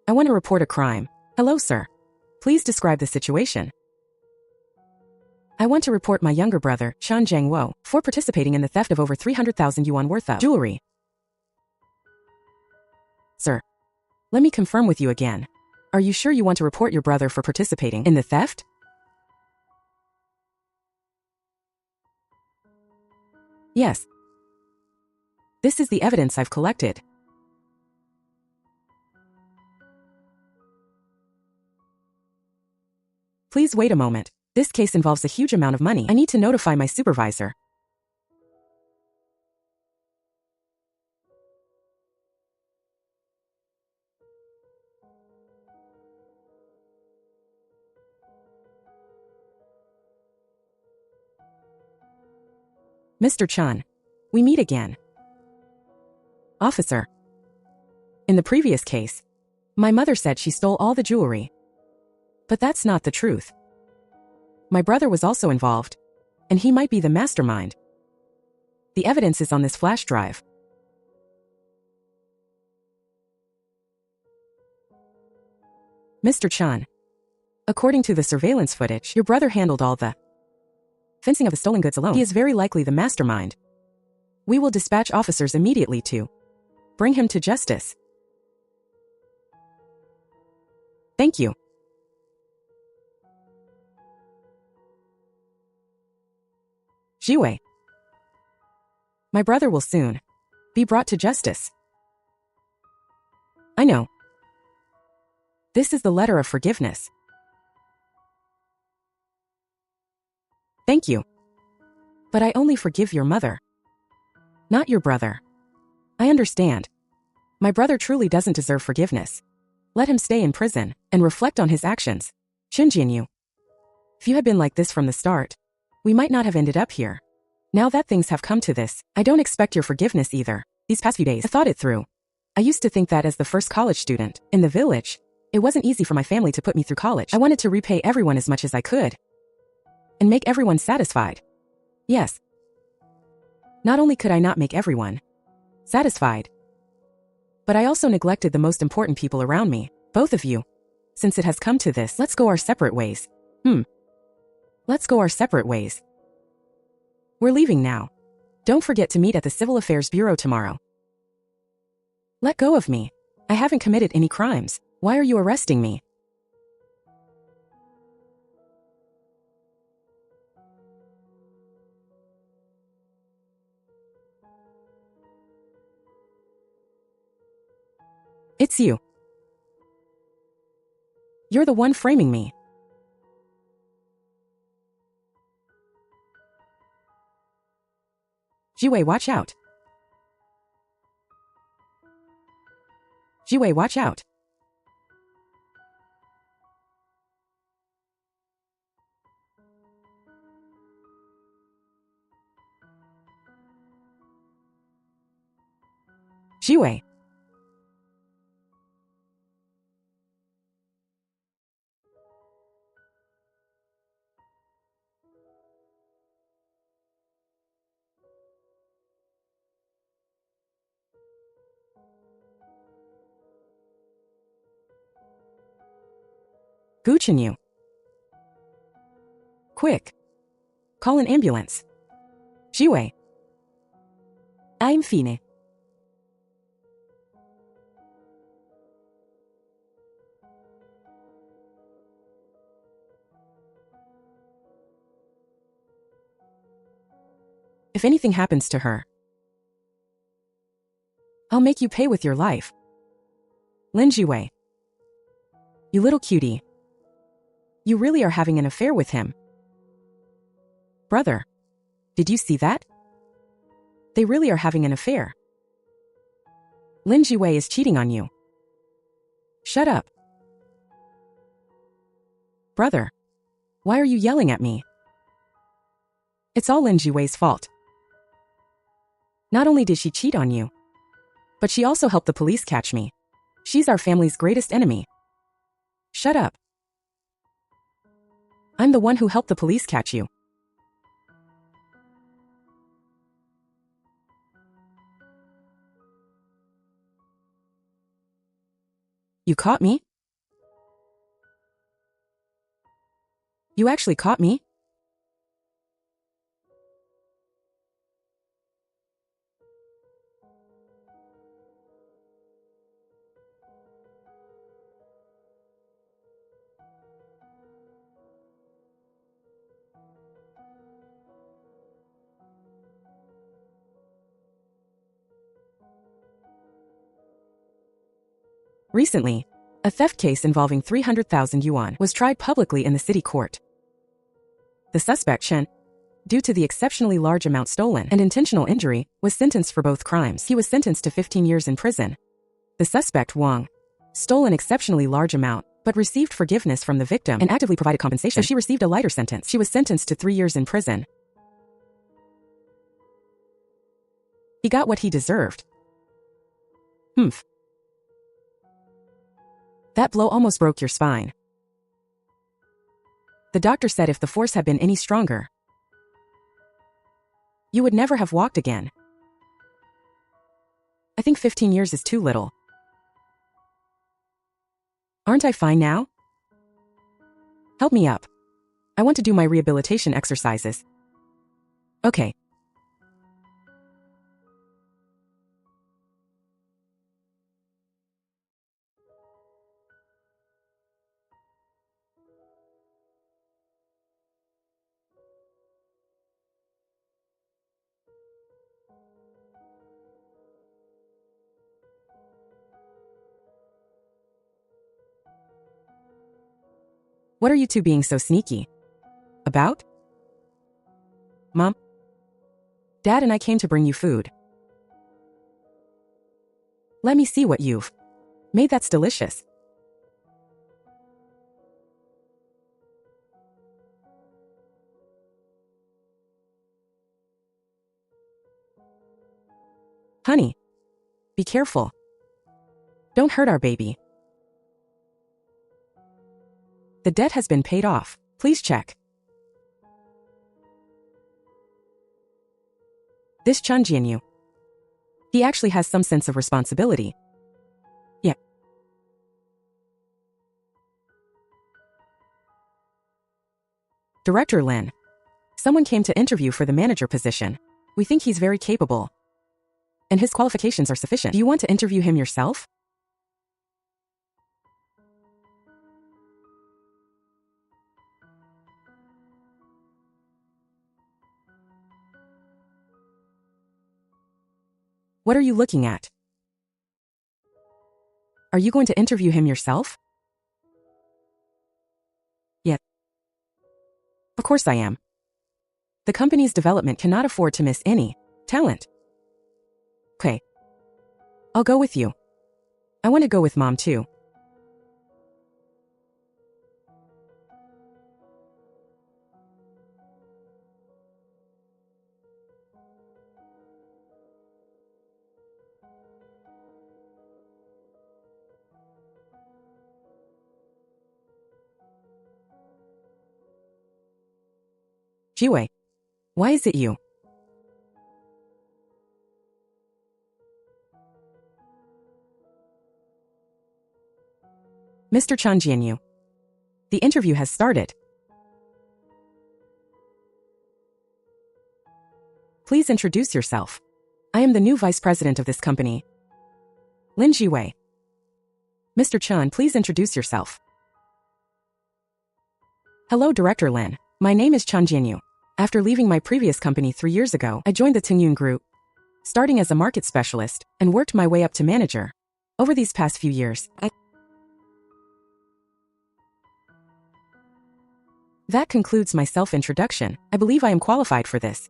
I want to report a crime. Hello, sir. Please describe the situation. I want to report my younger brother, Shan Jiangwo, for participating in the theft of over 300,000 yuan worth of jewelry. Sir, let me confirm with you again. Are you sure you want to report your brother for participating in the theft? Yes. This is the evidence I've collected. Please wait a moment. This case involves a huge amount of money. I need to notify my supervisor. Mr. Chan, we meet again. Officer. In the previous case, my mother said she stole all the jewelry. But that's not the truth. My brother was also involved, and he might be the mastermind. The evidence is on this flash drive. Mr. Chan, according to the surveillance footage, your brother handled all the fencing of the stolen goods alone. He is very likely the mastermind. We will dispatch officers immediately to bring him to justice. Thank you. Jiwei. My brother will soon be brought to justice. I know. This is the letter of forgiveness. Thank you. But I only forgive your mother, not your brother. I understand. My brother truly doesn't deserve forgiveness. Let him stay in prison and reflect on his actions. Xinjianyu. If you had been like this from the start, we might not have ended up here. Now that things have come to this, I don't expect your forgiveness either. These past few days, I thought it through. I used to think that as the first college student in the village, it wasn't easy for my family to put me through college. I wanted to repay everyone as much as I could and make everyone satisfied. Yes. Not only could I not make everyone satisfied, but I also neglected the most important people around me, both of you. Since it has come to this, let's go our separate ways. Let's go our separate ways. We're leaving now. Don't forget to meet at the Civil Affairs Bureau tomorrow. Let go of me. I haven't committed any crimes. Why are you arresting me? It's you. You're the one framing me. Jiwei, watch out. Jiwei, watch out. Jiwei. Guchenyu. Quick. Call an ambulance. Jiwei. I'm Fine. If anything happens to her, I'll make you pay with your life. Lin Jiwei. You little cutie. You really are having an affair with him. Brother, did you see that? They really are having an affair. Lin Jiwei is cheating on you. Shut up. Brother, why are you yelling at me? It's all Lin Jiwei's fault. Not only did she cheat on you, but she also helped the police catch me. She's our family's greatest enemy. Shut up. I'm the one who helped the police catch you. You caught me? You actually caught me? Recently, a theft case involving 300,000 yuan was tried publicly in the city court. The suspect, Chen, due to the exceptionally large amount stolen and intentional injury, was sentenced for both crimes. He was sentenced to 15 years in prison. The suspect, Wang, stole an exceptionally large amount, but received forgiveness from the victim and actively provided compensation, so she received a lighter sentence. She was sentenced to 3 years in prison. He got what he deserved. Humph. That blow almost broke your spine. The doctor said if the force had been any stronger, you would never have walked again. I think 15 years is too little. Aren't I fine now? Help me up. I want to do my rehabilitation exercises. Okay. What are you two being so sneaky about? Mom? Dad and I came to bring you food. Let me see what you've made that's delicious. Honey, be careful. Don't hurt our baby. The debt has been paid off. Please check. This Chun Jianyu. He actually has some sense of responsibility. Yeah. Director Lin. Someone came to interview for the manager position. We think he's very capable. And his qualifications are sufficient. Do you want to interview him yourself? What are you looking at? Are you going to interview him yourself? Yeah. Of course I am. The company's development cannot afford to miss any talent. Okay. I'll go with you. I want to go with Mom too. Jiwei, why is it you? Mr. Chun Jianyu. The interview has started. Please introduce yourself. I am the new vice president of this company. Lin Jiwei. Mr. Chun, please introduce yourself. Hello, Director Lin. My name is Chun Jianyu. After leaving my previous company 3 years ago, I joined the Tingyun Group, starting as a market specialist, and worked my way up to manager. Over these past few years, That concludes my self-introduction. I believe I am qualified for this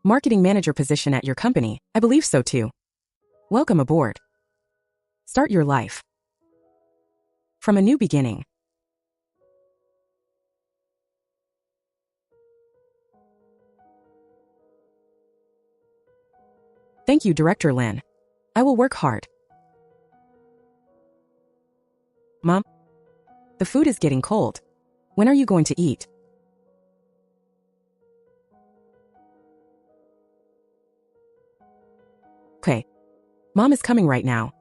marketing manager position at your company. I believe so too. Welcome aboard. Start your life from a new beginning. Thank you, Director Lin. I will work hard. Mom, the food is getting cold. When are you going to eat? Okay. Mom is coming right now.